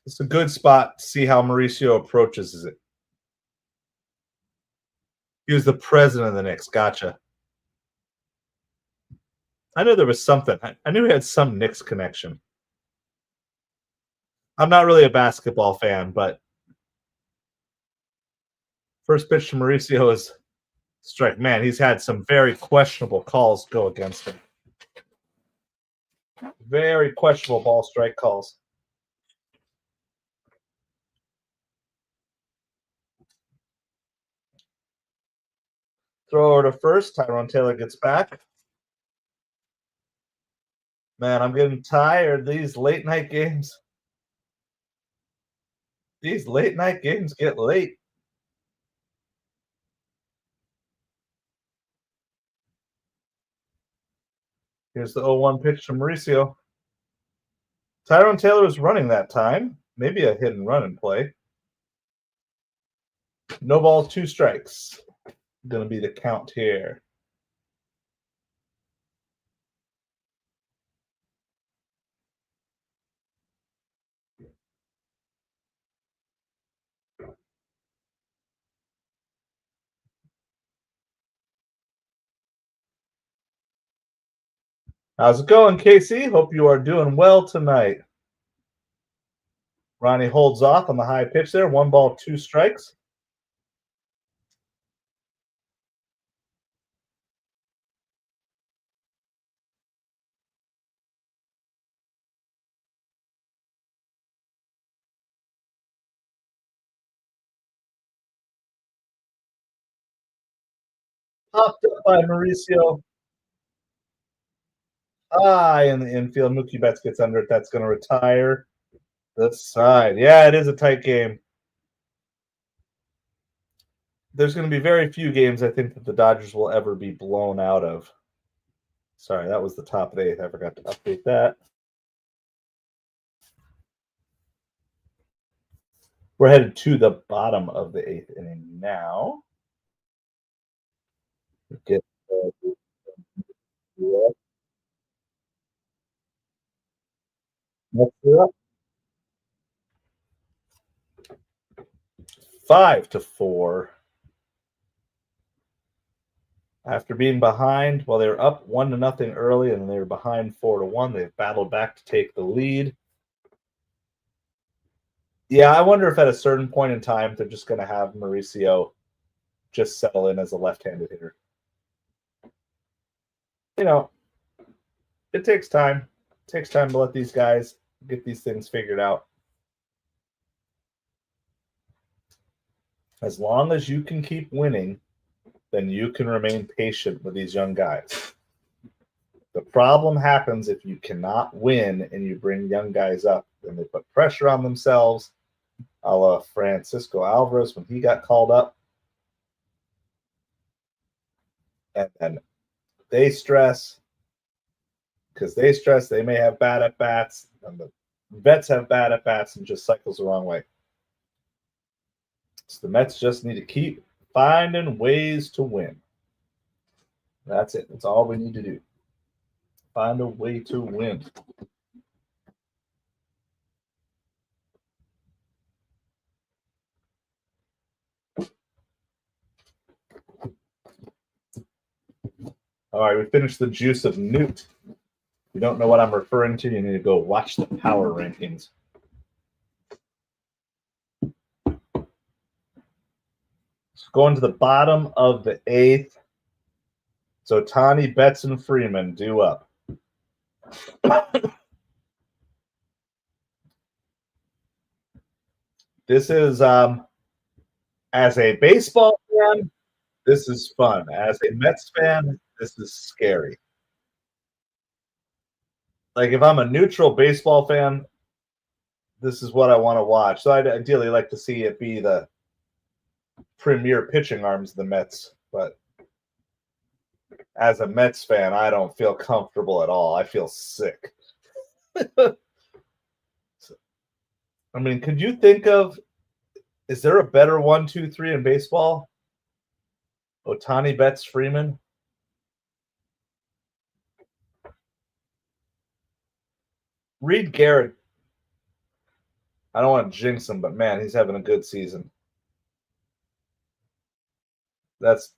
It's a good spot to see how Mauricio approaches it. He was the president of the Knicks. Gotcha. I knew there was something. I knew he had some Knicks connection. I'm not really a basketball fan, but first pitch to Mauricio is strike. Man, he's had some very questionable calls go against him. Very questionable ball strike calls. Throw over to first. Tyrone Taylor gets back. Man, I'm getting tired. These late night games. These late night games get late. Here's the 0-1 pitch to Mauricio. Tyrone Taylor was running that time. Maybe a hit and run in play. No balls, 2 strikes. Going to be the count here. How's it going, Casey? Hope you are doing well tonight. Ronnie holds off on the high pitch there. 1 ball, 2 strikes. Popped up by Mauricio. In the infield. Mookie Betts gets under it. That's going to retire the side. Yeah, it is a tight game. There's going to be very few games, I think, that the Dodgers will ever be blown out of. Sorry, that was the top of the 8th. I forgot to update that. We're headed to the bottom of the 8th inning now. Get up. 5-4. After being behind, well, they were up 1-0 early, and they were behind 4-1. They've battled back to take the lead. Yeah, I wonder if at a certain point in time they're just going to have Mauricio just settle in as a left-handed hitter. You know, it takes time. It takes time to let these guys get these things figured out. As long as you can keep winning, then you can remain patient with these young guys. The problem happens if you cannot win and you bring young guys up. Then they put pressure on themselves, a la Francisco Alvarez when he got called up. And then they stress. Because they stress they may have bad at-bats, and the vets have bad at-bats, and just cycles the wrong way. So the Mets just need to keep finding ways to win. That's it. That's all we need to do. Find a way to win. All right, we finished the juice of Newt. If you don't know what I'm referring to, you need to go watch the power rankings. So going to the bottom of the 8th. So Ohtani, Betts, and Freeman due up. This is, as a baseball fan, this is fun. As a Mets fan, this is scary. Like, if I'm a neutral baseball fan, this is what I want to watch. So I'd ideally like to see it be the premier pitching arms of the Mets. But as a Mets fan, I don't feel comfortable at all. I feel sick. I mean, could you think of, is there a better 1, 2, 3 in baseball? Ohtani, Betts, Freeman? Reed Garrett. I don't want to jinx him, but man, he's having a good season. That's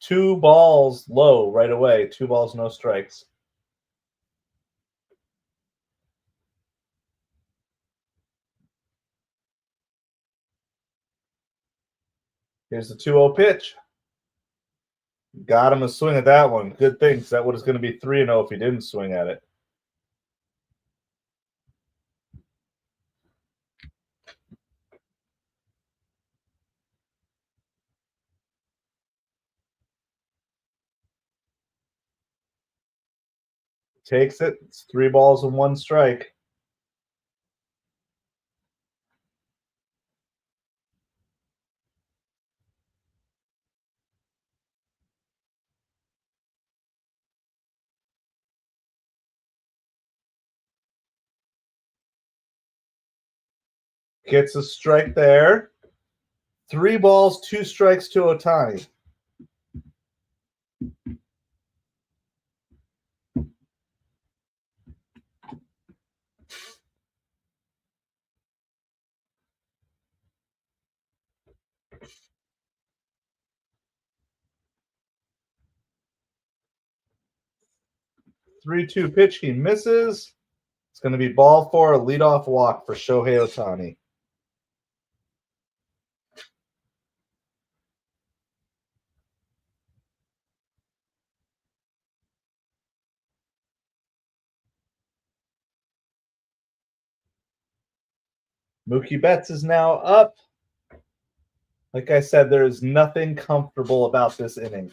2 balls low right away. 2 balls, no strikes. Here's the 2-0 pitch. Got him a swing at that one. Good thing, because that was going to be 3-0 if he didn't swing at it. Takes it. It's 3 balls and 1 strike. Gets a strike there. 3 balls, 2 strikes to Ohtani. Three-two pitch. He misses. It's going to be ball 4, a leadoff walk for Shohei Ohtani. Mookie Betts is now up. Like I said, there is nothing comfortable about this inning.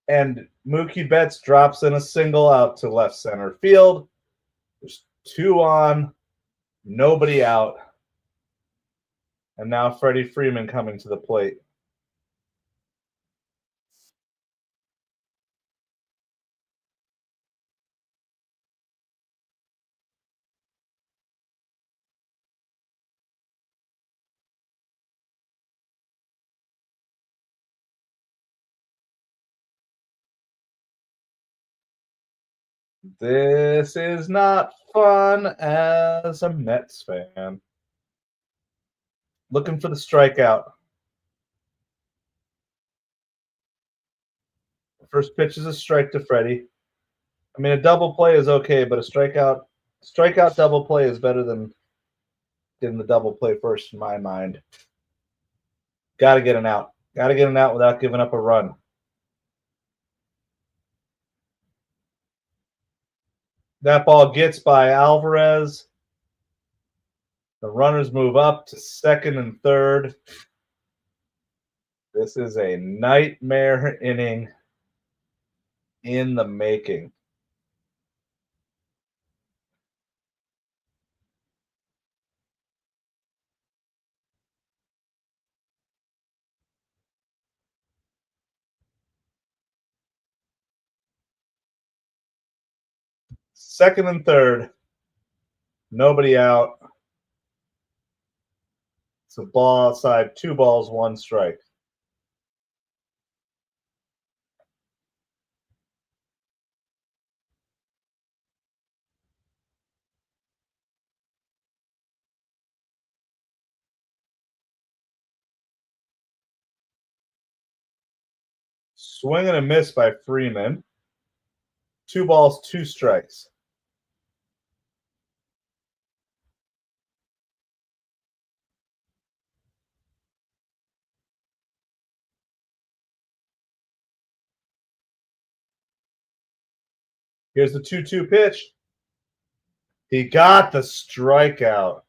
And Mookie Betts drops in a single out to left center field. There's 2 on, nobody out. And now Freddie Freeman coming to the plate. This is not fun as a Mets fan. Looking for the strikeout. First pitch is a strike to Freddie. I mean, a double play is okay, but a strikeout double play is better than getting the double play first in my mind. Got to get an out. Got to get an out without giving up a run. That ball gets by Alvarez. The runners move up to second and third. This is a nightmare inning in the making. Second and third. Nobody out. It's a ball outside. 2 balls, 1 strike. Swing and a miss by Freeman. 2 balls, 2 strikes. Here's the 2-2 pitch. He got the strikeout.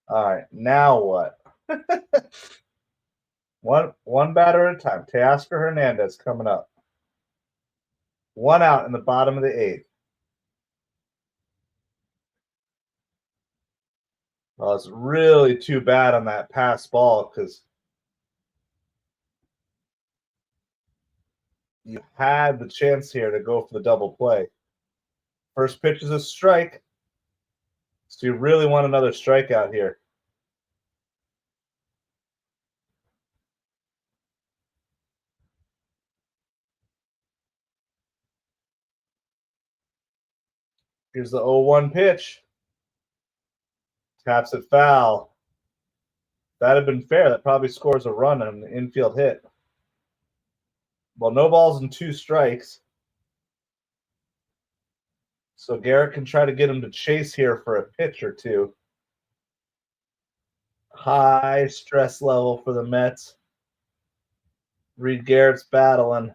All right, now what? one batter at a time. Teoscar Hernandez coming up. 1 out in the bottom of the 8th. Well, it's really too bad on that pass ball because you had the chance here to go for the double play. First pitch is a strike. So you really want another strikeout here. Here's the 0-1 pitch. Taps it foul. That had been fair. That probably scores a run on an infield hit. Well, no balls and 2 strikes. So Garrett can try to get him to chase here for a pitch or two. High stress level for the Mets. Reed Garrett's battling.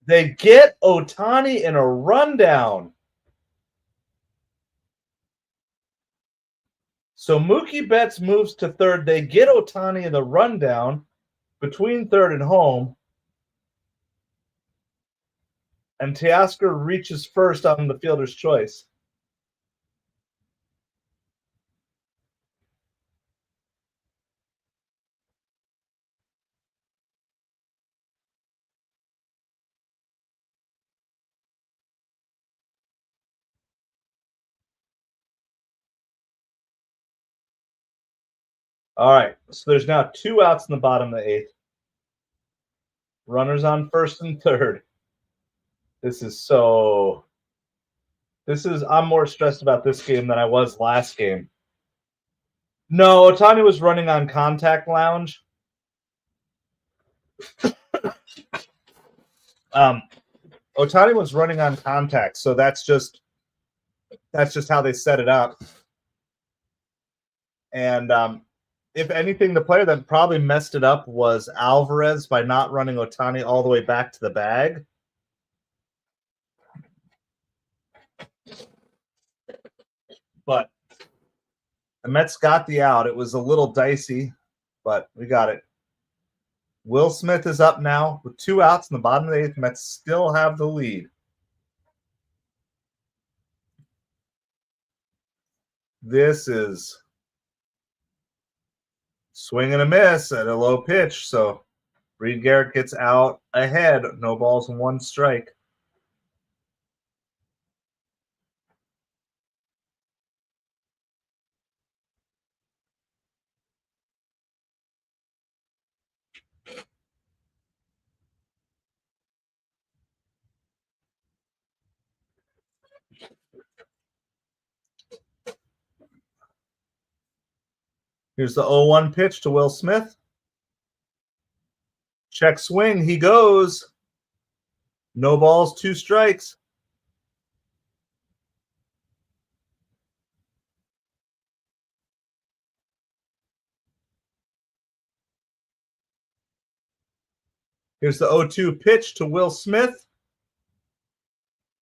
They get Ohtani in a rundown. So Mookie Betts moves to third. They get Ohtani in the rundown between third and home. And Teoscar reaches first on the fielder's choice. All right, so there's now 2 outs in the bottom of the 8th. Runners on first and third. I'm more stressed about this game than I was last game. No, Ohtani was running on contact lounge. Ohtani was running on contact, so that's just how they set it up. And if anything, the player that probably messed it up was Alvarez by not running Ohtani all the way back to the bag. But the Mets got the out. It was a little dicey, but we got it. Will Smith is up now with 2 outs in the bottom of the 8th. Mets still have the lead. This is swing and a miss at a low pitch. So Reed Garrett gets out ahead. No balls and 1 strike. Here's the 0-1 pitch to Will Smith. Check swing. He goes. No balls, 2 strikes. Here's the 0-2 pitch to Will Smith.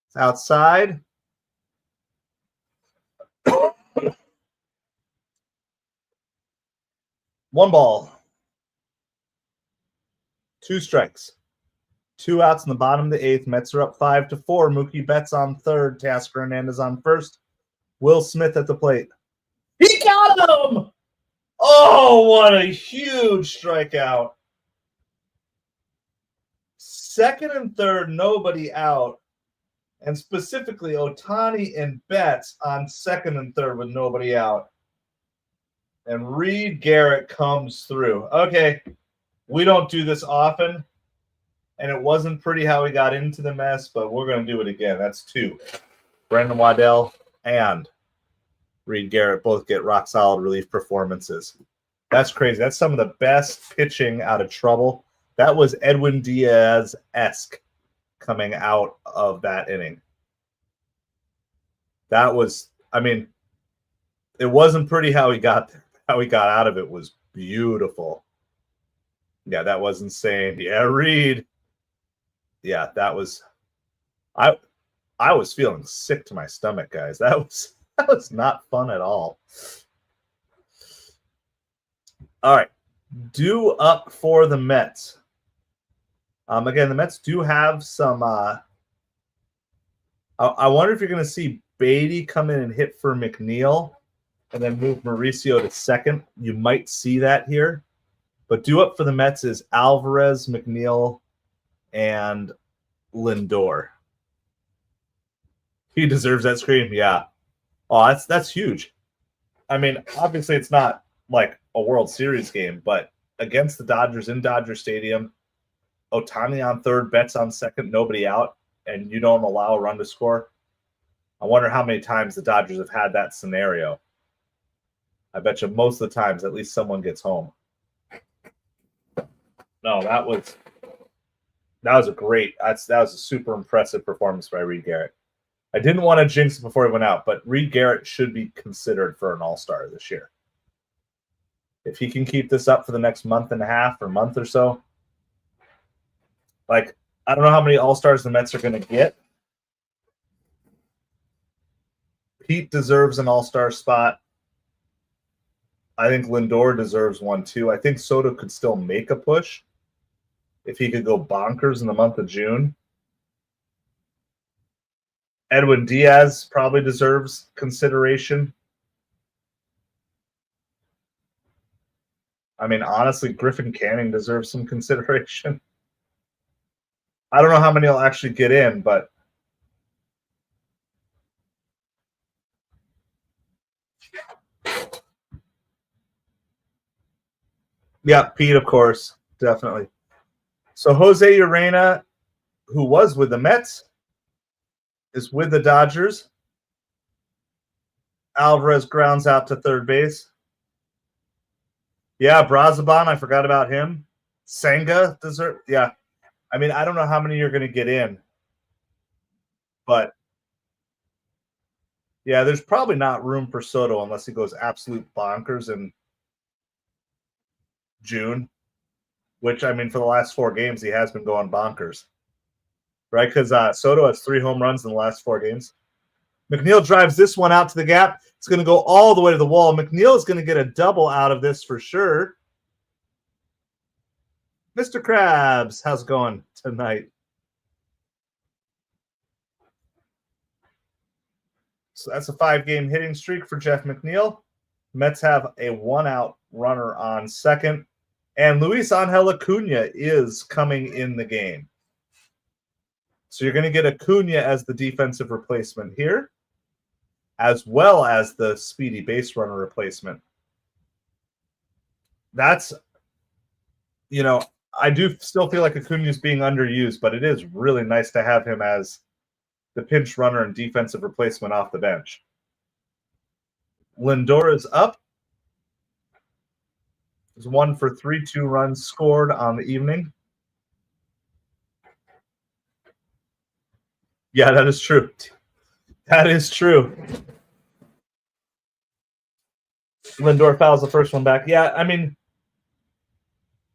It's outside. 1 ball. 2 strikes. 2 outs in the bottom of the 8th. Mets are up 5-4. Mookie Betts on third. Teoscar Hernandez on first. Will Smith at the plate. He got him! Oh, what a huge strikeout. Second and third, nobody out. And specifically, Ohtani and Betts on second and third with nobody out. And Reed Garrett comes through. Okay, we don't do this often. And it wasn't pretty how we got into the mess, but we're going to do it again. That's 2. Brandon Waddell and Reed Garrett both get rock solid relief performances. That's crazy. That's some of the best pitching out of trouble. That was Edwin Diaz-esque coming out of that inning. That was, I mean, it wasn't pretty how he got there. How he got out of it was beautiful. Yeah, that was insane. Yeah, Reed. Yeah, that was I was feeling sick to my stomach, guys. That was not fun at all. All right. Due up for the Mets. Again, the Mets do have some I wonder if you're going to see Beatty come in and hit for McNeil and then move Mauricio to second. You might see that here. But due up for the Mets is Alvarez, McNeil, and Lindor. He deserves that screen. Yeah. Oh, that's huge. I mean, obviously it's not like a World Series game, but against the Dodgers in Dodger Stadium, Ohtani on third, Betts on second, nobody out, and you don't allow a run to score. I wonder how many times the Dodgers have had that scenario. I bet you most of the times at least someone gets home. No, that was a great. That was a super impressive performance by Reed Garrett. I didn't want to jinx it before he went out, but Reed Garrett should be considered for an All-Star this year. If he can keep this up for the next month and a half or month or so, like, I don't know how many All-Stars the Mets are going to get. Pete deserves an All-Star spot. I think Lindor deserves one too. I think Soto could still make a push if he could go bonkers in the month of June. Edwin Diaz probably deserves consideration. I mean, honestly, Griffin Canning deserves some consideration. I don't know how many will actually get in, but yeah, Pete, of course, definitely. So Jose Urena, who was with the Mets, is with the Dodgers. Alvarez grounds out to third base. Yeah, Brazaban, I forgot about him. Senga deserve. Yeah, I mean, I don't know how many you're going to get in, but yeah, there's probably not room for Soto unless he goes absolute bonkers in June, which, I mean, for the last 4 games, he has been going bonkers, right? Because Soto has 3 home runs in the last 4 games. McNeil drives this one out to the gap. It's going to go all the way to the wall. McNeil is going to get a double out of this for sure. Mr. Krabs, how's it going tonight? So that's a 5-game hitting streak for Jeff McNeil. Mets have a 1-out runner on second. And Luis Angel Acuna is coming in the game. So you're going to get Acuna as the defensive replacement here, as well as the speedy base runner replacement. That's, you know, I do still feel like Acuna is being underused, but it is really nice to have him as the pinch runner and defensive replacement off the bench. Lindor is up. There's 1 for 3, 2 runs scored on the evening. Yeah, that is true. That is true. Lindor fouls the first one back. Yeah, I mean,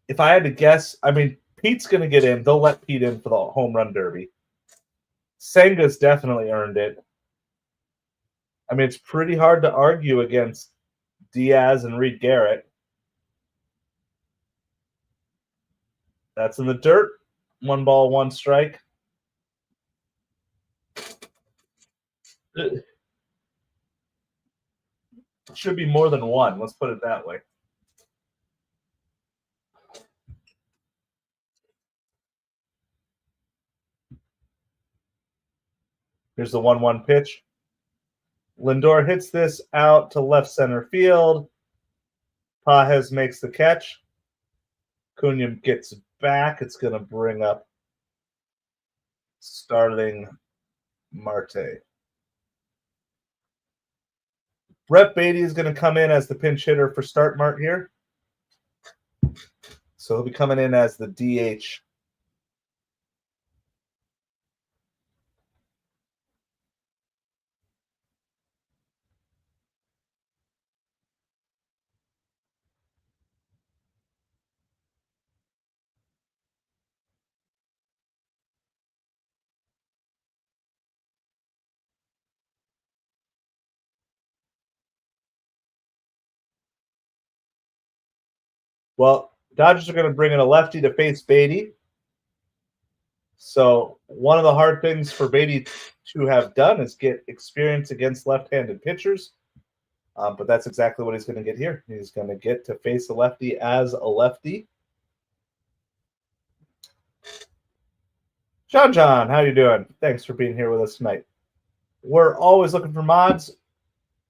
if I had to guess, I mean, Pete's going to get in. They'll let Pete in for the home run derby. Senga's definitely earned it. I mean, it's pretty hard to argue against Diaz and Reed Garrett. That's in the dirt. 1 ball, 1 strike. It should be more than 1. Let's put it that way. Here's the 1-1 pitch. Lindor hits this out to left center field. Pages makes the catch. Cunha gets back. It's going to bring up starting Marte. Brett Beatty is going to come in as the pinch hitter for Start Mart here. So he'll be coming in as the DH. Well, Dodgers are going to bring in a lefty to face Beatty. So one of the hard things for Beatty to have done is get experience against left-handed pitchers. But that's exactly what he's going to get here. He's going to get to face a lefty as a lefty. John, how you doing? Thanks for being here with us tonight. We're always looking for mods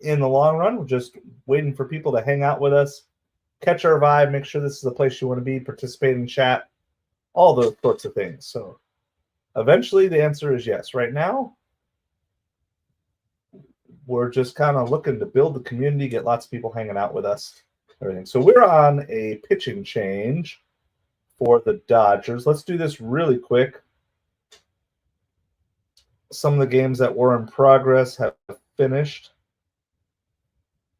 in the long run. We're just waiting for people to hang out with us, catch our vibe, make sure this is the place you want to be, participate in chat, all those sorts of things. So eventually the answer is yes. Right now, we're just kind of looking to build the community, get lots of people hanging out with us, everything. So we're on a pitching change for the Dodgers. Let's do this really quick. Some of the games that were in progress have finished.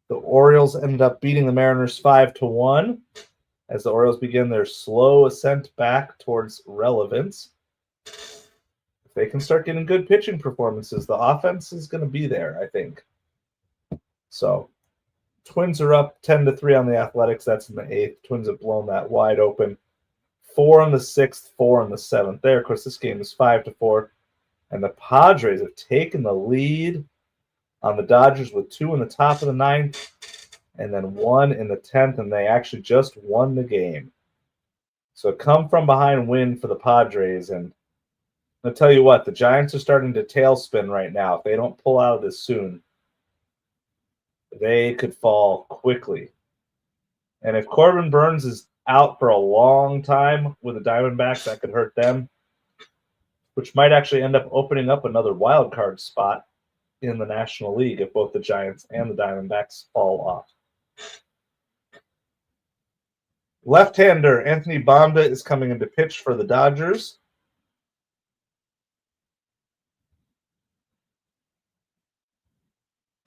The Orioles ended up beating the Mariners 5-1 as the Orioles begin their slow ascent back towards relevance. If they can start getting good pitching performances, the offense is going to be there, I think. So, Twins are up 10-3 on the Athletics. That's in the 8th. Twins have blown that wide open. 4 in the 6th, 4 in the 7th. There, of course, this game is 5-4. And the Padres have taken the lead on the Dodgers with 2 in the top of the 9th and then 1 in the 10th, and they actually just won the game. So come from behind win for the Padres. And I'll tell you what, the Giants are starting to tailspin right now. If they don't pull out of this soon, they could fall quickly. And if Corbin Burns is out for a long time with the Diamondbacks, that could hurt them, which might actually end up opening up another wild card spot in the National League if both the Giants and the Diamondbacks fall off. Left-hander Anthony Banda is coming in to pitch for the Dodgers.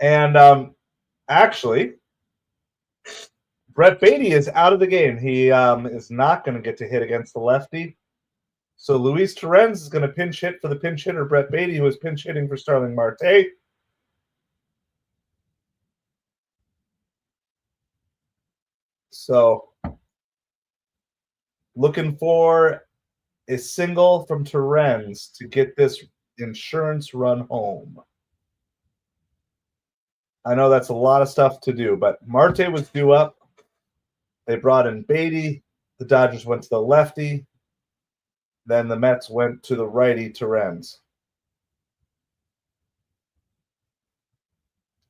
And actually, Brett Beatty is out of the game. He is not going to get to hit against the lefty. So Luis Torrens is going to pinch hit for the pinch hitter Brett Beatty, who is pinch hitting for Starling Marte. So looking for a single from Torrens to get this insurance run home. I know that's a lot of stuff to do, but Marte was due up. They brought in Beatty. The Dodgers went to the lefty. Then the Mets went to the righty, Torrens.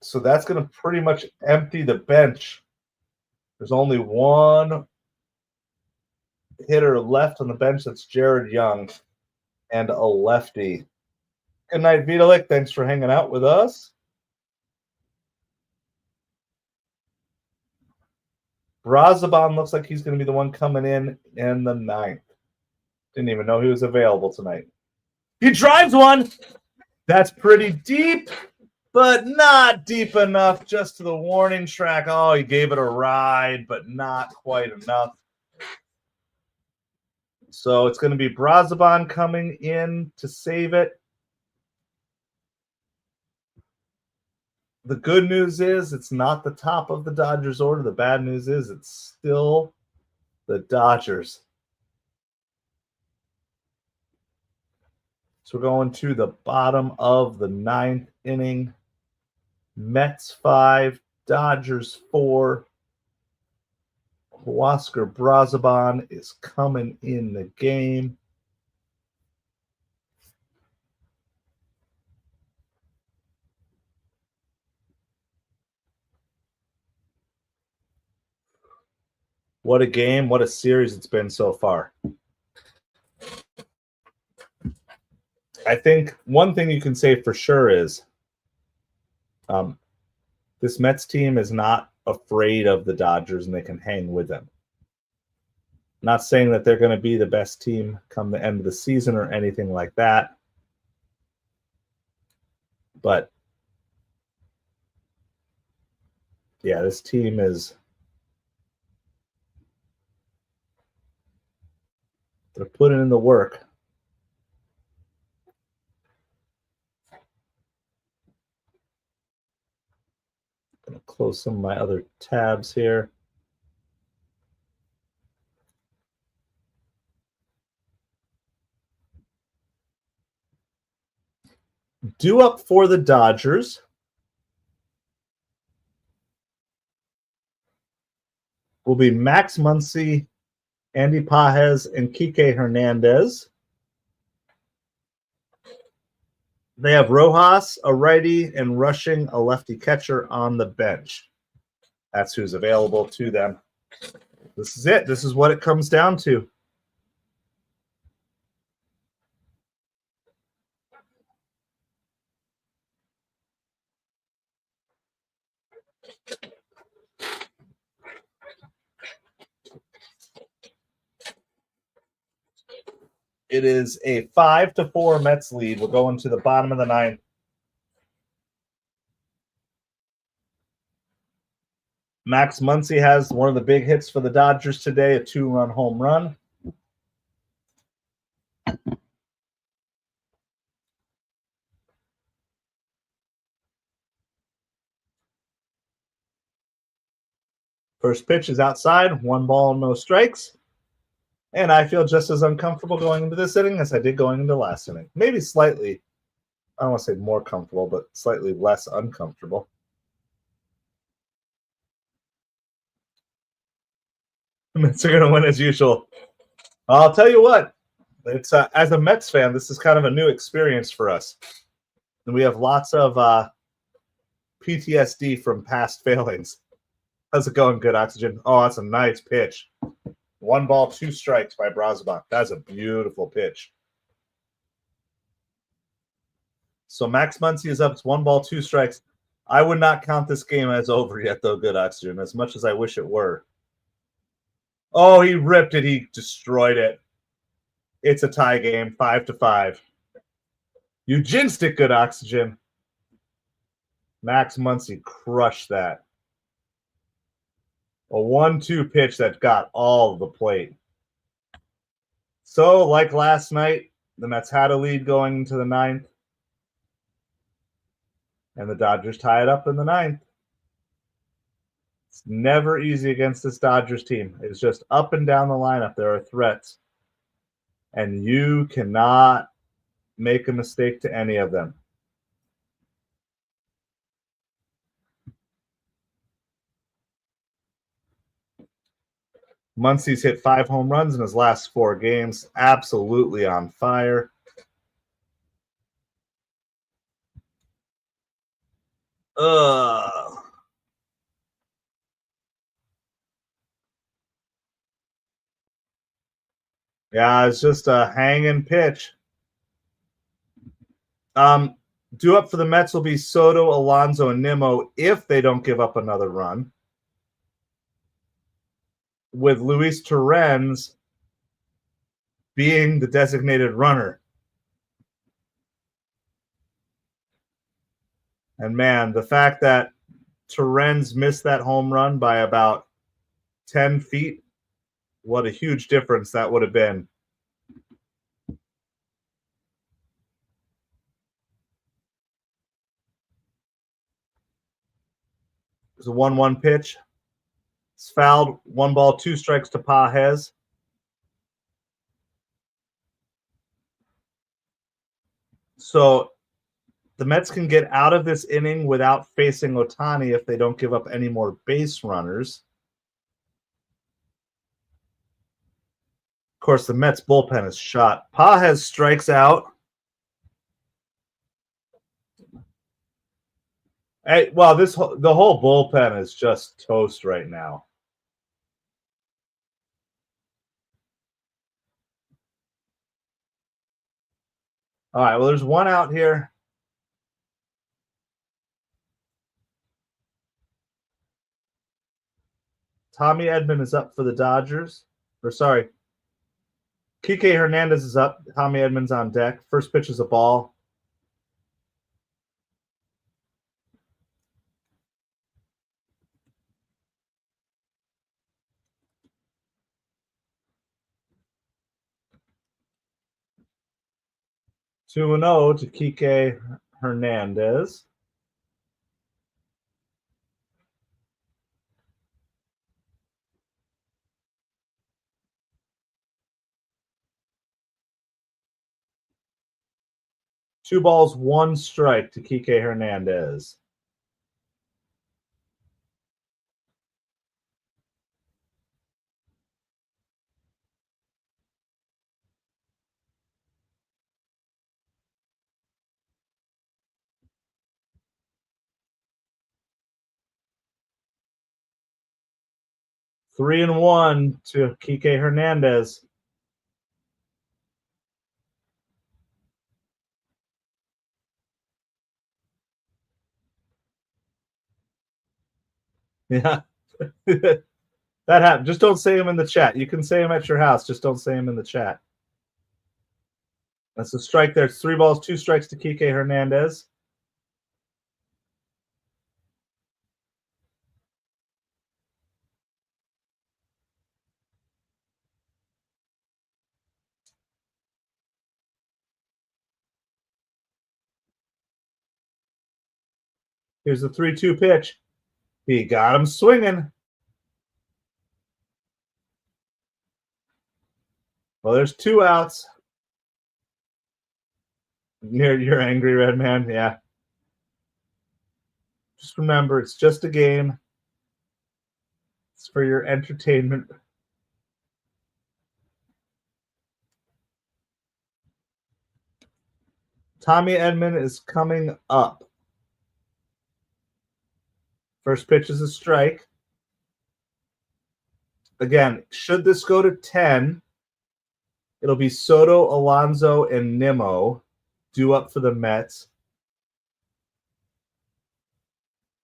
So that's going to pretty much empty the bench. There's only one hitter left on the bench. That's Jared Young and a lefty. Good night, Vitalik. Thanks for hanging out with us. Brazaban looks like he's going to be the one coming in the 9th. Didn't even know he was available tonight. He drives one. That's pretty deep, but not deep enough just to the warning track. Oh, he gave it a ride, but not quite enough. So it's going to be Brazaban coming in to save it. The good news is it's not the top of the Dodgers order. The bad news is it's still the Dodgers. So we're going to the bottom of the 9th inning. Mets 5, Dodgers 4. Huascar Brazaban is coming in the game. What a game, what a series it's been so far. I think one thing you can say for sure is This Mets team is not afraid of the Dodgers and they can hang with them. Not saying that they're going to be the best team come the end of the season or anything like that. But yeah, this team is, they're putting in the work. I'm going to close some of my other tabs here. Due up for the Dodgers will be Max Muncy, Andy Pages, and Kike Hernandez. They have Rojas, a righty, and Rushing, a lefty catcher on the bench. That's who's available to them. This is it. This is what it comes down to. It is a 5-4 Mets lead. We're going to the bottom of the ninth. Max Muncy has one of the big hits for the Dodgers today, a 2-run home run. First pitch is outside, 1 ball, no strikes. And I feel just as uncomfortable going into this inning as I did going into last inning. Maybe slightly, I don't want to say more comfortable, but slightly less uncomfortable. The Mets are going to win as usual. I'll tell you what, it's as a Mets fan, this is kind of a new experience for us. And we have lots of PTSD from past failings. How's it going, Good Oxygen? Oh, that's a nice pitch. 1 ball, 2 strikes by Brasbach. That's a beautiful pitch. So Max Muncy is up. It's 1 ball, 2 strikes. I would not count this game as over yet, though, Good Oxygen, as much as I wish it were. Oh, he ripped it. He destroyed it. It's a tie game, 5-5. You jinxed it, Good Oxygen. Max Muncy crushed that. A 1-2 pitch that got all of the plate. So, like last night, the Mets had a lead going into the 9th. And the Dodgers tie it up in the 9th. It's never easy against this Dodgers team. It's just up and down the lineup. There are threats. And you cannot make a mistake to any of them. Muncy's hit 5 home runs in his last 4 games. Absolutely on fire. Ugh. Yeah, it's just a hanging pitch. Due up for the Mets will be Soto, Alonso, and Nimmo if they don't give up another run. With Luis Torrens being the designated runner. And man, the fact that Torrens missed that home run by about 10 feet, what a huge difference that would have been. It was a 1-1 pitch. It's fouled. 1 ball, 2 strikes to Pages. So the Mets can get out of this inning without facing Ohtani if they don't give up any more base runners. Of course, the Mets bullpen is shot. Pages strikes out. Hey, well, the whole bullpen is just toast right now. All right, well, there's 1 out here. Tommy Edman is up for the Dodgers. Or sorry, Kike Hernandez is up. Tommy Edman's on deck. First pitch is a ball. Two and 0 to Kike Hernandez. Two balls, one strike to Kike Hernandez. Three and one to Kike Hernandez. Yeah. That happened. Just don't say him in the chat. You can say him at your house. Just don't say him in the chat. That's a strike there. It's 3 balls, 2 strikes to Kike Hernandez. Here's the 3-2 pitch. He got him swinging. Well, there's 2 outs. You're angry, Red Man. Yeah. Just remember, it's just a game. It's for your entertainment. Tommy Edman is coming up. First pitch is a strike. Again, should this go to 10, it'll be Soto, Alonso, and Nimmo due up for the Mets.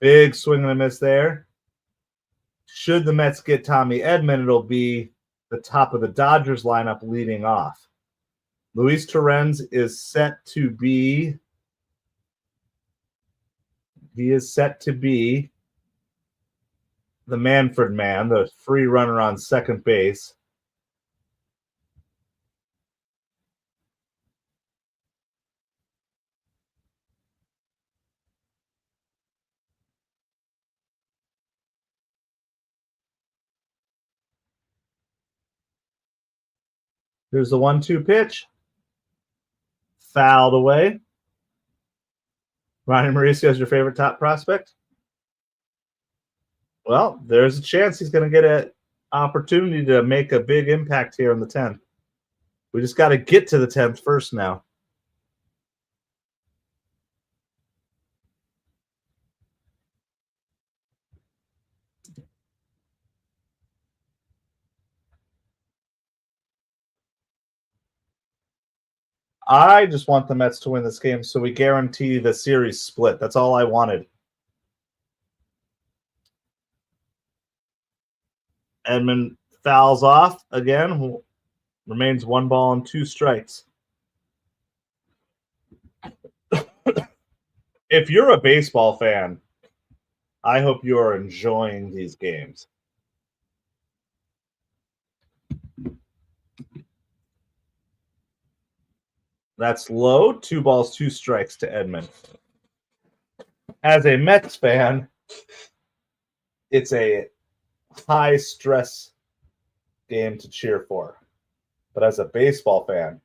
Big swing and a miss there. Should the Mets get Tommy Edman, it'll be the top of the Dodgers lineup leading off. Luis Torrens is set to be the Manfred man, the free runner on second base. Here's the 1-2 pitch. Fouled away. Ronnie Mauricio is your favorite top prospect? Well, there's a chance he's going to get an opportunity to make a big impact here in the 10th. We just got to get to the 10th first now. I just want the Mets to win this game so we guarantee the series split. That's all I wanted. Edman fouls off again. Remains 1 ball and 2 strikes. If you're a baseball fan, I hope you are enjoying these games. That's low. 2 balls, 2 strikes to Edman. As a Mets fan, it's a high-stress game to cheer for. But as a baseball fan,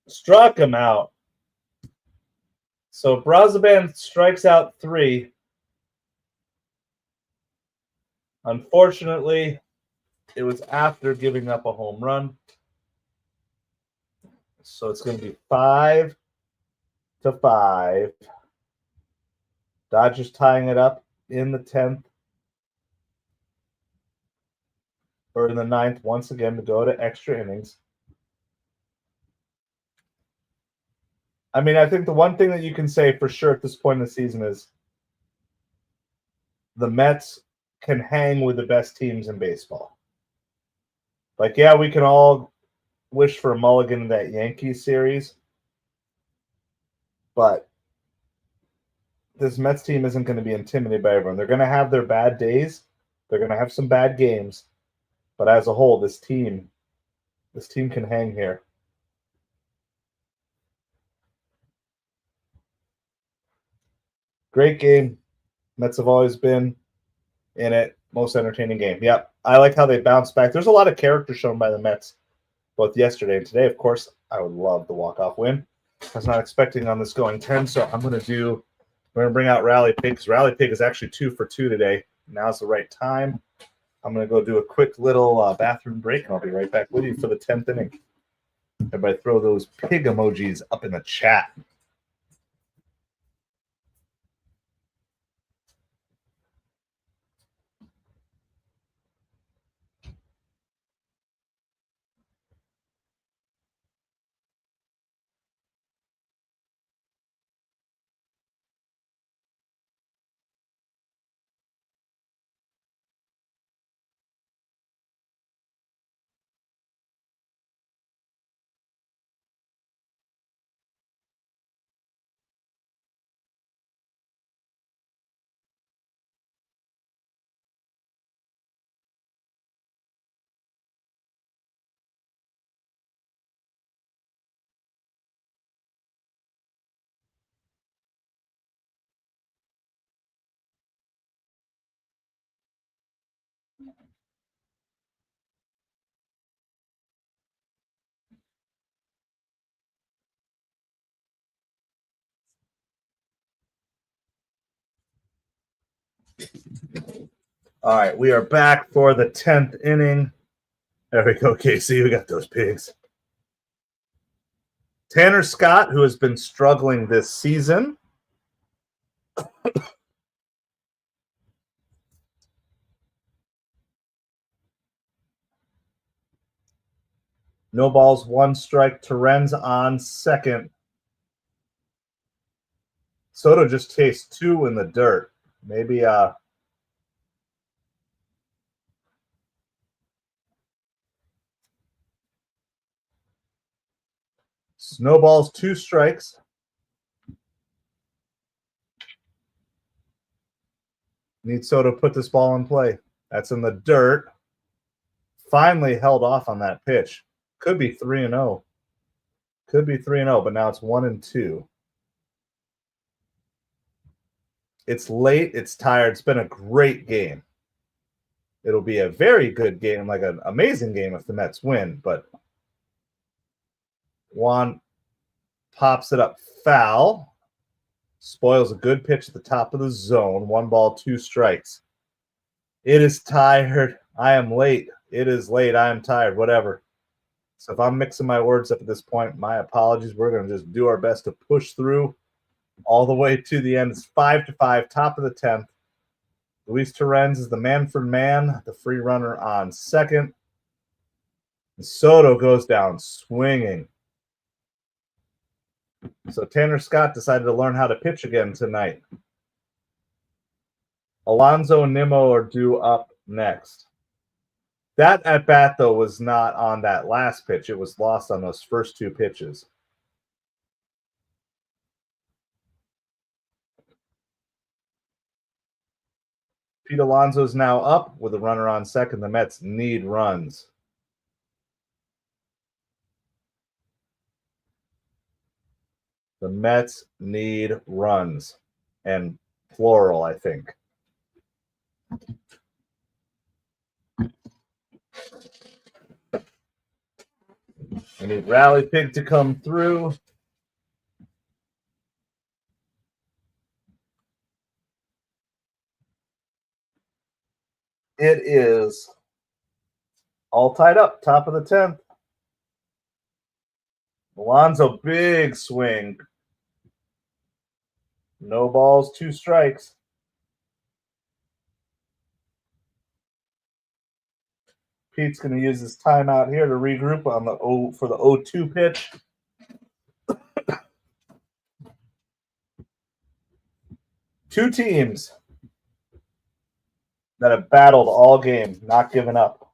struck him out. So Brazaban strikes out 3. Unfortunately, it was after giving up a home run. So it's going to be 5-5. Dodgers tying it up in the 10th. Or in the 9th, once again, to go to extra innings. I mean, I think the one thing that you can say for sure at this point in the season is the Mets can hang with the best teams in baseball. Like, yeah, we can all wish for a mulligan in that Yankees series, but this Mets team isn't going to be intimidated by everyone. They're going to have their bad days. They're going to have some bad games, but as a whole, this team can hang here. Great game. Mets have always been in it. Most entertaining game. Yep. I like how they bounced back. There's a lot of character shown by the Mets both yesterday and today. Of course, I would love the walk-off win. I was not expecting on this going 10, so we're going to bring out Rally Pig, because Rally Pig is actually 2 for 2 today. Now's the right time. I'm going to go do a quick little bathroom break, and I'll be right back with you for the 10th inning. Everybody throw those pig emojis up in the chat. All right, we are back for the 10th inning. There we go, Casey. We got those pigs. Tanner Scott, who has been struggling this season. No balls, 1 strike. Terens on second. Soto just chased 2 in the dirt. Maybe snowballs, 2 strikes. Need Soto to put this ball in play. That's in the dirt. Finally held off on that pitch. Could be 3-0. Could be 3-0, but now it's 1-2. It's late. It's tired. It's been a great game. It'll be a very good game, like an amazing game if the Mets win, but Juan pops it up foul. Spoils a good pitch at the top of the zone. 1 ball, 2 strikes. It is tired. I am late. It is late. I am tired. Whatever. So if I'm mixing my words up at this point, my apologies. We're going to just do our best to push through all the way to the end. It's 5-5, top of the 10th. Luis Terens is the man for man, the free runner on second. And Soto goes down swinging. So Tanner Scott decided to learn how to pitch again tonight. Alonso and Nimmo are due up next. That at bat, though, was not on that last pitch. It was lost on those first 2 pitches. Pete Alonso is now up with a runner on second. The Mets need runs. The Mets need runs. And plural, I think. We need Rally Pig to come through. It is all tied up, top of the 10th. Alonso, big swing. No balls, 2 strikes. Pete's going to use his timeout here to regroup on for the 0-2 pitch. Two teams that have battled all game, not giving up.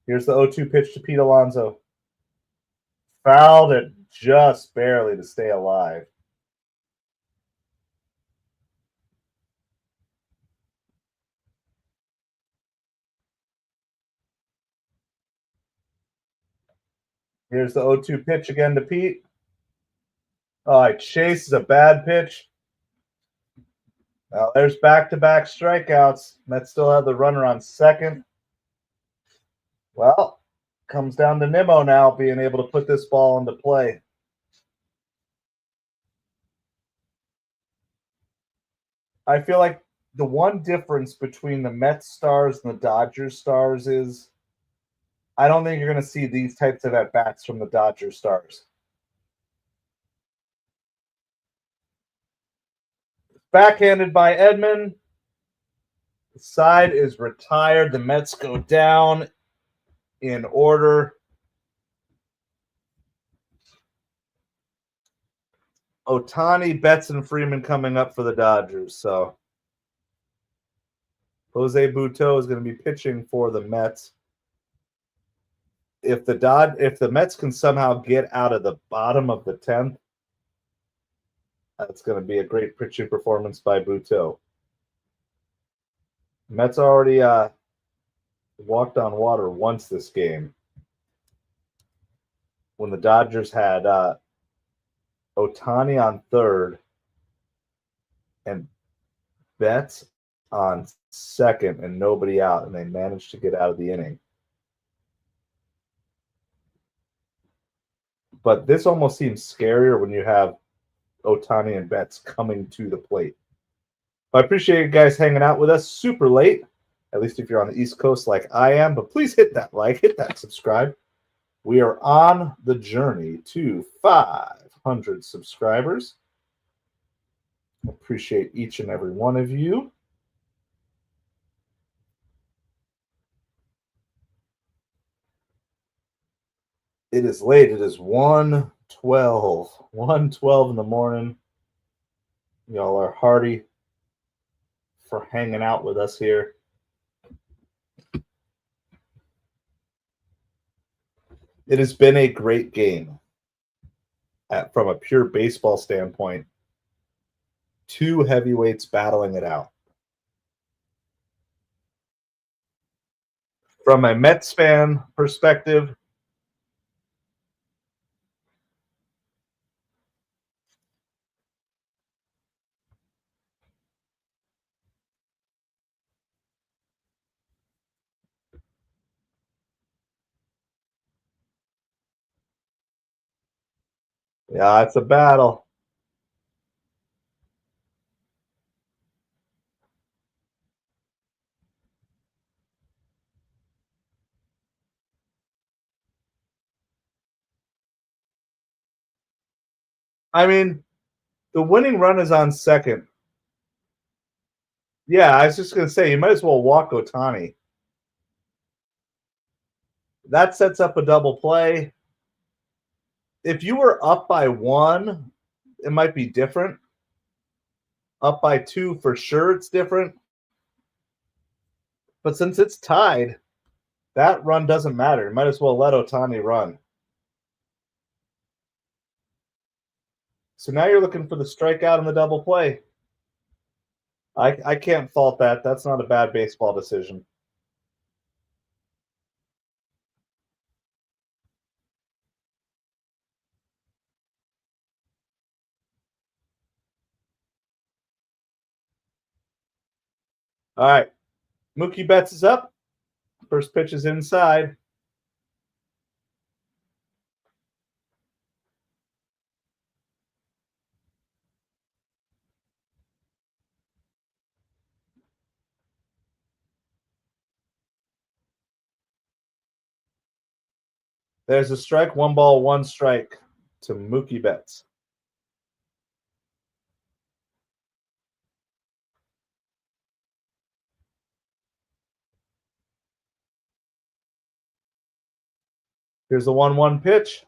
Here's the 0-2 pitch to Pete Alonso. Fouled it just barely to stay alive. Here's the 0-2 pitch again to Pete. All right, Chase is a bad pitch. Now there's back-to-back strikeouts. Mets still have the runner on second. Well, comes down to Nimmo now being able to put this ball into play. I feel like the one difference between the Mets stars and the Dodgers stars is I don't think you're going to see these types of at-bats from the Dodgers stars. Backhanded by Edman. The side is retired. The Mets go down in order. Ohtani, Betts, and Freeman coming up for the Dodgers. So Jose Butto is going to be pitching for the Mets. If the Mets can somehow get out of the bottom of the 10th, that's going to be a great pitching performance by Butto. Mets already walked on water once this game when the Dodgers had Ohtani on third and Betts on second and nobody out, and they managed to get out of the inning. But this almost seems scarier when you have Ohtani and Betts coming to the plate. I appreciate you guys hanging out with us super late, at least if you're on the East Coast like I am. But please hit that like, hit that subscribe. We are on the journey to 500 subscribers. Appreciate each and every one of you. It is late. It is 1:12. 1:12 in the morning. Y'all are hearty for hanging out with us here. It has been a great game from a pure baseball standpoint. Two heavyweights battling it out. From a Mets fan perspective, yeah, it's a battle. I mean, the winning run is on second. Yeah, I was just going to say, you might as well walk Ohtani. That sets up a double play. If you were up by one, it might be different. Up by two, for sure, it's different. But since it's tied, that run doesn't matter. You might as well let Ohtani run. So now you're looking for the strikeout and the double play. I can't fault that. That's not a bad baseball decision. All right. Mookie Betts is up. First pitch is inside. There's a strike. 1 ball, 1 strike to Mookie Betts. Here's the 1-1 pitch.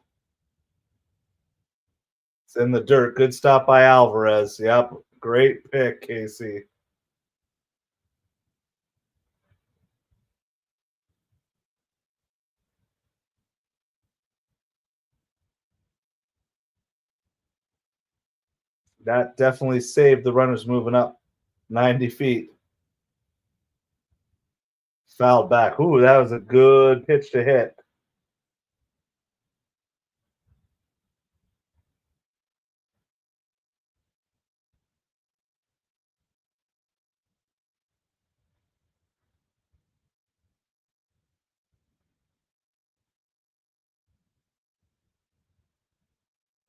It's in the dirt. Good stop by Alvarez. Yep. Great pick, Casey. That definitely saved the runners moving up 90 feet. Fouled back. Ooh, that was a good pitch to hit.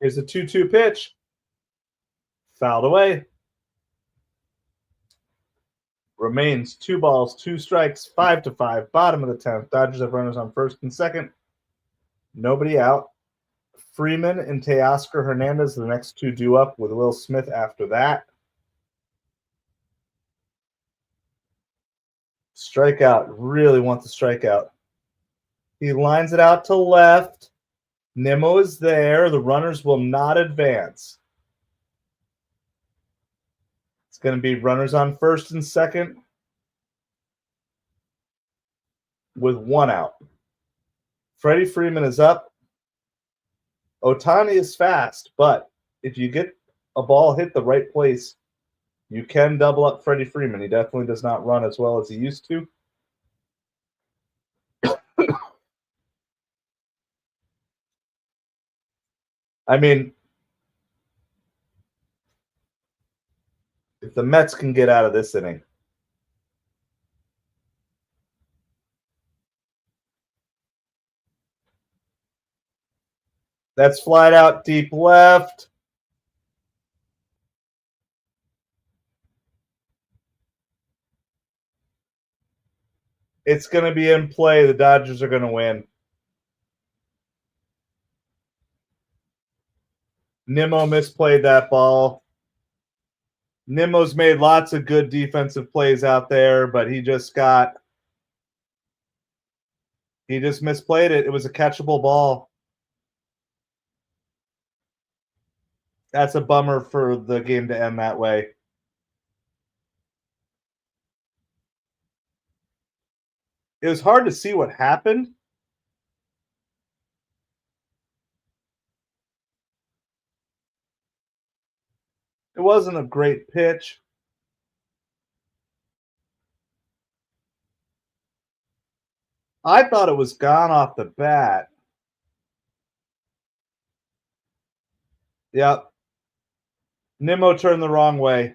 Here's a 2-2 pitch. Fouled away. Remains 2 balls, 2 strikes, 5-5. Bottom of the 10th. Dodgers have runners on first and second. Nobody out. Freeman and Teoscar Hernandez, the next 2 due up with Will Smith after that. Strikeout. Really wants a strikeout. He lines it out to left. Nimmo is there. The runners will not advance. It's going to be runners on first and second with 1 out. Freddie Freeman is up. Ohtani is fast, but if you get a ball hit the right place, you can double up Freddie Freeman. He definitely does not run as well as he used to. I mean, if the Mets can get out of this inning, that's flied out deep left. It's going to be in play. The Dodgers are going to win. Nimmo misplayed that ball. Nimmo's made lots of good defensive plays out there, but he just misplayed it. It was a catchable ball. That's a bummer for the game to end that way. It was hard to see what happened. It wasn't a great pitch. I thought it was gone off the bat. Yep. Nimmo turned the wrong way.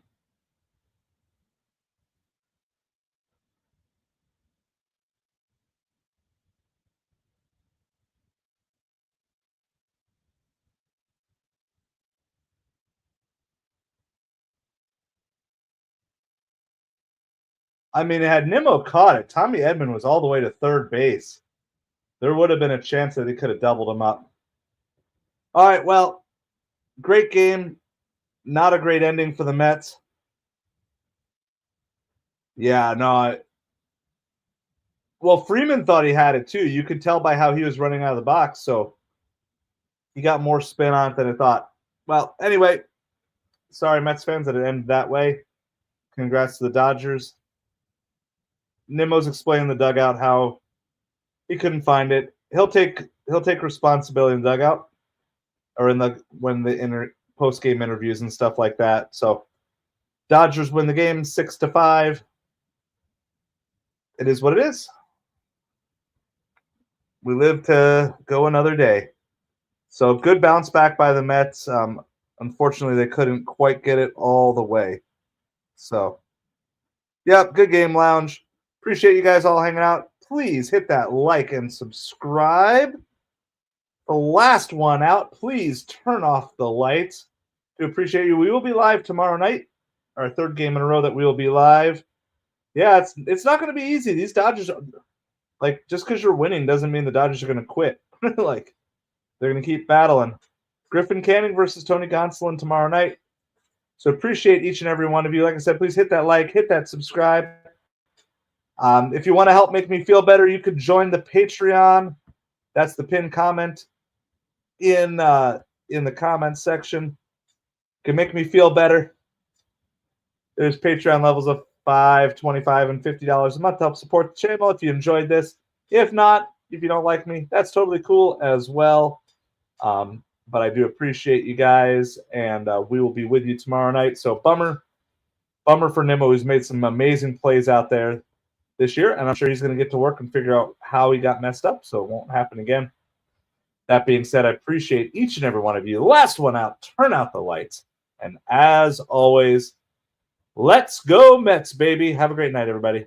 I mean, had Nimmo caught it, Tommy Edman was all the way to third base. There would have been a chance that he could have doubled him up. All right, well, great game. Not a great ending for the Mets. Yeah, no. Well, Freeman thought he had it too. You could tell by how he was running out of the box. So he got more spin on it than I thought. Well, anyway, sorry, Mets fans, that it ended that way. Congrats to the Dodgers. Nimmo's explaining the dugout how he couldn't find it. He'll take responsibility in the dugout or in the post game interviews and stuff like that. So Dodgers win the game 6-5. It is what it is. We live to go another day. So good bounce back by the Mets. Unfortunately, they couldn't quite get it all the way. So, yep, good game, Lounge. Appreciate you guys all hanging out. Please hit that like and subscribe. The last one out, please turn off the lights. Do appreciate you. We will be live tomorrow night. Our third game in a row that we will be live. Yeah, it's not going to be easy. These Dodgers, like, just because you're winning doesn't mean the Dodgers are going to quit. Like, they're going to keep battling. Griffin Canning versus Tony Gonsolin tomorrow night. So appreciate each and every one of you. Like I said, please hit that like, hit that subscribe. If you want to help make me feel better, you could join the Patreon. That's the pinned comment in the comments section. It can make me feel better. There's Patreon levels of $5, $25, and $50 a month to help support the channel if you enjoyed this. If not, if you don't like me, that's totally cool as well. but I do appreciate you guys, and we will be with you tomorrow night. So bummer for Nimmo, who's made some amazing plays out there this year, and I'm sure he's going to get to work and figure out how he got messed up, so it won't happen again. That being said, I appreciate each and every one of you. Last one out, turn out the lights. And as always, let's go Mets, baby. Have a great night, everybody.